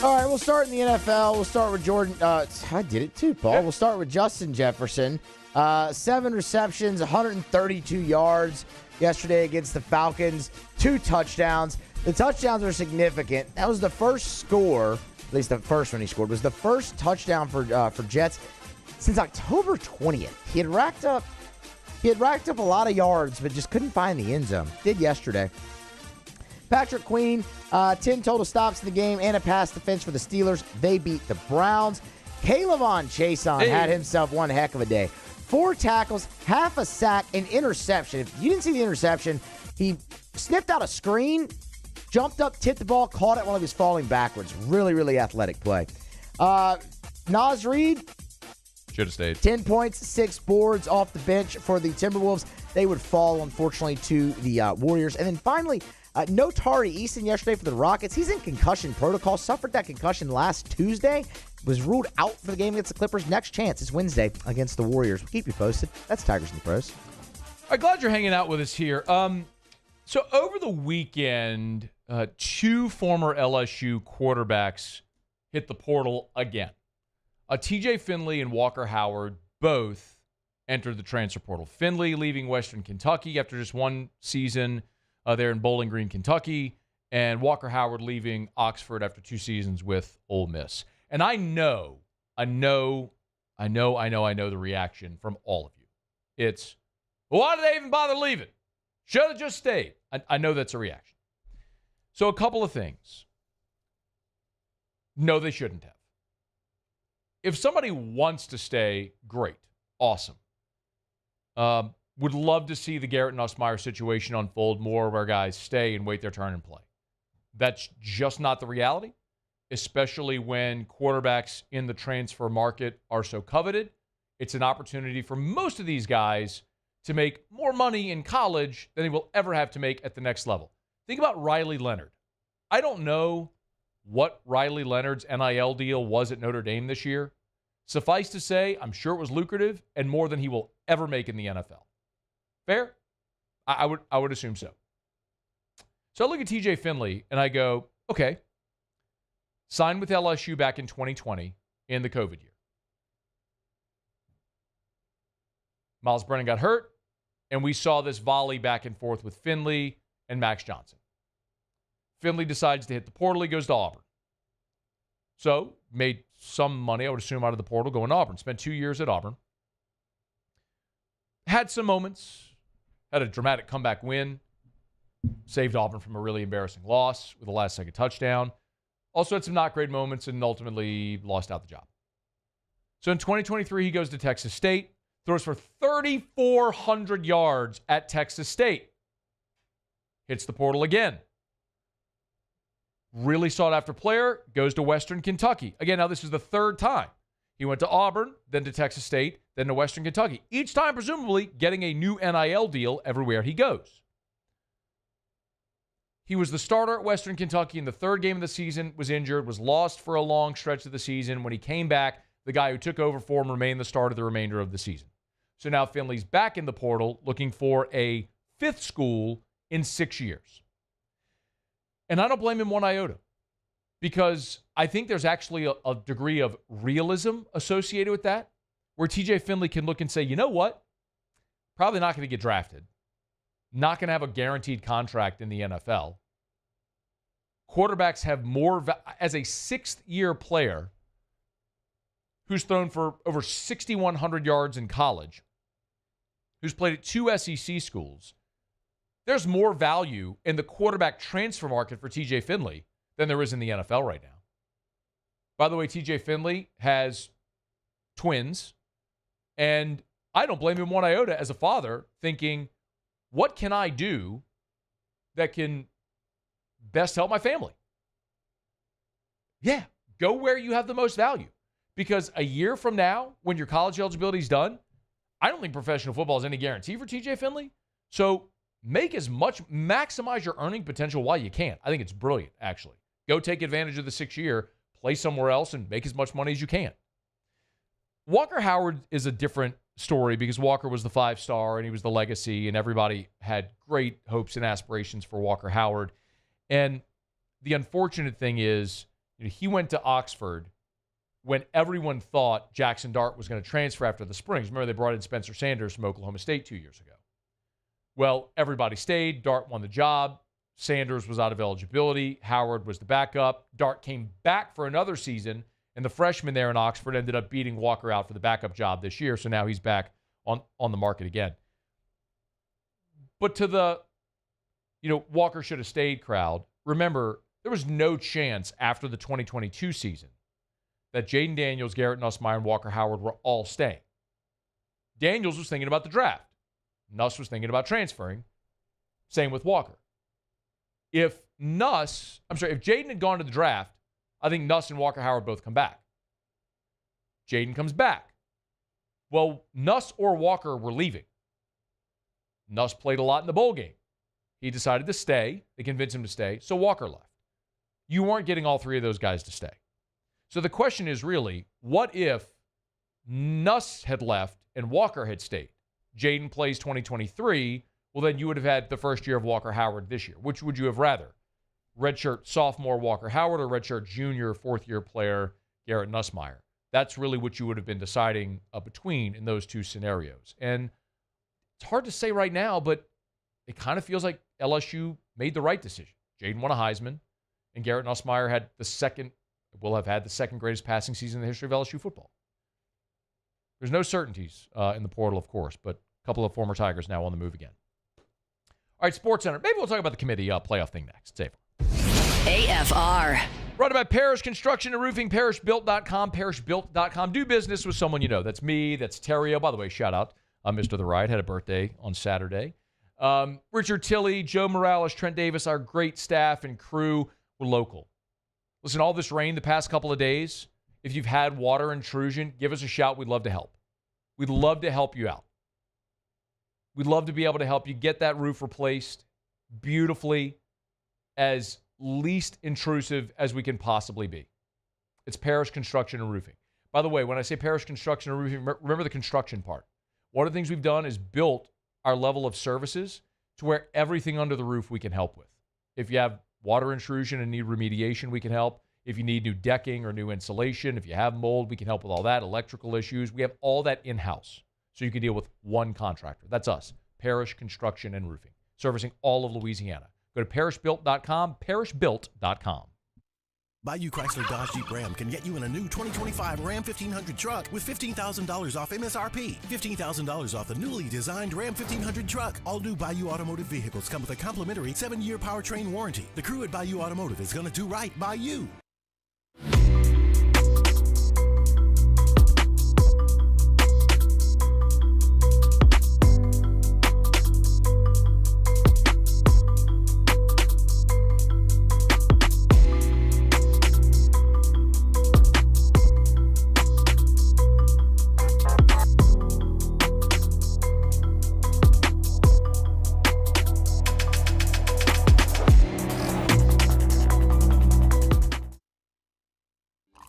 All right, we'll start in the NFL. We'll start with Jordan. I did it too, Paul. We'll start with Justin Jefferson. 7 receptions, 132 yards yesterday against the Falcons. 2 touchdowns. The touchdowns are significant. That was the first score, at least the first one he scored, was the first touchdown for Jets since October 20th. He had racked up a lot of yards, but just couldn't find the end zone. Did yesterday. Patrick Queen, 10 total stops in the game and a pass defense for the Steelers. They beat the Browns. Kayvon Chason had himself one heck of a day. 4 tackles, half a sack, an interception. If you didn't see the interception, he sniffed out a screen, jumped up, tipped the ball, caught it while he was falling backwards. Really, really athletic play. Nas Reed, should have stayed. 10 points, 6 boards off the bench for the Timberwolves. They would fall, unfortunately, to the Warriors. And then finally, no Tari Eason yesterday for the Rockets. He's in concussion protocol. Suffered that concussion last Tuesday. Was ruled out for the game against the Clippers. Next chance is Wednesday against the Warriors. We'll keep you posted. That's Tigers and the Pros. I'm glad you're hanging out with us here. So over the weekend, 2 former LSU quarterbacks hit the portal again. TJ Finley and Walker Howard both entered the transfer portal. Finley leaving Western Kentucky after just 1 season there in Bowling Green, Kentucky, and Walker Howard leaving Oxford after 2 seasons with Ole Miss. And I know the reaction from all of you. It's, well, why did they even bother leaving? Should have just stayed. I know that's a reaction. So a couple of things. No, they shouldn't have. If somebody wants to stay, great. Awesome. Would love to see the Garrett Nussmeier situation unfold more where guys stay and wait their turn and play. That's just not the reality, especially when quarterbacks in the transfer market are so coveted. It's an opportunity for most of these guys to make more money in college than they will ever have to make at the next level. Think about Riley Leonard. I don't know what Riley Leonard's NIL deal was at Notre Dame this year. Suffice to say, I'm sure it was lucrative and more than he will ever make in the NFL. Fair? I would assume so. So I look at TJ Finley and I go, okay, signed with LSU back in 2020 in the COVID year. Miles Brennan got hurt, and we saw this volley back and forth with Finley and Max Johnson. Finley decides to hit the portal. He goes to Auburn. So made some money, I would assume, out of the portal going to Auburn. Spent 2 years at Auburn. Had some moments. Had a dramatic comeback win. Saved Auburn from a really embarrassing loss with a last-second touchdown. Also had some not great moments and ultimately lost out the job. So in 2023, he goes to Texas State. Throws for 3,400 yards at Texas State. Hits the portal again. Really sought-after player, goes to Western Kentucky. Again, now this is the 3rd time. He went to Auburn, then to Texas State, then to Western Kentucky. Each time, presumably, getting a new NIL deal everywhere he goes. He was the starter at Western Kentucky in the 3rd game of the season, was injured, was lost for a long stretch of the season. When he came back, the guy who took over for him remained the starter the remainder of the season. So now Finley's back in the portal looking for a 5th school in 6 years. And I don't blame him one iota, because I think there's actually a degree of realism associated with that, where TJ Finley can look and say, you know what? Probably not going to get drafted. Not going to have a guaranteed contract in the NFL. quarterbacks have more, as a sixth-year player who's thrown for over 6,100 yards in college, who's played at 2 SEC schools, there's more value in the quarterback transfer market for TJ Finley than there is in the NFL right now. By the way, TJ Finley has twins, and I don't blame him one iota as a father, thinking, what can I do that can best help my family? Yeah, go where you have the most value. Because a year from now, when your college eligibility is done, I don't think professional football is any guarantee for TJ Finley. So maximize your earning potential while you can. I think it's brilliant, actually. Go take advantage of the 6th year, play somewhere else, and make as much money as you can. Walker Howard is a different story because Walker was the 5-star and he was the legacy, and everybody had great hopes and aspirations for Walker Howard. And the unfortunate thing is, he went to Oxford when everyone thought Jackson Dart was going to transfer after the Springs. Remember, they brought in Spencer Sanders from Oklahoma State 2 years ago. Well, everybody stayed. Dart won the job. Sanders was out of eligibility. Howard was the backup. Dart came back for another season, and the freshman there in Oxford ended up beating Walker out for the backup job this year, so now he's back on the market again. But to the, Walker should have stayed crowd, remember, there was no chance after the 2022 season that Jaden Daniels, Garrett Nussmeier, and Walker Howard were all staying. Daniels was thinking about the draft. Nuss was thinking about transferring. Same with Walker. If Jaden had gone to the draft, I think Nuss and Walker Howard both come back. Jaden comes back. Well, Nuss or Walker were leaving. Nuss played a lot in the bowl game. He decided to stay. They convinced him to stay, so Walker left. You weren't getting all three of those guys to stay. So the question is really, what if Nuss had left and Walker had stayed? Jaden plays 2023. Well, then you would have had the first year of Walker Howard this year. Which would you have rather? Redshirt sophomore Walker Howard or redshirt junior fourth-year player Garrett Nussmeier? That's really what you would have been deciding between in those two scenarios. And it's hard to say right now, but it kind of feels like LSU made the right decision. Jaden won a Heisman, and Garrett Nussmeier will have had the second greatest passing season in the history of LSU football. There's no certainties in the portal, of course, but a couple of former Tigers now on the move again. All right, SportsCenter. Maybe we'll talk about the committee playoff thing next. Safe. AFR. Brought to you by Parish Construction and Roofing, parishbuilt.com, parishbuilt.com. Do business with someone you know. That's me. That's Terrio. By the way, shout out. Mr. The Ride had a birthday on Saturday. Richard Tilley, Joe Morales, Trent Davis, our great staff and crew were local. Listen, all this rain the past couple of days, if you've had water intrusion, give us a shout. We'd love to help. We'd love to help you out. We'd love to be able to help you get that roof replaced beautifully, as least intrusive as we can possibly be. It's Parish Construction and Roofing. By the way, when I say Parish Construction and Roofing, remember the construction part. One of the things we've done is built our level of services to where everything under the roof we can help with. If you have water intrusion and need remediation, we can help. If you need new decking or new insulation, if you have mold, we can help with all that. Electrical issues, we have all that in-house. So you can deal with one contractor. That's us, Parish Construction and Roofing, servicing all of Louisiana. Go to parishbuilt.com, parishbuilt.com. Bayou Chrysler Dodge Jeep Ram can get you in a new 2025 Ram 1500 truck with $15,000 off MSRP. $15,000 off the newly designed Ram 1500 truck. All new Bayou Automotive vehicles come with a complimentary 7-year powertrain warranty. The crew at Bayou Automotive is going to do right by you.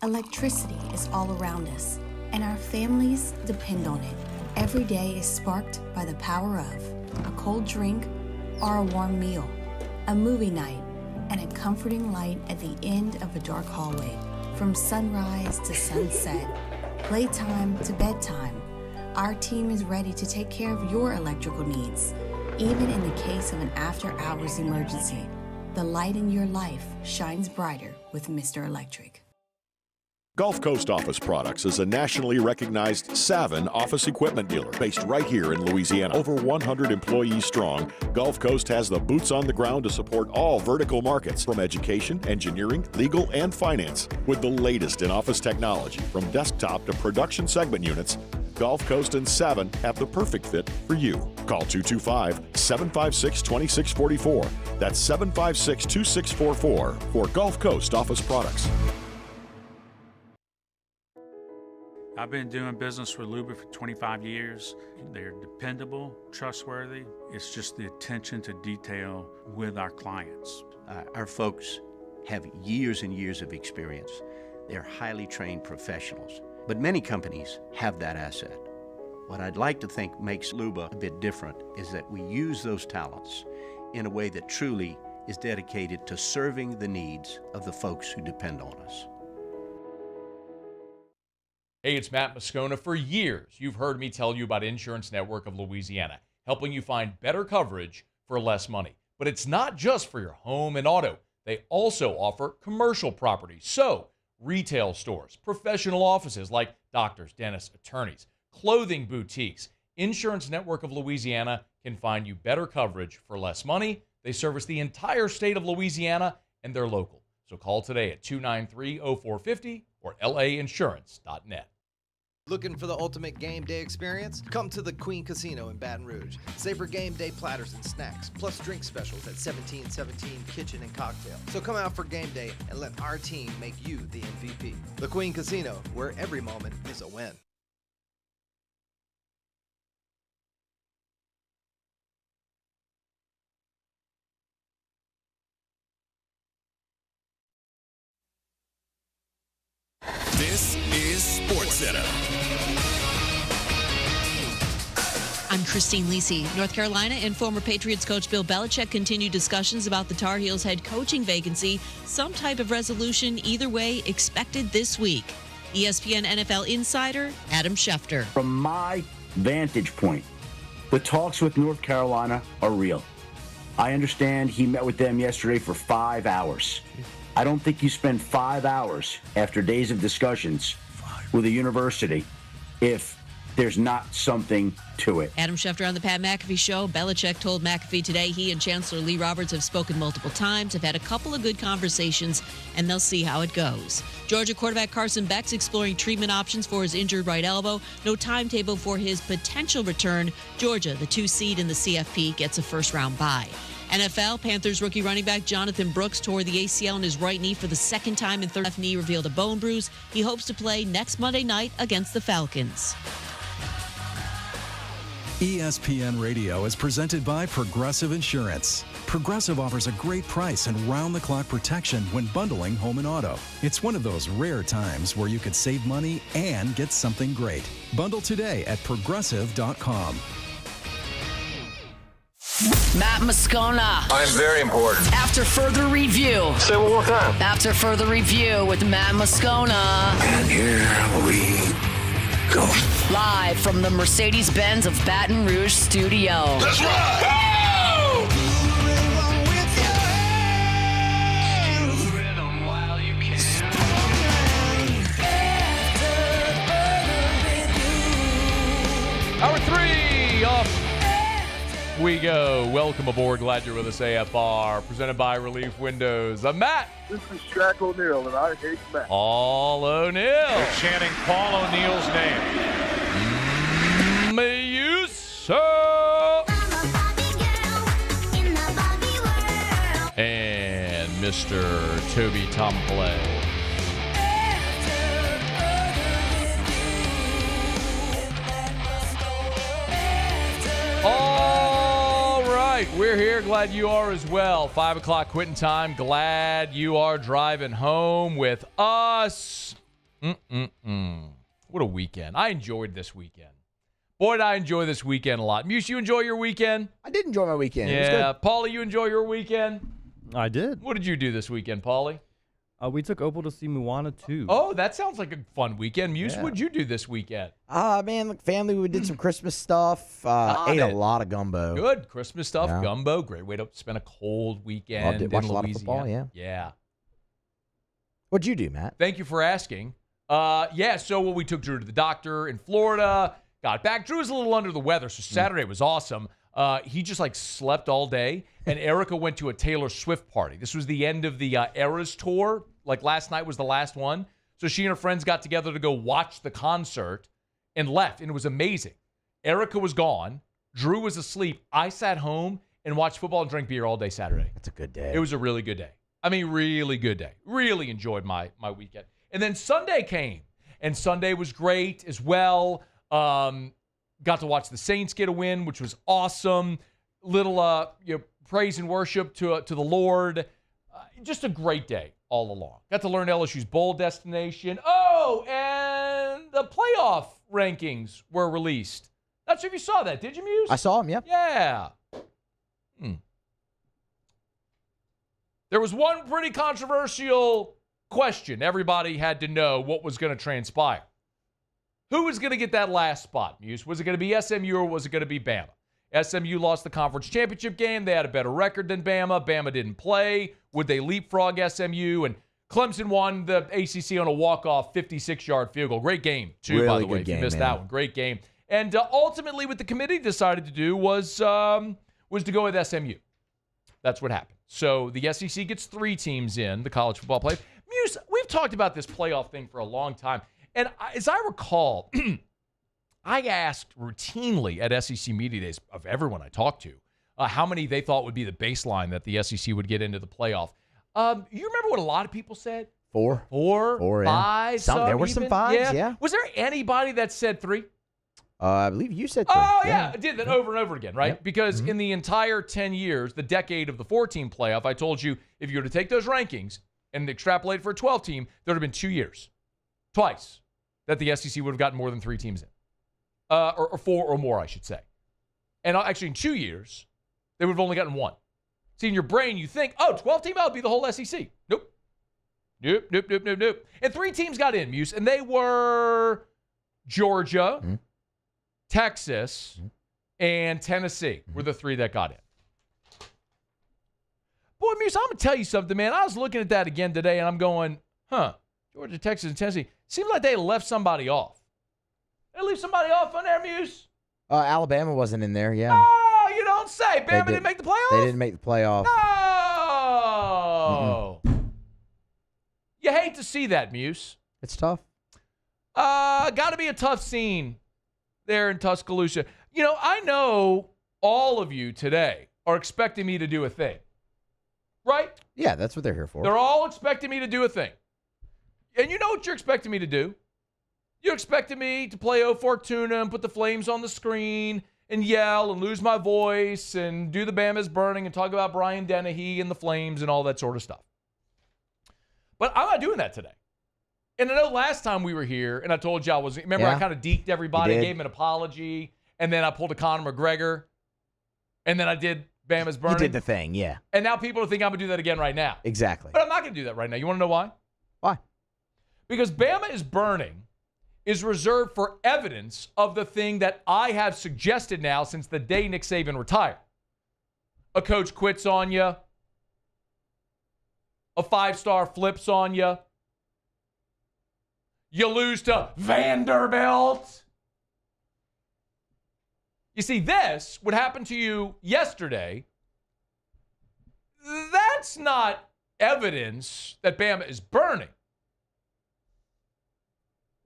Electricity is all around us, and our families depend on it. Every day is sparked by the power of a cold drink or a warm meal, a movie night, and a comforting light at the end of a dark hallway. From sunrise to sunset, playtime to bedtime, our team is ready to take care of your electrical needs, even in the case of an after-hours emergency. The light in your life shines brighter with Mr. Electric. Gulf Coast Office Products is a nationally recognized Savin office equipment dealer based right here in Louisiana. Over 100 employees strong, Gulf Coast has the boots on the ground to support all vertical markets, from education, engineering, legal, and finance. With the latest in office technology, from desktop to production segment units, Gulf Coast and Savin have the perfect fit for you. Call 225-756-2644. That's 756-2644 for Gulf Coast Office Products. I've been doing business with Luba for 25 years. They're dependable, trustworthy. It's just the attention to detail with our clients. Our folks have years and years of experience. They're highly trained professionals. But many companies have that asset. What I'd like to think makes Luba a bit different is that we use those talents in a way that truly is dedicated to serving the needs of the folks who depend on us. Hey, it's Matt Moscona. For years, you've heard me tell you about Insurance Network of Louisiana, helping you find better coverage for less money. But it's not just for your home and auto. They also offer commercial property. So, retail stores, professional offices like doctors, dentists, attorneys, clothing boutiques. Insurance Network of Louisiana can find you better coverage for less money. They service the entire state of Louisiana, and they're local. So call today at 293-0450 or lainsurance.net. Looking for the ultimate game day experience? Come to the Queen Casino in Baton Rouge. Savor game day platters and snacks, plus drink specials at 1717 Kitchen and Cocktail. So come out for game day and let our team make you the MVP. The Queen Casino, where every moment is a win. This is SportsCenter. I'm Christine Lisi. North Carolina and former Patriots coach Bill Belichick continue discussions about the Tar Heels head coaching vacancy. Some type of resolution, either way, expected this week. ESPN NFL insider Adam Schefter. From my vantage point, the talks with North Carolina are real. I understand he met with them yesterday for 5 hours. I don't think you spend 5 hours after days of discussions with a university if there's not something to it. Adam Schefter on the Pat McAfee Show. Belichick told McAfee today he and Chancellor Lee Roberts have spoken multiple times, have had a couple of good conversations, and they'll see how it goes. Georgia quarterback Carson Beck's exploring treatment options for his injured right elbow. No timetable for his potential return. Georgia, the 2 seed in the CFP, gets a first-round bye. NFL, Panthers rookie running back Jonathan Brooks tore the ACL in his right knee for the second time in left knee, revealed a bone bruise. He hopes to play next Monday night against the Falcons. ESPN Radio is presented by Progressive Insurance. Progressive offers a great price and round-the-clock protection when bundling home and auto. It's one of those rare times where you could save money and get something great. Bundle today at Progressive.com. Matt Moscona. I'm very important. After further review. Say it one more time. After further review with Matt Moscona. And here we go. Live from the Mercedes-Benz of Baton Rouge studio. Let's rock! Hour 3 off we go. Welcome aboard. Glad you're with us, AFR. Presented by Relief Windows. I'm Matt. This is Shaq O'Neal, and I hate Matt. Paul O'Neal. They're chanting Paul O'Neal's name. May you so. And Mr. Toby Tomplay. All right, we're here. Glad you are as well. 5 o'clock quitting time. Glad you are driving home with us. What a weekend. I enjoyed this weekend. Boy, did I enjoy this weekend a lot. Muse, you enjoy your weekend? I did enjoy my weekend. Yeah. It was good. Paulie, you enjoy your weekend? I did. What did you do this weekend, Paulie? We took Opal to see Moana 2. Oh, that sounds like a fun weekend. Muse, Yeah. what'd you do this weekend? Man, look, family, we did some Christmas stuff. Ate a lot of gumbo. Good. Christmas stuff, Yeah. gumbo. Great way to spend a cold weekend in Watched a Louisiana. lot of football, yeah. Yeah. What'd you do, Matt? Thank you for asking. So we took Drew to the doctor in Florida, got back. Drew was a little under the weather, so Saturday was awesome. He just slept all day, and Erica went to a Taylor Swift party. This was the end of the Eras tour. Last night was the last one. So she and her friends got together to go watch the concert and left, and it was amazing. Erica was gone. Drew was asleep. I sat home and watched football and drank beer all day Saturday. That's a good day. It was a really good day. I mean, really good day. Really enjoyed my weekend. And then Sunday came, and Sunday was great as well. Got to watch the Saints get a win, which was awesome. Little praise and worship to the Lord. Just a great day all along. Got to learn LSU's bowl destination. Oh, and the playoff rankings were released. Not sure if you saw that. Did you, Muse? I saw them, yeah. Yeah. There was one pretty controversial question. Everybody had to know what was going to transpire. Who was going to get that last spot, Muse? Was it going to be SMU or was it going to be Bama? SMU lost the conference championship game. They had a better record than Bama. Bama didn't play. Would they leapfrog SMU? And Clemson won the ACC on a walk-off 56-yard field goal. Great game, too, really by the way, game, if you missed man. that one. Great game. And ultimately, what the committee decided to do was to go with SMU. That's what happened. So the SEC gets 3 teams in the college football playoff. Muse, we've talked about this playoff thing for a long time. And as I recall, I asked routinely at SEC Media Days of everyone I talked to how many they thought would be the baseline that the SEC would get into the playoff. You remember what a lot of people said? 4. 4, yeah. 5. There were some 5s, yeah. Was there anybody that said 3? I believe you said 3. Oh, yeah. I did that over and over again, right? Yep. Because in the entire 10 years, the decade of the 4-team playoff, I told you if you were to take those rankings and extrapolate for a 12-team, there would have been 2 years, twice, that the SEC would have gotten more than 3 teams in. Or 4 or more, I should say. And actually, in 2 years, they would have only gotten 1. See, in your brain, you think, 12-team, that would be the whole SEC. Nope. And 3 teams got in, Muse, and they were Georgia, Texas, and Tennessee were the 3 that got in. Boy, Muse, I'm going to tell you something, man. I was looking at that again today, and I'm going, Georgia, Texas, and Tennessee. Seems like they left somebody off. They leave somebody off on there, Muse? Alabama wasn't in there, yeah. Oh, you don't say. Bama didn't make the playoff? They didn't make the playoff. No. You hate to see that, Muse. It's tough. Got to be a tough scene there in Tuscaloosa. I know all of you today are expecting me to do a thing, right? Yeah, that's what they're here for. They're all expecting me to do a thing. And you know what you're expecting me to do? You're expecting me to play O Fortuna and put the flames on the screen and yell and lose my voice and do the Bama's burning and talk about Brian Dennehy and the flames and all that sort of stuff. But I'm not doing that today. And I know last time we were here, and I told you I kind of deked everybody, gave him an apology, and then I pulled a Conor McGregor, and then I did Bama's burning. You did the thing, yeah. And now people think I'm going to do that again right now. Exactly. But I'm not going to do that right now. You want to know why? Why? Because Bama is burning is reserved for evidence of the thing that I have suggested now since the day Nick Saban retired. A coach quits on you. A 5-star flips on you. You lose to Vanderbilt. You see, this would happen to you yesterday. That's not evidence that Bama is burning.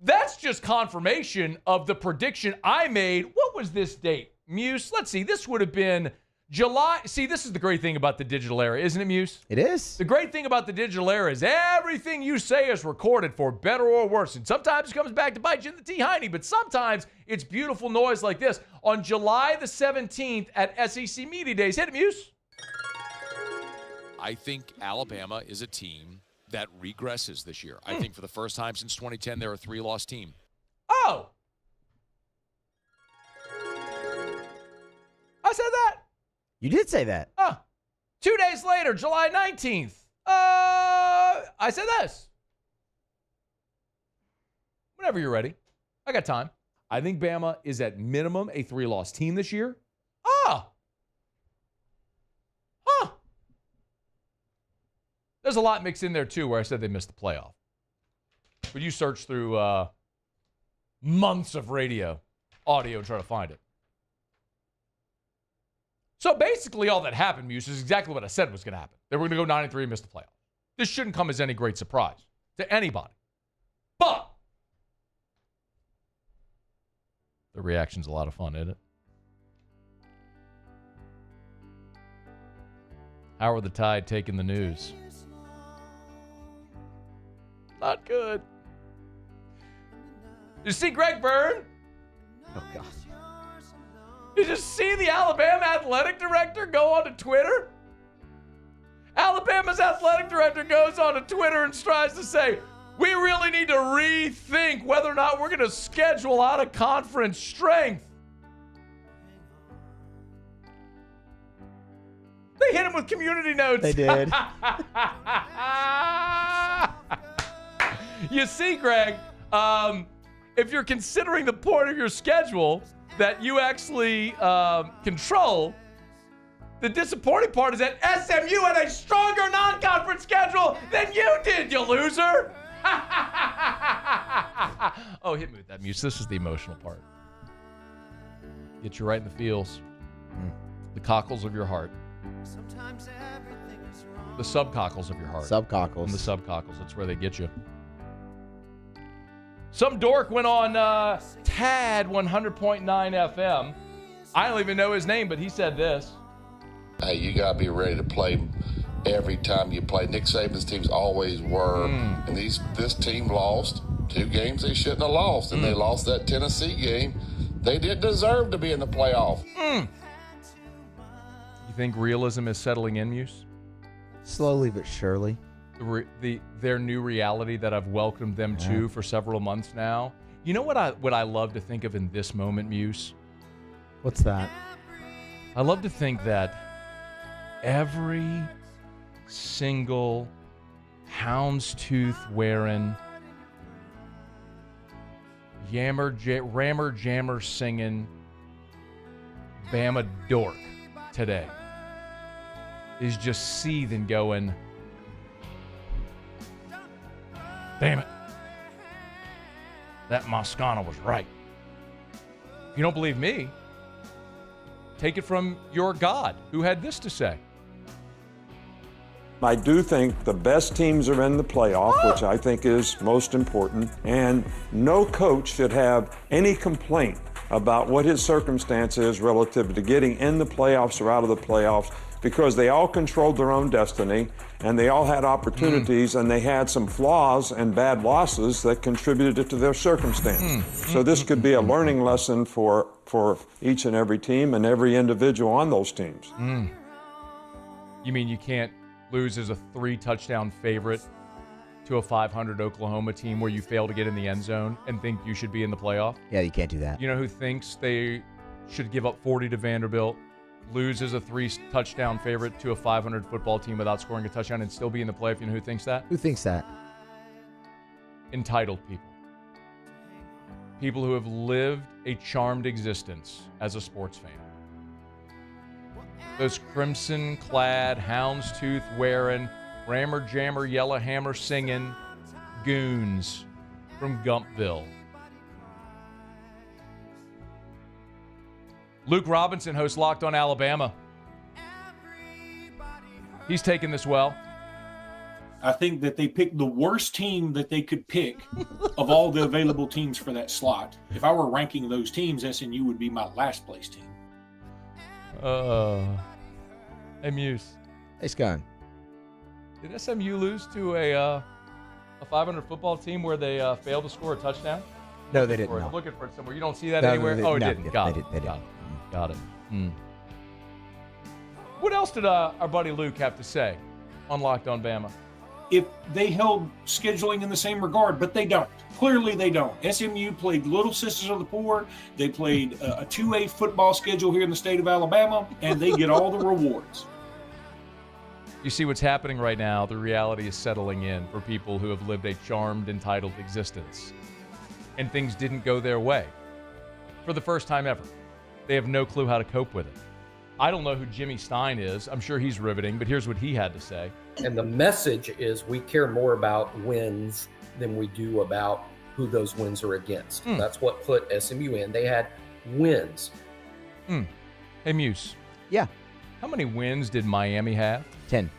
That's just confirmation of the prediction I made. What was this date, Muse? Let's see. This would have been July. See, this is the great thing about the digital era, isn't it, Muse? It is. The great thing about the digital era is everything you say is recorded for better or worse. And sometimes it comes back to bite you in the T-Hiney, but sometimes it's beautiful noise like this. On July the 17th at SEC Media Days. Hit it, Muse. I think Alabama is a team that regresses this year. I think for the first time since 2010, they're a 3-loss team. Oh. I said that. You did say that. 2 days later, July 19th. I said this. Whenever you're ready. I got time. I think Bama is at minimum a 3-loss team this year. There's a lot mixed in there, too, where I said they missed the playoff. But you search through months of radio, audio, and try to find it. So basically all that happened, Muse, is exactly what I said was going to happen. They were going to go 9-3 and miss the playoff. This shouldn't come as any great surprise to anybody. But the reaction's a lot of fun, isn't it? How are the Tide taking the news? Not good. You see Greg Byrne? Oh, God. Did you see the Alabama athletic director go onto Twitter? Alabama's athletic director goes onto Twitter and tries to say, we really need to rethink whether or not we're going to schedule out of conference strength. They hit him with community notes. They did. You see, Greg, if you're considering the part of your schedule that you actually control, the disappointing part is that SMU had a stronger non-conference schedule than you did, you loser. Oh, hit me with that, Muse. This is the emotional part. Get you right in the feels. The cockles of your heart. The subcockles of your heart. Subcockles. And the subcockles. That's where they get you. Some dork went on TAD 100.9 FM. I don't even know his name, but he said this. Hey, you got to be ready to play every time you play. Nick Saban's teams always were. And this team lost 2 games they shouldn't have lost. And they lost that Tennessee game. They didn't deserve to be in the playoff. You think realism is settling in, Muse? Slowly but surely. Their new reality that I've welcomed them to for several months now. You know what I love to think of in this moment, Muse? What's that? I love to think that every single houndstooth wearing, rammer jammer singing Bama dork today is just seething, going, damn it, that Moscona was right. If you don't believe me, take it from your God, who had this to say. I do think the best teams are in the playoff, which I think is most important, and no coach should have any complaint about what his circumstance is relative to getting in the playoffs or out of the playoffs, because they all controlled their own destiny, and they all had opportunities, and they had some flaws and bad losses that contributed to their circumstance. So this could be a learning lesson for each and every team and every individual on those teams. You mean you can't lose as a 3-touchdown favorite to a 500 Oklahoma team where you fail to get in the end zone and think you should be in the playoff? Yeah, you can't do that. You know who thinks they should give up 40 to Vanderbilt, lose as a 3-touchdown favorite to a 500 football team without scoring a touchdown and still be in the playoff? You know who thinks that? Who thinks that? Entitled people. People who have lived a charmed existence as a sports fan. Those crimson-clad, houndstooth-wearing, rammer-jammer, yellow-hammer singing goons from Gumpville. Luke Robinson hosts Locked on Alabama. He's taken this well. I think that they picked the worst team that they could pick of all the available teams for that slot. If I were ranking those teams, SMU would be my last place team. Hey, Muse. Hey, Scott. Did SMU lose to a 500 football team where they failed to score a touchdown? No, they didn't. I'm looking for it somewhere. You don't see that anywhere? It didn't. Got it. Got it. What else did our buddy Luke have to say on Locked on Bama? If they held scheduling in the same regard, but they don't. Clearly they don't. SMU played Little Sisters of the Poor. They played a 2A football schedule here in the state of Alabama, and they get all the rewards. You see what's happening right now. The reality is settling in for people who have lived a charmed, entitled existence. And things didn't go their way. For the first time ever. They have no clue how to cope with it. I don't know who Jimmy Stein is. I'm sure he's riveting, but here's what he had to say. And the message is we care more about wins than we do about who those wins are against. That's what put SMU in. They had wins. Hey, Muse. Yeah. How many wins did Miami have? 10.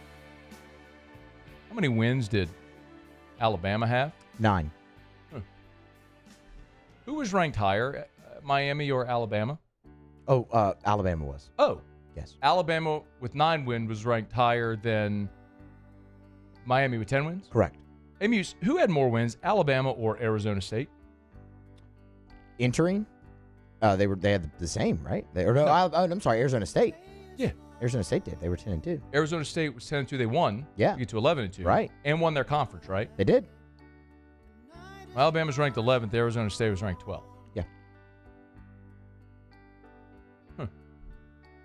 How many wins did Alabama have? 9. Who was ranked higher, Miami or Alabama? Oh, Alabama was. Oh. Yes. Alabama with 9 wins was ranked higher than Miami with 10 wins? Correct. Hey, Muse, who had more wins, Alabama or Arizona State? Entering? They had the same, right? I'm sorry, Arizona State. Yeah. Arizona State did. They were 10-2. Arizona State was 10-2. They won. Yeah. To get to 11-2. Right. And won their conference, right? They did. Alabama's ranked 11th. Arizona State was ranked 12th. Yeah.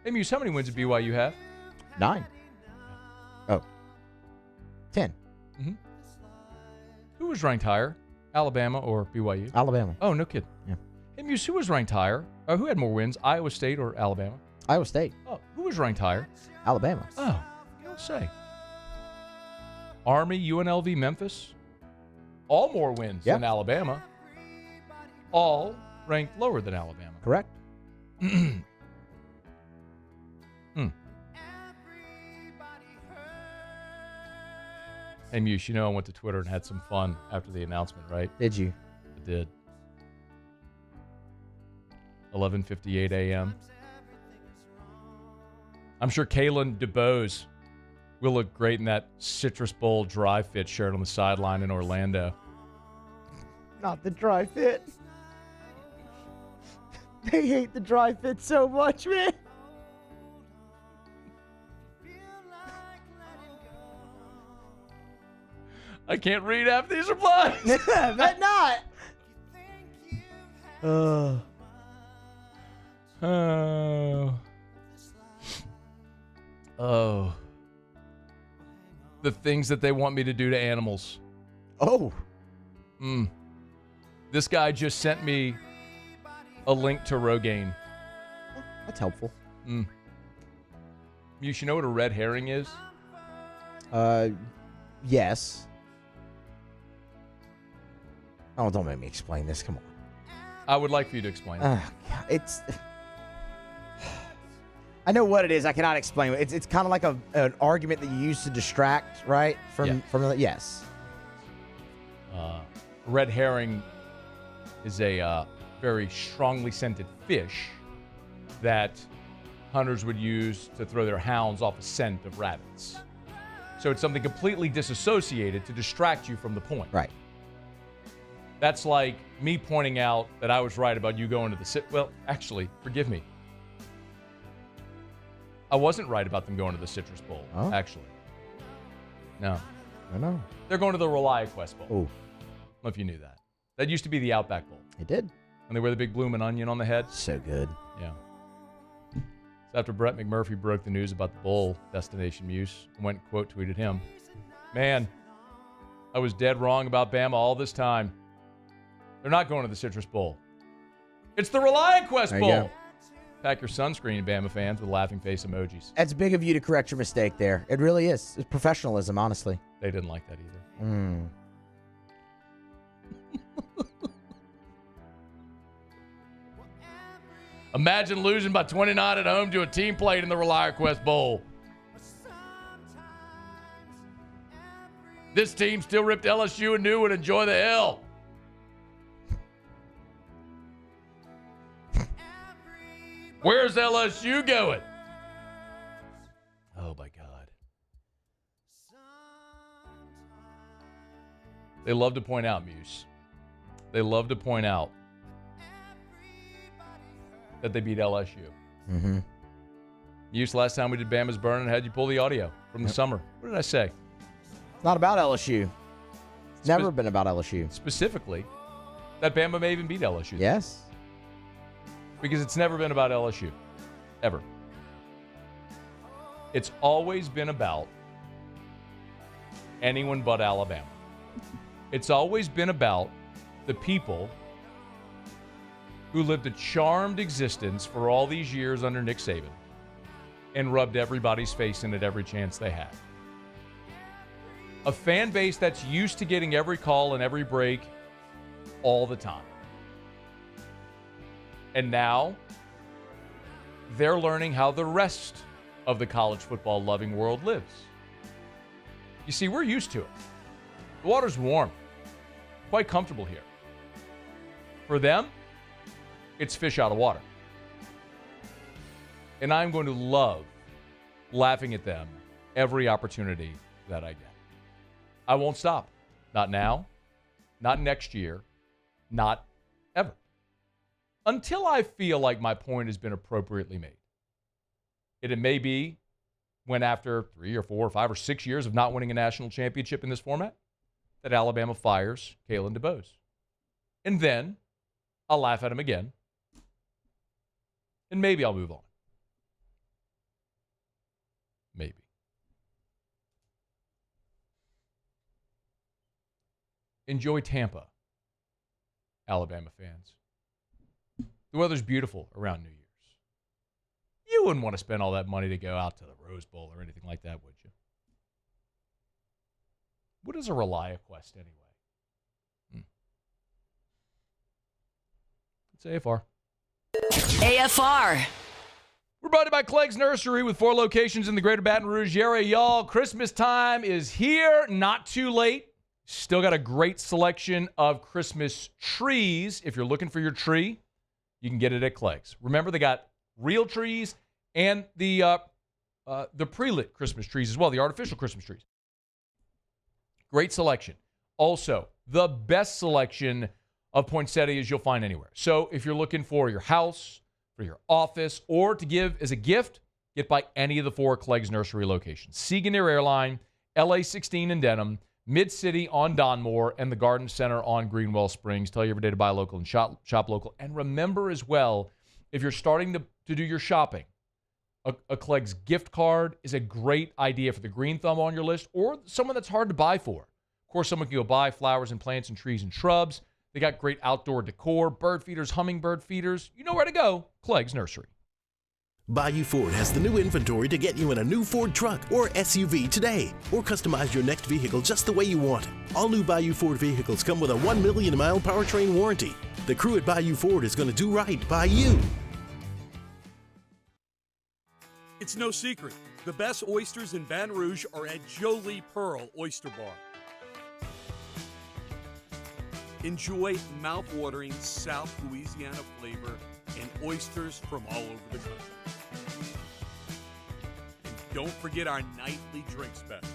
Hey, Muse, how many wins did BYU have? 9. Oh. 10. Mm-hmm. Who was ranked higher, Alabama or BYU? Alabama. Oh, no kidding. Yeah. Hey, Muse, who was ranked higher? Who had more wins, Iowa State or Alabama? Iowa State. Oh, who was ranked higher? Alabama. Oh, you don't say. Army, UNLV, Memphis. All more wins than Alabama. All ranked lower than Alabama. Correct. Hey, Muse, I went to Twitter and had some fun after the announcement, right? Did you? I did. 11:58 a.m. I'm sure Kalen DeBose will look great in that Citrus Bowl dry fit shirt on the sideline in Orlando. Not the dry fit. They hate the dry fit so much, man. I can't read half these replies. Bet not. Oh. The things that they want me to do to animals. Oh. This guy just sent me a link to Rogaine. That's helpful. You should know what a red herring is? Yes. Oh, don't make me explain this. Come on. I would like for you to explain it. It's... I know what it is. I cannot explain it. It's kind of like an argument that you use to distract, right? From yes. Red herring is a very strongly scented fish that hunters would use to throw their hounds off a scent of rabbits. So it's something completely disassociated to distract you from the point. Right. That's like me pointing out that I was right about you going to the well, actually, forgive me. I wasn't right about them going to the Citrus Bowl, actually. No. I know. They're going to the ReliaQuest Bowl. Oh. I don't know if you knew that. That used to be the Outback Bowl. It did. And they wear the big bloomin' onion on the head. So good. Yeah. So after Brett McMurphy broke the news about the bowl destination Muse, I went and quote tweeted him. Man, I was dead wrong about Bama all this time. They're not going to the Citrus Bowl. It's the ReliaQuest Bowl. Go. Pack your sunscreen, Bama fans, with laughing face emojis. That's big of you to correct your mistake there. It really is. It's professionalism, honestly. They didn't like that either. Imagine losing by 29 at home to a team played in the ReliaQuest Bowl. This team still ripped LSU a new one. Enjoy the L. Where's LSU going? Oh, my God. They love to point out, Muse. They love to point out that they beat LSU. Mm-hmm. Muse, last time we did Bama's Burning, had you pull the audio from the summer. What did I say? It's not about LSU. It's never been about LSU. Specifically, that Bama may even beat LSU. Yes. Because it's never been about LSU. Ever. It's always been about anyone but Alabama. It's always been about the people who lived a charmed existence for all these years under Nick Saban and rubbed everybody's face in it every chance they had. A fan base that's used to getting every call and every break all the time. And now they're learning how the rest of the college football loving world lives. You see, we're used to it. The water's warm, quite comfortable here. For them, it's fish out of water. And I'm going to love laughing at them every opportunity that I get. I won't stop. Not now, not next year, not ever. Until I feel like my point has been appropriately made. It may be when after 3 or 4 or 5 or 6 years of not winning a national championship in this format, that Alabama fires Kalen DeBose. And then I'll laugh at him again. And maybe I'll move on. Maybe. Enjoy Tampa, Alabama fans. The weather's beautiful around New Year's. You wouldn't want to spend all that money to go out to the Rose Bowl or anything like that, would you? What is a ReliaQuest anyway? It's AFR. AFR. We're brought to you by Clegg's Nursery with 4 locations in the greater Baton Rouge area. Y'all, Christmas time is here. Not too late. Still got a great selection of Christmas trees. If you're looking for your tree, you can get it at Clegg's. Remember, they got real trees and the pre-lit Christmas trees as well, the artificial Christmas trees. Great selection. Also, the best selection of poinsettias you'll find anywhere. So if you're looking for your house, for your office, or to give as a gift, get by any of the 4 Clegg's Nursery locations. Seagoneer Airline, LA 16 in Denham, Mid-City on Donmore, and the Garden Center on Greenwell Springs. Tell you every day to buy local and shop local. And remember as well, if you're starting to do your shopping, a Clegg's gift card is a great idea for the green thumb on your list or someone that's hard to buy for. Of course, someone can go buy flowers and plants and trees and shrubs. They got great outdoor decor, bird feeders, hummingbird feeders. You know where to go, Clegg's Nursery. Bayou Ford has the new inventory to get you in a new Ford truck or SUV today, or customize your next vehicle just the way you want. All new Bayou Ford vehicles come with a 1 million mile powertrain warranty. The crew at Bayou Ford is going to do right by you. It's no secret, the best oysters in Baton Rouge are at Jolie Pearl Oyster Bar. Enjoy mouth-watering South Louisiana flavor and oysters from all over the country. And don't forget our nightly drink specials.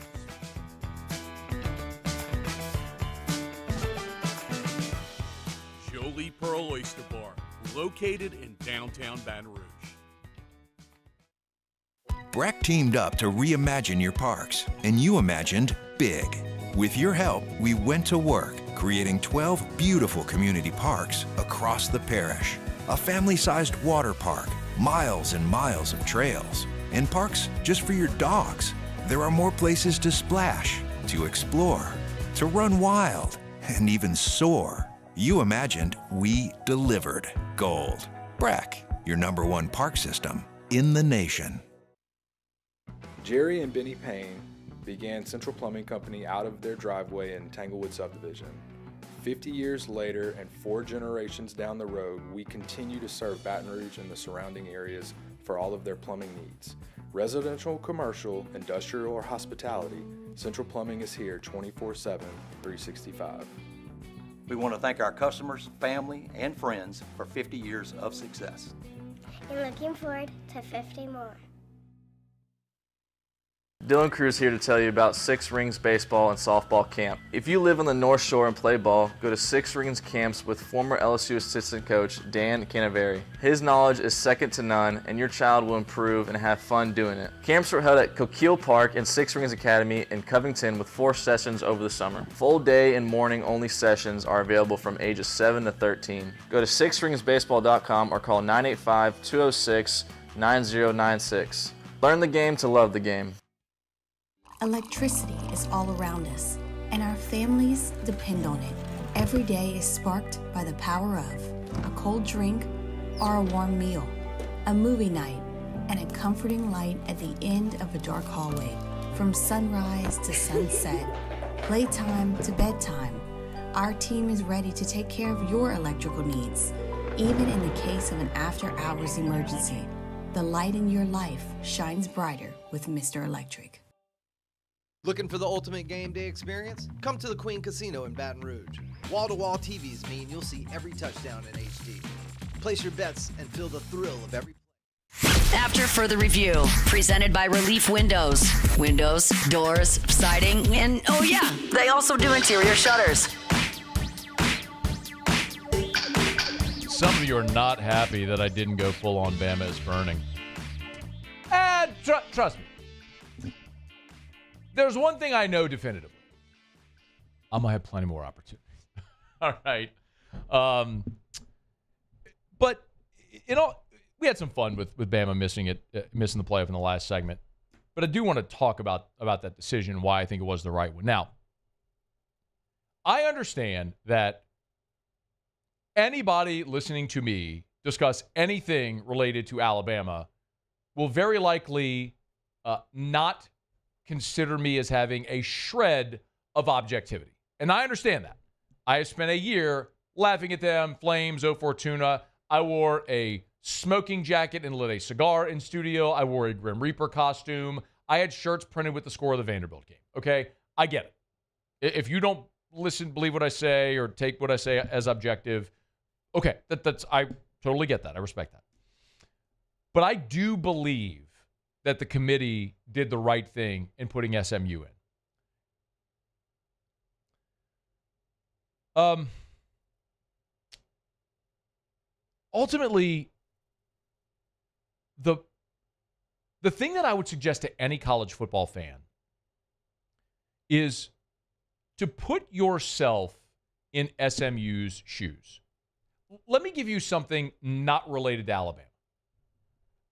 Jolie Pearl Oyster Bar, located in downtown Baton Rouge. Breck teamed up to reimagine your parks, and you imagined big. With your help, we went to work, creating 12 beautiful community parks across the parish. A family-sized water park, miles and miles of trails, and parks just for your dogs. There are more places to splash, to explore, to run wild, and even soar. You imagined, we delivered. Gold. Breck, your #1 park system in the nation. Jerry and Benny Payne began Central Plumbing Company out of their driveway in Tanglewood Subdivision. 50 years later and 4 generations down the road, we continue to serve Baton Rouge and the surrounding areas for all of their plumbing needs. Residential, commercial, industrial, or hospitality, Central Plumbing is here 24/7, 365. We want to thank our customers, family, and friends for 50 years of success. And looking forward to 50 more. Dylan Cruz here to tell you about Six Rings Baseball and Softball Camp. If you live on the North Shore and play ball, go to Six Rings Camps with former LSU assistant coach Dan Canaveri. His knowledge is second to none, and your child will improve and have fun doing it. Camps were held at Coquille Park and Six Rings Academy in Covington with 4 sessions over the summer. Full day and morning only sessions are available from ages 7 to 13. Go to sixringsbaseball.com or call 985-206-9096. Learn the game to love the game. Electricity is is all around us, and our families depend on it. Every day is sparked by the power of a cold drink or a warm meal, a movie night, and a comforting light at the end of a dark hallway. From sunrise to sunset, playtime to bedtime, our team is ready to take care of your electrical needs. Even in the case of an after-hours emergency, the light in your life shines brighter with Mr. Electric. Looking for the ultimate game day experience? Come to the Queen Casino in Baton Rouge. Wall-to-wall TVs mean you'll see every touchdown in HD. Place your bets and feel the thrill of every After further review, presented by Relief Windows. Windows, doors, siding, and oh yeah, they also do interior shutters. Some of you are not happy that I didn't go full on Bama is burning. And trust me, there's one thing I know definitively. I'm going to have plenty more opportunities. All right. But, you know, we had some fun with Bama missing the playoff in the last segment. But I do want to talk about that decision, why I think it was the right one. Now, I understand that anybody listening to me discuss anything related to Alabama will very likely not consider me as having a shred of objectivity. And I understand that. I have spent a year laughing at them, Flames, O Fortuna. I wore a smoking jacket and lit a cigar in studio. I wore a Grim Reaper costume. I had shirts printed with the score of the Vanderbilt game. Okay? I get it. If you don't believe what I say or take what I say as objective, okay, that's I totally get that. I respect that. But I do believe that the committee did the right thing in putting SMU in. Ultimately, the thing that I would suggest to any college football fan is to put yourself in SMU's shoes. Let me give you something not related to Alabama.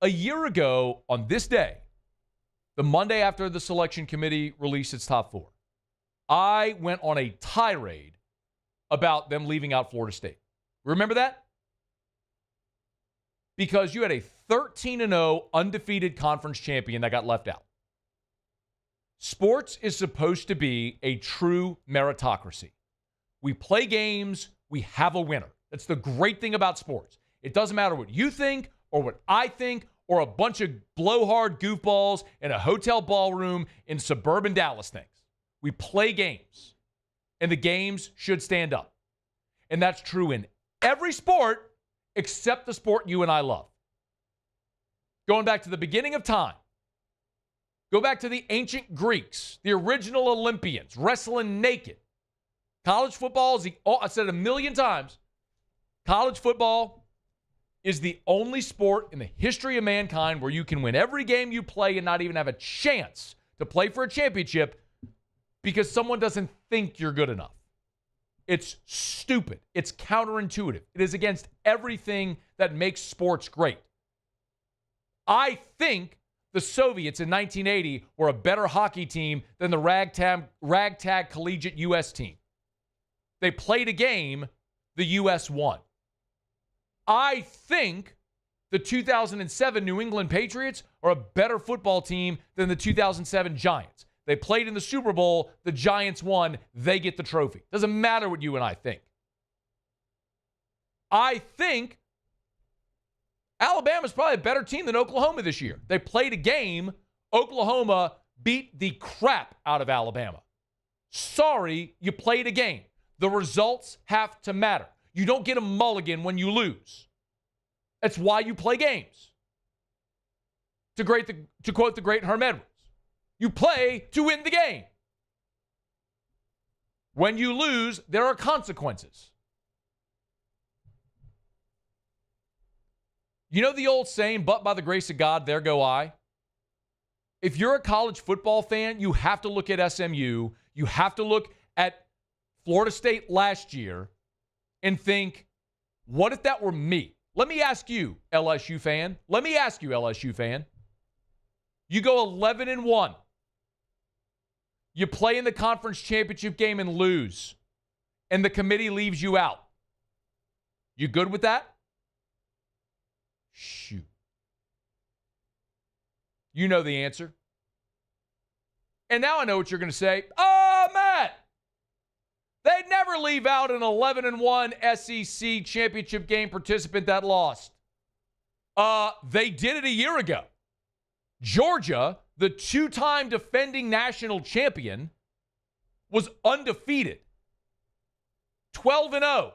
A year ago on this day, the Monday after the selection committee released its top four, I went on a tirade about them leaving out Florida State. Remember that? Because you had a 13-0 undefeated conference champion that got left out. Sports is supposed to be a true meritocracy. We play games, we have a winner. That's the great thing about sports. It doesn't matter what you think or what I think or a bunch of blowhard goofballs in a hotel ballroom in suburban Dallas thinks. We play games, and the games should stand up. And that's true in every sport except the sport you and I love. Going back to the beginning of time, go back to the ancient Greeks, the original Olympians, wrestling naked. College football is I said it a million times, college football is the only sport in the history of mankind where you can win every game you play and not even have a chance to play for a championship because someone doesn't think you're good enough. It's stupid. It's counterintuitive. It is against everything that makes sports great. I think the Soviets in 1980 were a better hockey team than the ragtag collegiate U.S. team. They played a game, the U.S. won. I think the 2007 New England Patriots are a better football team than the 2007 Giants. They played in the Super Bowl. The Giants won. They get the trophy. Doesn't matter what you and I think. I think Alabama's probably a better team than Oklahoma this year. They played a game. Oklahoma beat the crap out of Alabama. Sorry, you played a game. The results have to matter. You don't get a mulligan when you lose. That's why you play games. To quote the great Herm Edwards, you play to win the game. When you lose, there are consequences. You know the old saying, but by the grace of God, there go I? If you're a college football fan, you have to look at SMU. You have to look at Florida State last year and think, what if that were me? Let me ask you, LSU fan. You go 11-1. You play in the conference championship game and lose, and the committee leaves you out. You good with that? Shoot. You know the answer. And now I know what you're going to say. Oh, Matt, they'd never leave out an 11-1 SEC championship game participant that lost. They did it a year ago. Georgia, the two-time defending national champion, was undefeated. 12-0.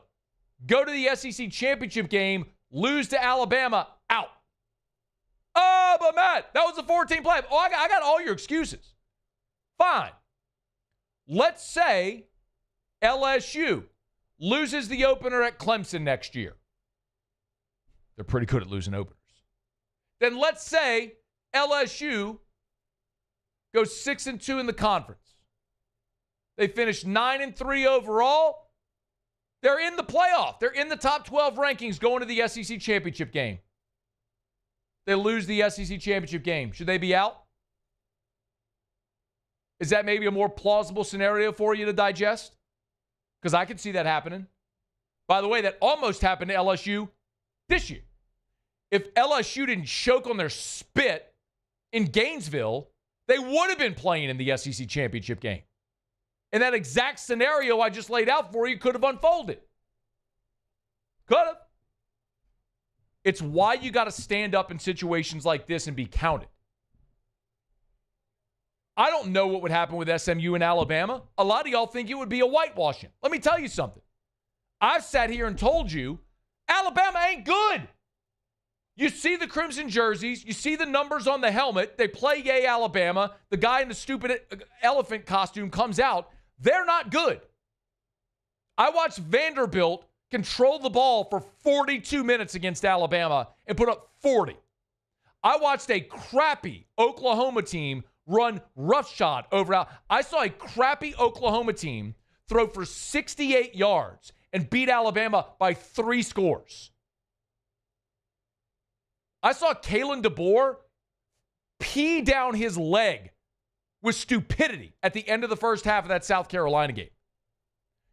Go to the SEC championship game, lose to Alabama, out. Oh, but Matt, that was a 14 play. Oh, I got all your excuses. Fine. Let's say LSU loses the opener at Clemson next year. They're pretty good at losing openers. Then let's say LSU goes 6-2 in the conference. They finish 9-3 overall. They're in the playoff. They're in the top 12 rankings going to the SEC championship game. They lose the SEC championship game. Should they be out? Is that maybe a more plausible scenario for you to digest? Because I could see that happening. By the way, that almost happened to LSU this year. If LSU didn't choke on their spit in Gainesville, they would have been playing in the SEC championship game. And that exact scenario I just laid out for you could have unfolded. Could have. It's why you got to stand up in situations like this and be counted. I don't know what would happen with SMU and Alabama. A lot of y'all think it would be a whitewashing. Let me tell you something. I've sat here and told you, Alabama ain't good. You see the crimson jerseys. You see the numbers on the helmet. They play Yay Alabama. The guy in the stupid elephant costume comes out. They're not good. I watched Vanderbilt control the ball for 42 minutes against Alabama and put up 40. I watched a crappy Oklahoma team run roughshod over. I saw a crappy Oklahoma team throw for 68 yards and beat Alabama by 3 scores. I saw Kalen DeBoer pee down his leg with stupidity at the end of the first half of that South Carolina game.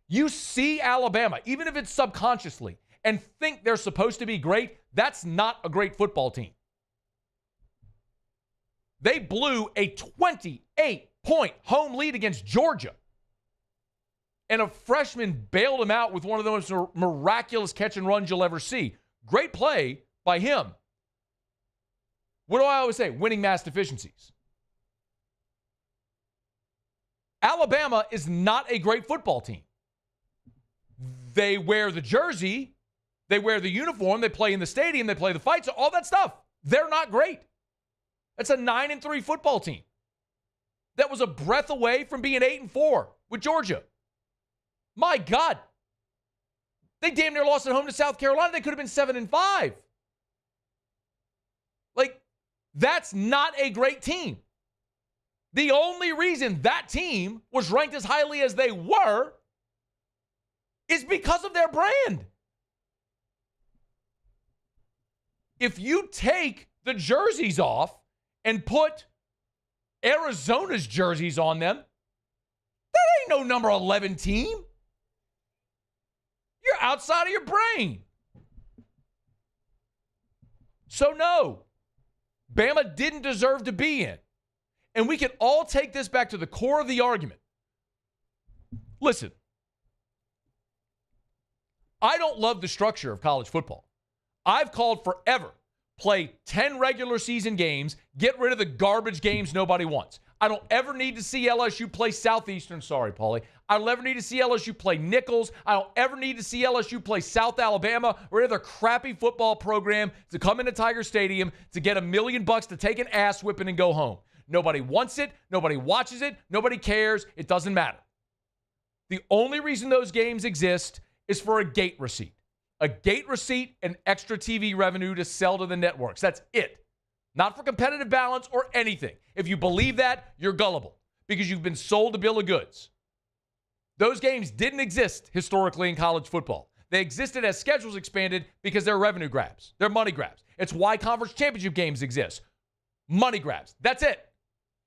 You see Alabama, even if it's subconsciously, and think they're supposed to be great, that's not a great football team. They blew a 28-point home lead against Georgia. And a freshman bailed him out with one of the most miraculous catch and runs you'll ever see. Great play by him. What do I always say? Winning mass deficiencies. Alabama is not a great football team. They wear the jersey. They wear the uniform. They play in the stadium. They play the fights. All that stuff. They're not great. That's a 9-3 football team. That was a breath away from being 8-4 with Georgia. My God. They damn near lost at home to South Carolina. They could have been 7-5. Like, that's not a great team. The only reason that team was ranked as highly as they were is because of their brand. If you take the jerseys off and put Arizona's jerseys on them, that ain't no number 11 team. You're outside of your brain. So no, Bama didn't deserve to be in. And we can all take this back to the core of the argument. Listen, I don't love the structure of college football. I've called forever, play 10 regular season games, get rid of the garbage games nobody wants. I don't ever need to see LSU play Southeastern. Sorry, Paulie. I don't ever need to see LSU play Nichols. I don't ever need to see LSU play South Alabama or any other crappy football program to come into Tiger Stadium to get $1 million to take an ass whipping and go home. Nobody wants it. Nobody watches it. Nobody cares. It doesn't matter. The only reason those games exist is for a gate receipt. A gate receipt and extra TV revenue to sell to the networks. That's it. Not for competitive balance or anything. If you believe that, you're gullible because you've been sold a bill of goods. Those games didn't exist historically in college football. They existed as schedules expanded because they're revenue grabs. They're money grabs. It's why conference championship games exist. Money grabs. That's it.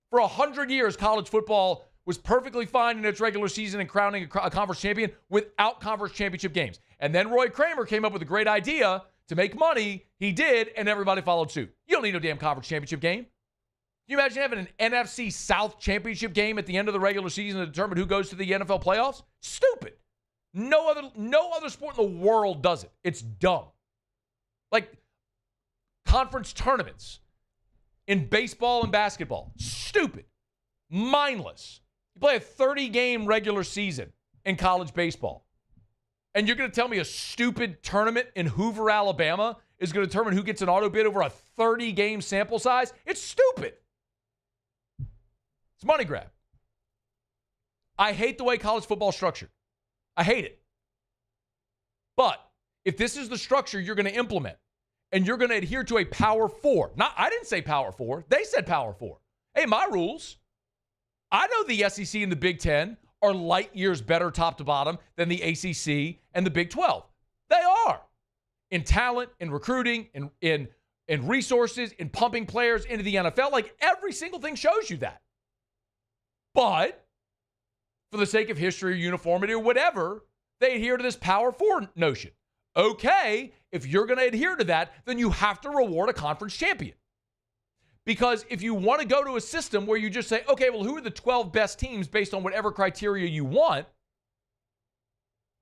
For 100 years, college football was perfectly fine in its regular season and crowning a conference champion without conference championship games. And then Roy Kramer came up with a great idea to make money. He did, and everybody followed suit. You don't need no damn conference championship game. Can you imagine having an NFC South championship game at the end of the regular season to determine who goes to the NFL playoffs? Stupid. No other sport in the world does it. It's dumb. Like conference tournaments in baseball and basketball. Stupid. Mindless. You play a 30-game regular season in college baseball. And you're going to tell me a stupid tournament in Hoover, Alabama is going to determine who gets an auto bid over a 30-game sample size? It's stupid. It's money grab. I hate the way college football is structured. I hate it. But if this is the structure you're going to implement and you're going to adhere to a Power 4, I didn't say Power 4. They said Power 4. Hey, my rules. I know the SEC and the Big Ten are light years better top to bottom than the ACC and the Big 12. They are. In talent, in recruiting, in resources, in pumping players into the NFL. Like every single thing shows you that. But for the sake of history or uniformity or whatever, they adhere to this Power 4 notion. Okay, if you're going to adhere to that, then you have to reward a conference champion. Because if you want to go to a system where you just say, okay, well, who are the 12 best teams based on whatever criteria you want,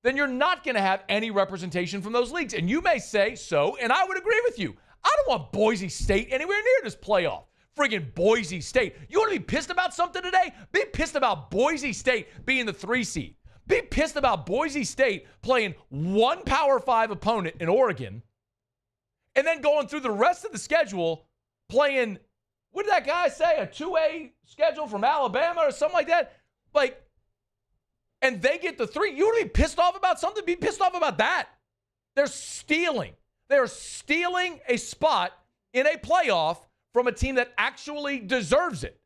then you're not going to have any representation from those leagues. And you may say so, and I would agree with you. I don't want Boise State anywhere near this playoff. Friggin' Boise State. You want to be pissed about something today? Be pissed about Boise State being the 3 seed. Be pissed about Boise State playing one Power 5 opponent in Oregon and then going through the rest of the schedule playing, what did that guy say, a 2A schedule from Alabama or something like that? Like, and they get the 3. You want to be pissed off about something? Be pissed off about that. They're stealing. They're stealing a spot in a playoff from a team that actually deserves it.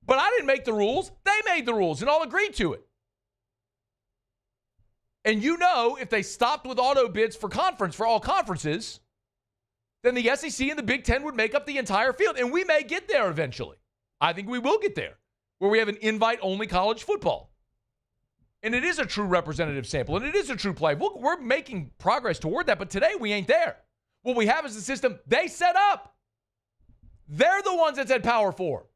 But I didn't make the rules. They made the rules and all agreed to it. And you know, if they stopped with auto bids for all conferences, then the SEC and the Big Ten would make up the entire field. And we may get there eventually. I think we will get there, where we have an invite-only college football. And it is a true representative sample, and it is a true play. We're making progress toward that, but today we ain't there. What we have is the system they set up. They're the ones that said Power 4.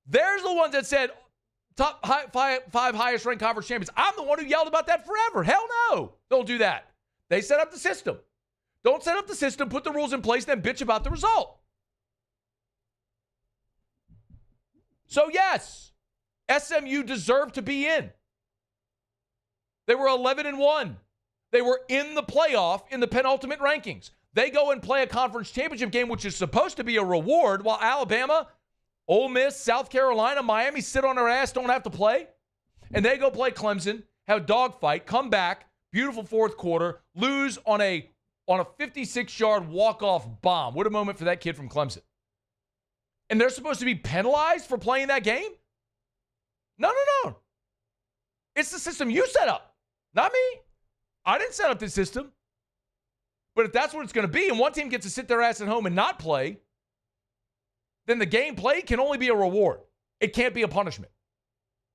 They're the ones that said top five highest ranked conference champions. I'm the one who yelled about that forever. Hell no. Don't do that. They set up the system. Don't set up the system, put the rules in place, then bitch about the result. So yes, SMU deserved to be in. They were 11-1. They were in the playoff in the penultimate rankings. They go and play a conference championship game, which is supposed to be a reward, while Alabama, Ole Miss, South Carolina, Miami sit on their ass, don't have to play. And they go play Clemson, have a dogfight, come back, beautiful fourth quarter, lose on a 56-yard walk-off bomb. What a moment for that kid from Clemson. And they're supposed to be penalized for playing that game? No. It's the system you set up, not me. I didn't set up this system. But if that's what it's going to be, and one team gets to sit their ass at home and not play, then the game played can only be a reward. It can't be a punishment.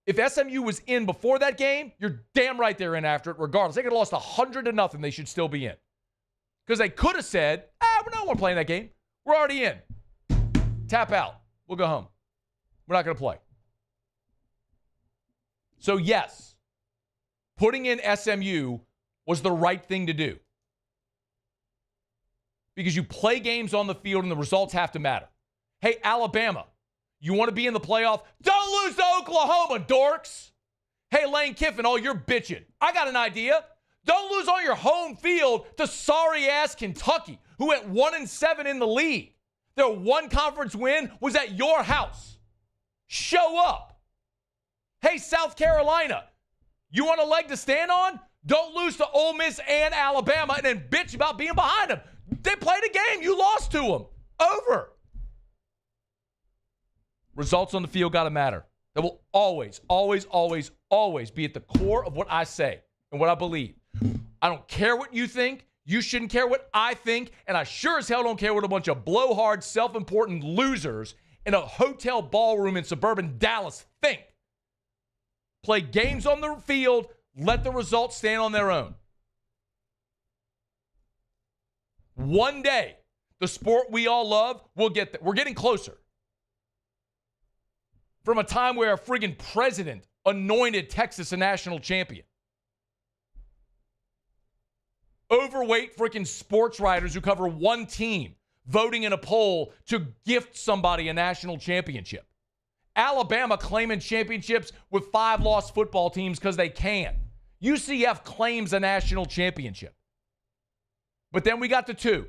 If SMU was in before that game, you're damn right they're in after it regardless. They could have lost 100-0. They should still be in. Because they could have said, we're not playing that game. We're already in. Tap out. We'll go home. We're not going to play. So yes, putting in SMU was the right thing to do. Because you play games on the field and the results have to matter. Hey, Alabama, you want to be in the playoff? Don't lose to Oklahoma, dorks. Hey, Lane Kiffin, you're bitching. I got an idea. Don't lose on your home field to sorry-ass Kentucky, who went 1-7 in the league. Their one conference win was at your house. Show up. Hey, South Carolina, you want a leg to stand on? Don't lose to Ole Miss and Alabama and then bitch about being behind them. They played a game. You lost to them. Over. Results on the field got to matter. That will always, always, always, always be at the core of what I say and what I believe. I don't care what you think. You shouldn't care what I think. And I sure as hell don't care what a bunch of blowhard, self-important losers in a hotel ballroom in suburban Dallas think. Play games on the field. Let the results stand on their own. One day, the sport we all love will get there. We're getting closer. From a time where a friggin' president anointed Texas a national champion. Overweight freaking sports writers who cover one team voting in a poll to gift somebody a national championship. Alabama claiming championships with 5 lost football teams because they can. UCF claims a national championship. But then we got to 2,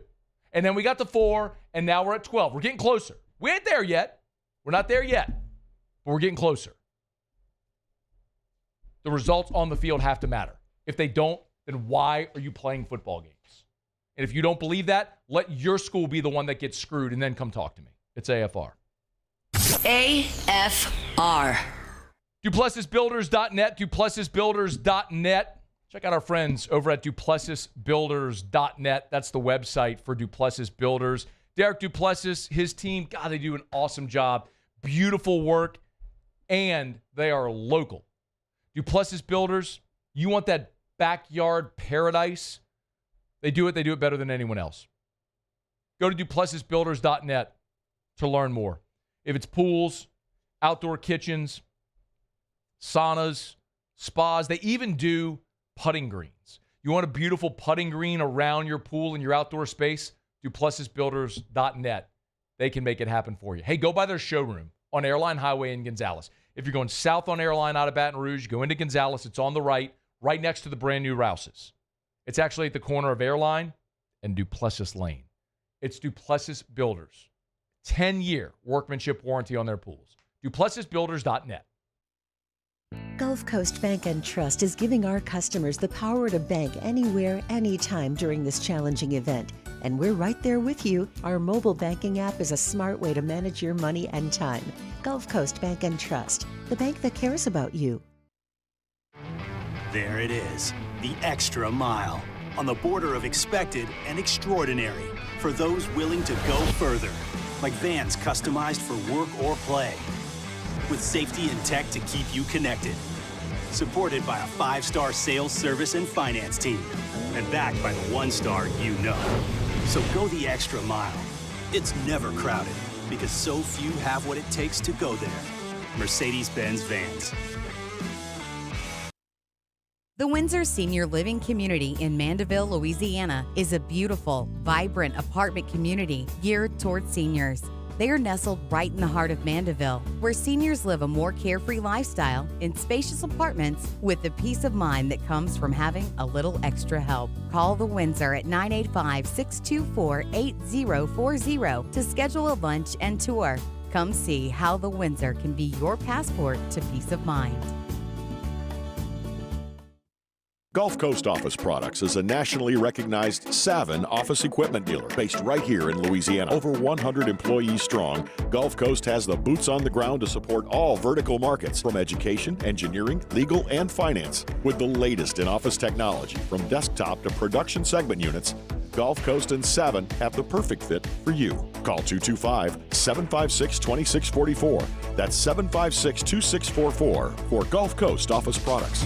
and then we got to 4, and now we're at 12. We're getting closer. We ain't there yet. We're not there yet, but we're getting closer. The results on the field have to matter. If they don't, then why are you playing football games? And if you don't believe that, let your school be the one that gets screwed, and then come talk to me. It's AFR. AFR. DuplessisBuilders.net, DuplessisBuilders.net. Check out our friends over at DuplessisBuilders.net. That's the website for Duplessis Builders. Derek Duplessis, his team, God, they do an awesome job. Beautiful work, and they are local. Duplessis Builders, you want that backyard paradise? They do it better than anyone else. Go to DuplessisBuilders.net to learn more. If it's pools, outdoor kitchens, saunas, spas, they even do putting greens. You want a beautiful putting green around your pool and your outdoor space? DuplessisBuilders.net. They can make it happen for you. Hey, go by their showroom on Airline Highway in Gonzales. If you're going south on Airline out of Baton Rouge, go into Gonzales. It's on the right next to the brand new Rouse's. It's actually at the corner of Airline and Duplessis Lane. It's Duplessis Builders. 10-year workmanship warranty on their pools. DuplessisBuilders.net. Gulf Coast Bank and Trust is giving our customers the power to bank anywhere, anytime during this challenging event. And we're right there with you. Our mobile banking app is a smart way to manage your money and time. Gulf Coast Bank and Trust, the bank that cares about you. There it is, the extra mile, on the border of expected and extraordinary, for those willing to go further, like vans customized for work or play, with safety and tech to keep you connected, supported by a 5-star sales, service, and finance team, and backed by the 1-star you know. So go the extra mile. It's never crowded, because so few have what it takes to go there. Mercedes-Benz Vans. The Windsor Senior Living Community in Mandeville, Louisiana is a beautiful, vibrant apartment community geared toward seniors. They are nestled right in the heart of Mandeville, where seniors live a more carefree lifestyle in spacious apartments with the peace of mind that comes from having a little extra help. Call the Windsor at 985-624-8040 to schedule a lunch and tour. Come see how the Windsor can be your passport to peace of mind. Gulf Coast Office Products is a nationally recognized Savin office equipment dealer based right here in Louisiana. Over 100 employees strong, Gulf Coast has the boots on the ground to support all vertical markets from education, engineering, legal, and finance. With the latest in office technology from desktop to production segment units, Gulf Coast and Savin have the perfect fit for you. Call 225-756-2644. That's 756-2644 for Gulf Coast Office Products.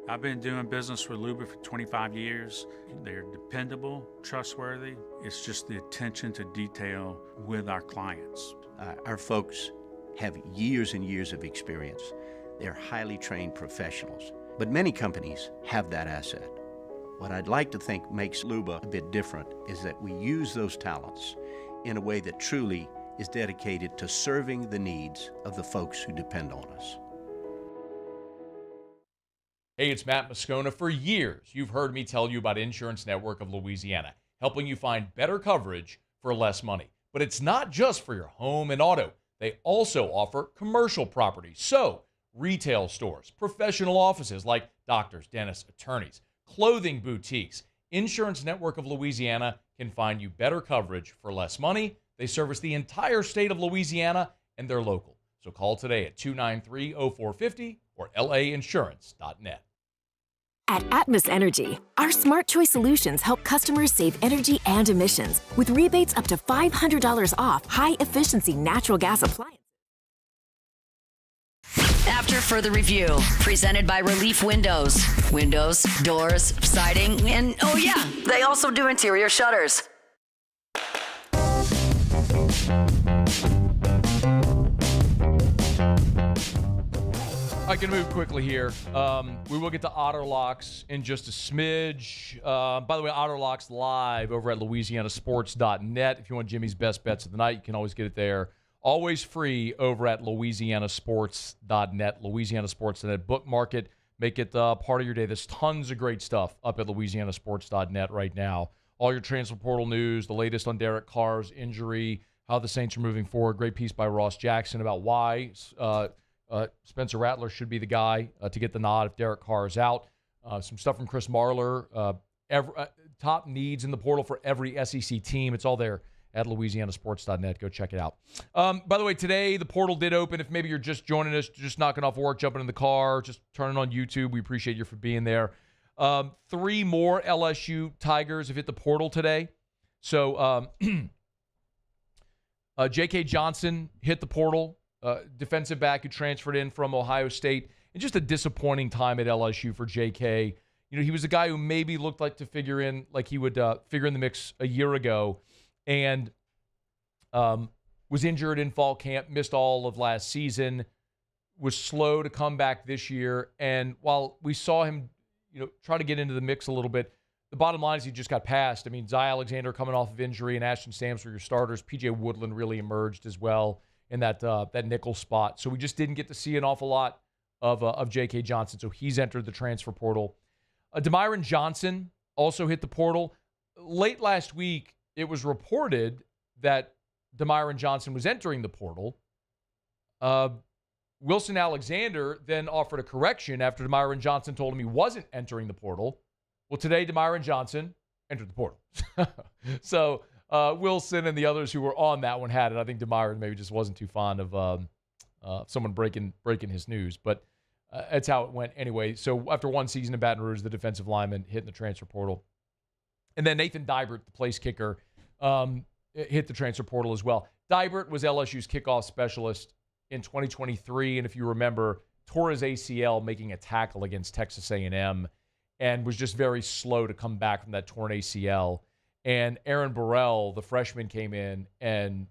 I've been doing business with Luba for 25 years. They're dependable, trustworthy. It's just the attention to detail with our clients. Our folks have years and years of experience. They're highly trained professionals, but many companies have that asset. What I'd like to think makes Luba a bit different is that we use those talents in a way that truly is dedicated to serving the needs of the folks who depend on us. Hey, it's Matt Moscona. For years, you've heard me tell you about Insurance Network of Louisiana, helping you find better coverage for less money. But it's not just for your home and auto. They also offer commercial property. So, retail stores, professional offices like doctors, dentists, attorneys, clothing boutiques. Insurance Network of Louisiana can find you better coverage for less money. They service the entire state of Louisiana, and they're local. So call today at 293-0450 or lainsurance.net. At Atmos Energy, our Smart Choice solutions help customers save energy and emissions with rebates up to $500 off high-efficiency natural gas appliances. after further review. Presented by Relief Windows. Windows, doors, siding, and oh yeah, they also do interior shutters. I can move quickly here. We will get to Otter Locks in just a smidge. By the way, Otter Locks live over at LouisianaSports.net. If you want Jimmy's best bets of the night, you can always get it there. Always free over at LouisianaSports.net. LouisianaSports.net. Bookmark it. Make it part of your day. There's tons of great stuff up at LouisianaSports.net right now. All your transfer portal news, the latest on Derek Carr's injury, how the Saints are moving forward. Great piece by Ross Jackson about why Spencer Rattler should be the guy to get the nod if Derek Carr is out. Some stuff from Chris Marler. Top needs in the portal for every SEC team. It's all there at LouisianaSports.net. Go check it out. By the way, today the portal did open. If maybe you're just joining us, just knocking off work, jumping in the car, just turning on YouTube, we appreciate you for being there. 3 more LSU Tigers have hit the portal today. So J.K. Johnson hit the portal. Defensive back who transferred in from Ohio State. And just a disappointing time at LSU for J.K. You know, he was a guy who maybe looked like to figure in, like he would figure in the mix a year ago, and was injured in fall camp, missed all of last season, was slow to come back this year. And while we saw him, try to get into the mix a little bit, the bottom line is he just got passed. I mean, Zy Alexander coming off of injury and Ashton Stamps were your starters. P.J. Woodland really emerged as well in that nickel spot. So we just didn't get to see an awful lot of J.K. Johnson. So he's entered the transfer portal. Demyron Johnson also hit the portal. Late last week, it was reported that Demyron Johnson was entering the portal. Wilson Alexander then offered a correction after Demyron Johnson told him he wasn't entering the portal. Well, today, Demyron Johnson entered the portal. So Wilson and the others who were on that one had it. I think Demyron maybe just wasn't too fond of someone breaking his news, but that's how it went anyway. So after one season in Baton Rouge, the defensive lineman hit in the transfer portal. And then Nathan Dibert, the place kicker, hit the transfer portal as well. Dibert was LSU's kickoff specialist in 2023, and if you remember, tore his ACL making a tackle against Texas A&M and was just very slow to come back from that torn ACL. And Aaron Burrell, the freshman, came in and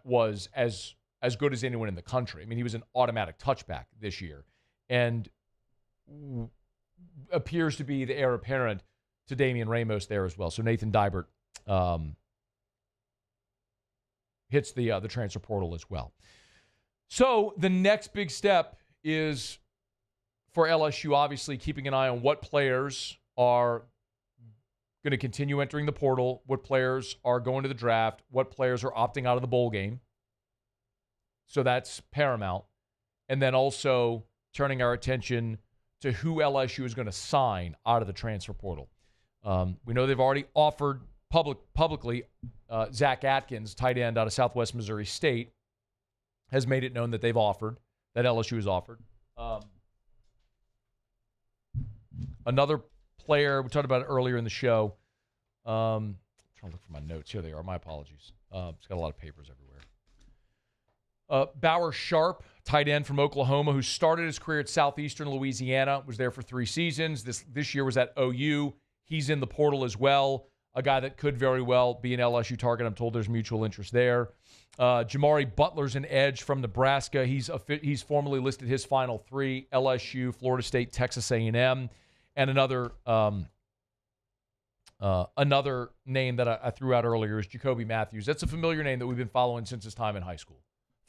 was as good as anyone in the country. I mean, he was an automatic touchback this year and appears to be the heir apparent to Damian Ramos there as well. So Nathan Dibert hits the transfer portal as well. So the next big step is for LSU, obviously keeping an eye on what players are going to continue entering the portal, what players are going to the draft, what players are opting out of the bowl game. So that's paramount. And then also turning our attention to who LSU is going to sign out of the transfer portal. We know they've already offered publicly Zach Atkins, tight end out of Southwest Missouri State, has made it known that they've offered, that LSU has offered. Another player, we talked about it earlier in the show. I'm trying to look for my notes. Here they are. My apologies. It's got a lot of papers everywhere. Bauer Sharp, tight end from Oklahoma, who started his career at Southeastern Louisiana, was there for 3 seasons. This year was at OU. He's in the portal as well. A guy that could very well be an LSU target. I'm told there's mutual interest there. Jamari Butler's an edge from Nebraska. He's formally listed his final 3: LSU, Florida State, Texas A&M, and another name that I threw out earlier is Jacoby Matthews. That's a familiar name that we've been following since his time in high school.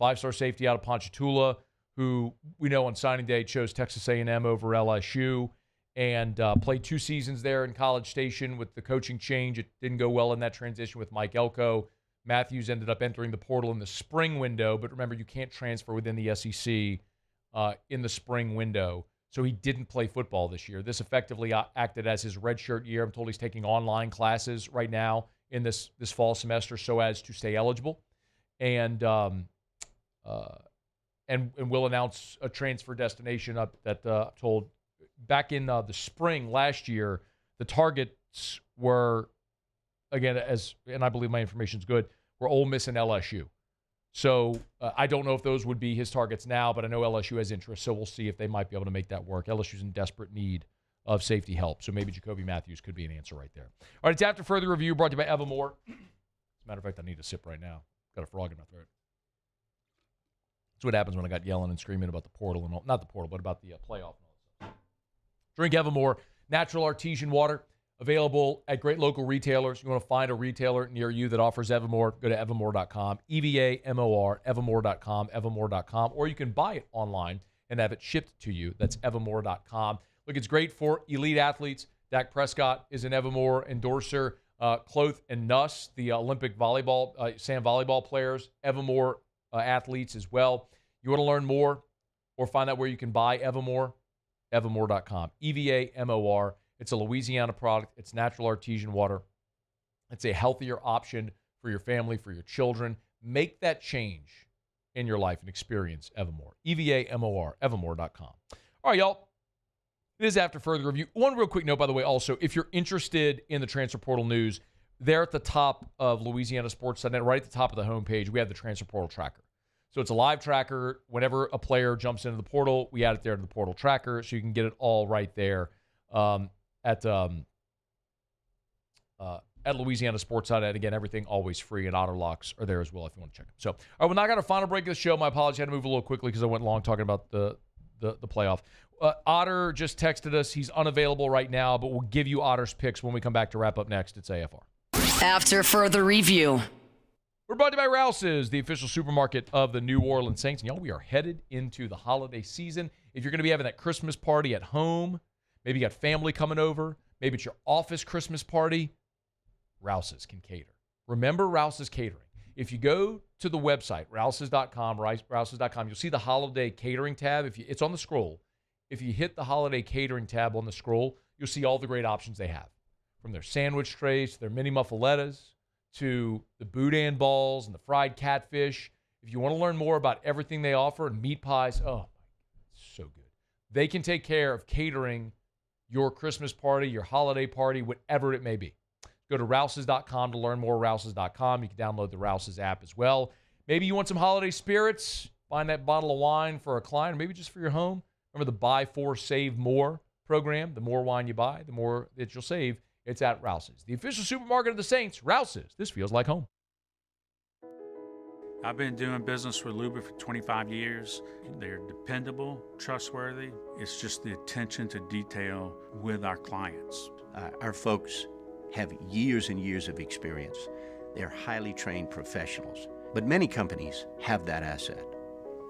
5-star safety out of Ponchatoula, who we know on signing day chose Texas A&M over LSU, and played 2 seasons there in College Station with the coaching change. It didn't go well in that transition with Mike Elko. Matthews ended up entering the portal in the spring window, but remember, you can't transfer within the SEC in the spring window. So he didn't play football this year. This effectively acted as his redshirt year. I'm told he's taking online classes right now in this fall semester so as to stay eligible. And will announce a transfer destination that I'm told back in the spring last year, the targets were, again, and I believe my information is good, were Ole Miss and LSU. So I don't know if those would be his targets now, but I know LSU has interest, so we'll see if they might be able to make that work. LSU's in desperate need of safety help, so maybe Jacoby Matthews could be an answer right there. All right, it's After Further Review, brought to you by Evermore. As a matter of fact, I need a sip right now. Got a frog in my throat. That's what happens when I got yelling and screaming about the portal and all. Not the portal, but about the playoff and all that stuff. Drink Evermore, natural artesian water, available at great local retailers. You want to find a retailer near you that offers Evermore, go to evermore.com, EVAMOR, evermore.com, evermore.com, or you can buy it online and have it shipped to you. That's evermore.com. Look, it's great for elite athletes. Dak Prescott is an Evermore endorser. Cloth and Nuss, the Olympic volleyball, sand volleyball players, Evermore athletes as well. You want to learn more or find out where you can buy Evermore? Evermore.com. EVAMOR. It's a Louisiana product. It's natural artesian water. It's a healthier option for your family, for your children. Make that change in your life and experience Evermore. EVAMOR. Evermore.com. All right, y'all. It is After Further Review. One real quick note, by the way, also, if you're interested in the transfer portal news, there at the top of Louisiana Sports.net, right at the top of the homepage, we have the transfer portal tracker. So it's a live tracker. Whenever a player jumps into the portal, we add it there to the portal tracker, so you can get it all right there at Louisiana Sports.net. Again, everything always free, and Otter Locks are there as well if you want to check them. So, all right, we're now got our final break of the show. My apologies, I had to move a little quickly because I went long talking about the playoff. Otter just texted us. He's unavailable right now, but we'll give you Otter's picks when we come back to wrap up next. It's AFR. After Further Review. We're brought to you by Rouse's, the official supermarket of the New Orleans Saints. And y'all, we are headed into the holiday season. If you're going to be having that Christmas party at home, maybe you got family coming over, maybe it's your office Christmas party, Rouse's can cater. Remember Rouse's Catering. If you go to the website, rouses.com, you'll see the holiday catering tab. It's on the scroll. If you hit the holiday catering tab on the scroll, you'll see all the great options they have. From their sandwich trays to their mini muffalettas to the boudin balls and the fried catfish. If you want to learn more about everything they offer and meat pies, oh, my God, it's so good. They can take care of catering your Christmas party, your holiday party, whatever it may be. Go to rouses.com to learn more, rouses.com. You can download the Rouses app as well. Maybe you want some holiday spirits, find that bottle of wine for a client, or maybe just for your home. Remember the Buy 4, Save More program. The more wine you buy, the more that you'll save. It's at Rouse's, the official supermarket of the Saints. Rouse's. This feels like home. I've been doing business with Luba for 25 years. They're dependable, trustworthy. It's just the attention to detail with our clients. Our folks have years and years of experience. They're highly trained professionals, but many companies have that asset.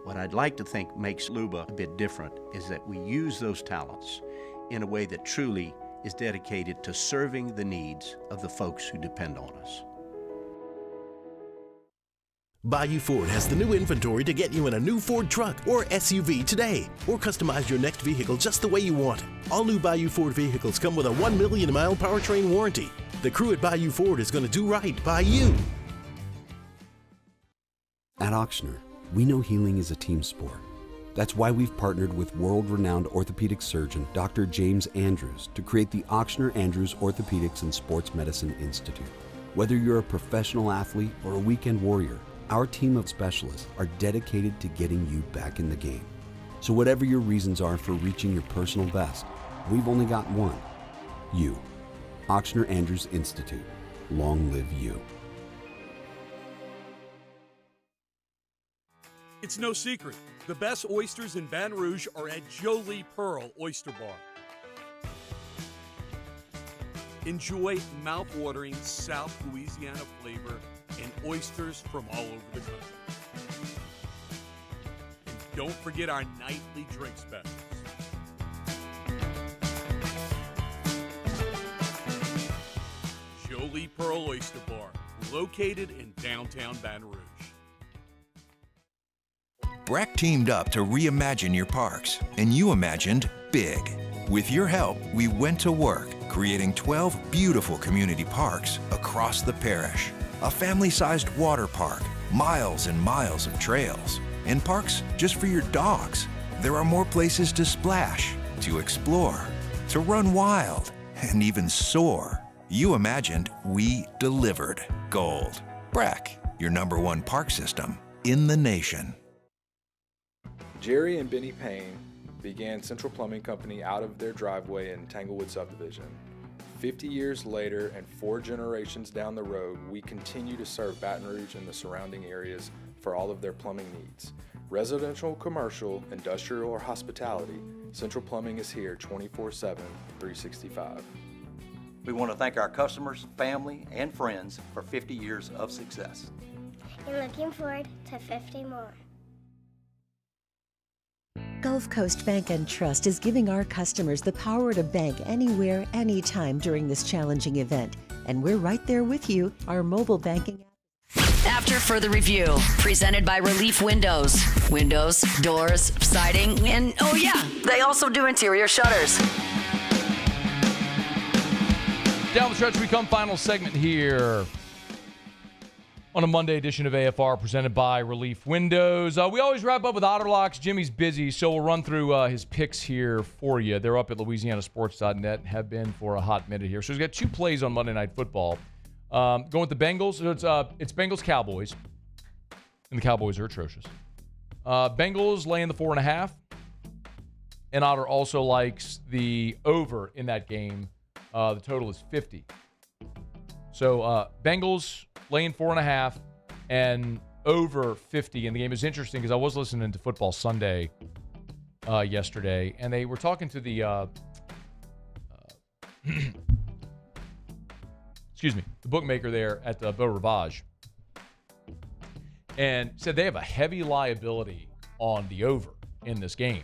What I'd like to think makes Luba a bit different is that we use those talents in a way that truly is dedicated to serving the needs of the folks who depend on us. Bayou Ford has the new inventory to get you in a new Ford truck or SUV today, or customize your next vehicle just the way you want. All new Bayou Ford vehicles come with a 1 million mile powertrain warranty. The crew at Bayou Ford is going to do right by you. At Ochsner, we know healing is a team sport. That's why we've partnered with world-renowned orthopedic surgeon Dr. James Andrews to create the Ochsner Andrews Orthopedics and Sports Medicine Institute. Whether you're a professional athlete or a weekend warrior, our team of specialists are dedicated to getting you back in the game. So whatever your reasons are for reaching your personal best, we've only got one: you. Ochsner Andrews Institute. Long live you. It's no secret. The best oysters in Baton Rouge are at Jolie Pearl Oyster Bar. Enjoy mouth-watering South Louisiana flavor and oysters from all over the country. And don't forget our nightly drink specials. Jolie Pearl Oyster Bar, located in downtown Baton Rouge. Breck teamed up to reimagine your parks, and you imagined big. With your help, we went to work, creating 12 beautiful community parks across the parish. A family-sized water park, miles and miles of trails, and parks just for your dogs. There are more places to splash, to explore, to run wild, and even soar. You imagined, we delivered. Gold. Breck, your #1 park system. in the nation. Jerry and Benny Payne began Central Plumbing Company out of their driveway in Tanglewood subdivision. 50 years later and 4 generations down the road, we continue to serve Baton Rouge and the surrounding areas for all of their plumbing needs. Residential, commercial, industrial, or hospitality, Central Plumbing is here 24/7, 365. We want to thank our customers, family, and friends for 50 years of success. And looking forward to 50 more. Gulf Coast Bank and Trust is giving our customers the power to bank anywhere, anytime during this challenging event. And we're right there with you. Our mobile banking app. After further review, presented by Relief Windows. Windows, doors, siding, and oh yeah, they also do interior shutters. Down the stretch we come, final segment here on a Monday edition of AFR presented by Relief Windows. We always wrap up with Otterlocks. Jimmy's busy, so we'll run through his picks here for you. They're up at LouisianaSports.net, have been for a hot minute here. So he's got 2 plays on Monday Night Football. Going with the Bengals. It's Bengals-Cowboys, and the Cowboys are atrocious. Bengals laying the 4.5, and Otter also likes the over in that game. The total is 50. So Bengals laying 4.5 and over 50 in the game is interesting because I was listening to Football Sunday yesterday, and they were talking to the the bookmaker there at Beau Rivage, and said they have a heavy liability on the over in this game.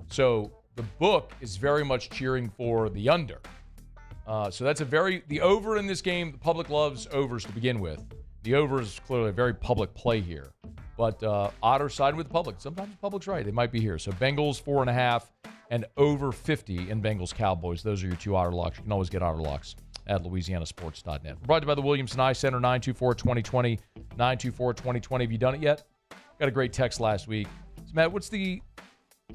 So the book is very much cheering for the under. So that's the over in this game, the public loves overs to begin with. The over is clearly a very public play here. But Otter sided with the public. Sometimes the public's right. They might be here. So Bengals 4.5 and over 50 in Bengals Cowboys. Those are your 2 Otter locks. You can always get Otter locks at LouisianaSports.net. We're brought to you by the Williamson Eye Center, 924-2020. 924-2020. Have you done it yet? Got a great text last week. So Matt, what's the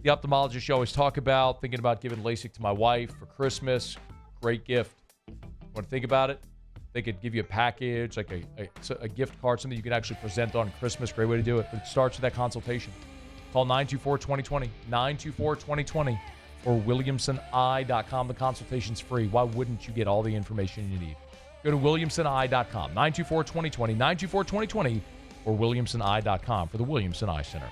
ophthalmologist you always talk about? Thinking about giving LASIK to my wife for Christmas. Great gift. Want to think about it? They could give you a package, like a gift card, something you can actually present on Christmas. Great way to do it. But it starts with that consultation. Call 924-2020. 924-2020 or WilliamsonEye.com. The consultation's free. Why wouldn't you get all the information you need? Go to WilliamsonEye.com. 924-2020. 924-2020 or WilliamsonEye.com for the Williamson Eye Center.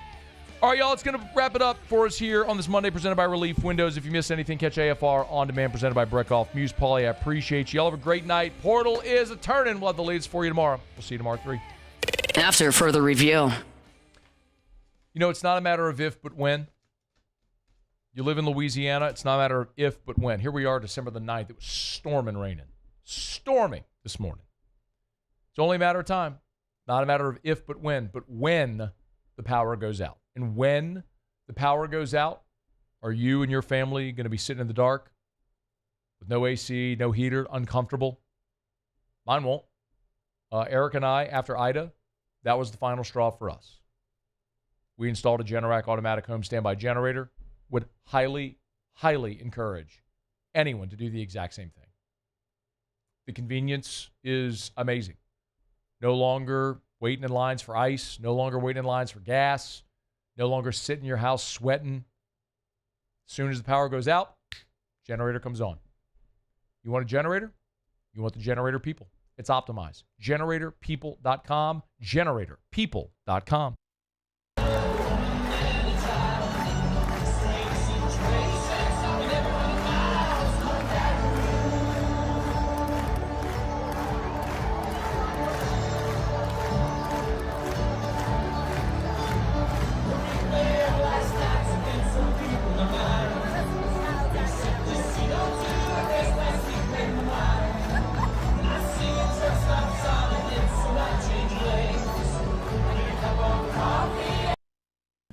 All right, y'all, it's going to wrap it up for us here on this Monday presented by Relief Windows. If you missed anything, catch AFR On Demand presented by Brett Goff. Muse Paulie, I appreciate you. Y'all have a great night. Portal is a turning. We'll have the latest for you tomorrow. We'll see you tomorrow at 3. After further review. You know, it's not a matter of if, but when. You live in Louisiana, it's not a matter of if, but when. Here we are, December the 9th. It was storming raining. Storming this morning. It's only a matter of time. Not a matter of if, but when the power goes out. And when the power goes out, are you and your family going to be sitting in the dark with no AC, no heater, uncomfortable? Mine won't. Eric and I, after Ida, that was the final straw for us. We installed a Generac automatic home standby generator. Would highly, highly encourage anyone to do the exact same thing. The convenience is amazing. No longer waiting in lines for ice, no longer waiting in lines for gas, no longer sitting in your house sweating. As soon as the power goes out, generator comes on. You want a generator? You want the generator people. It's optimized. GeneratorPeople.com. GeneratorPeople.com.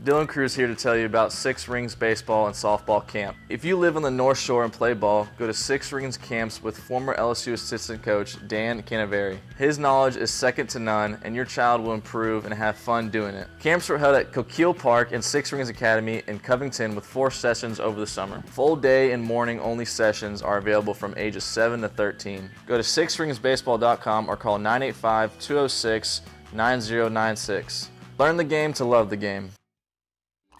Dylan Cruz here to tell you about Six Rings Baseball and Softball Camp. If you live on the North Shore and play ball, go to Six Rings Camps with former LSU assistant coach Dan Kendre. His knowledge is second to none, and your child will improve and have fun doing it. Camps were held at Coquille Park and Six Rings Academy in Covington with 4 sessions over the summer. Full day and morning only sessions are available from ages 7 to 13. Go to sixringsbaseball.com or call 985-206-9096. Learn the game to love the game.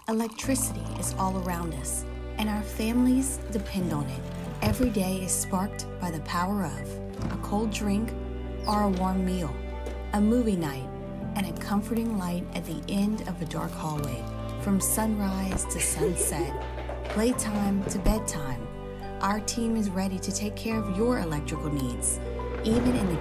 Electricity is all around us, and our families depend on it. Every day is sparked by the power of a cold drink or a warm meal, a movie night, and a comforting light at the end of a dark hallway. From sunrise to sunset, playtime to bedtime, our team is ready to take care of your electrical needs, even in the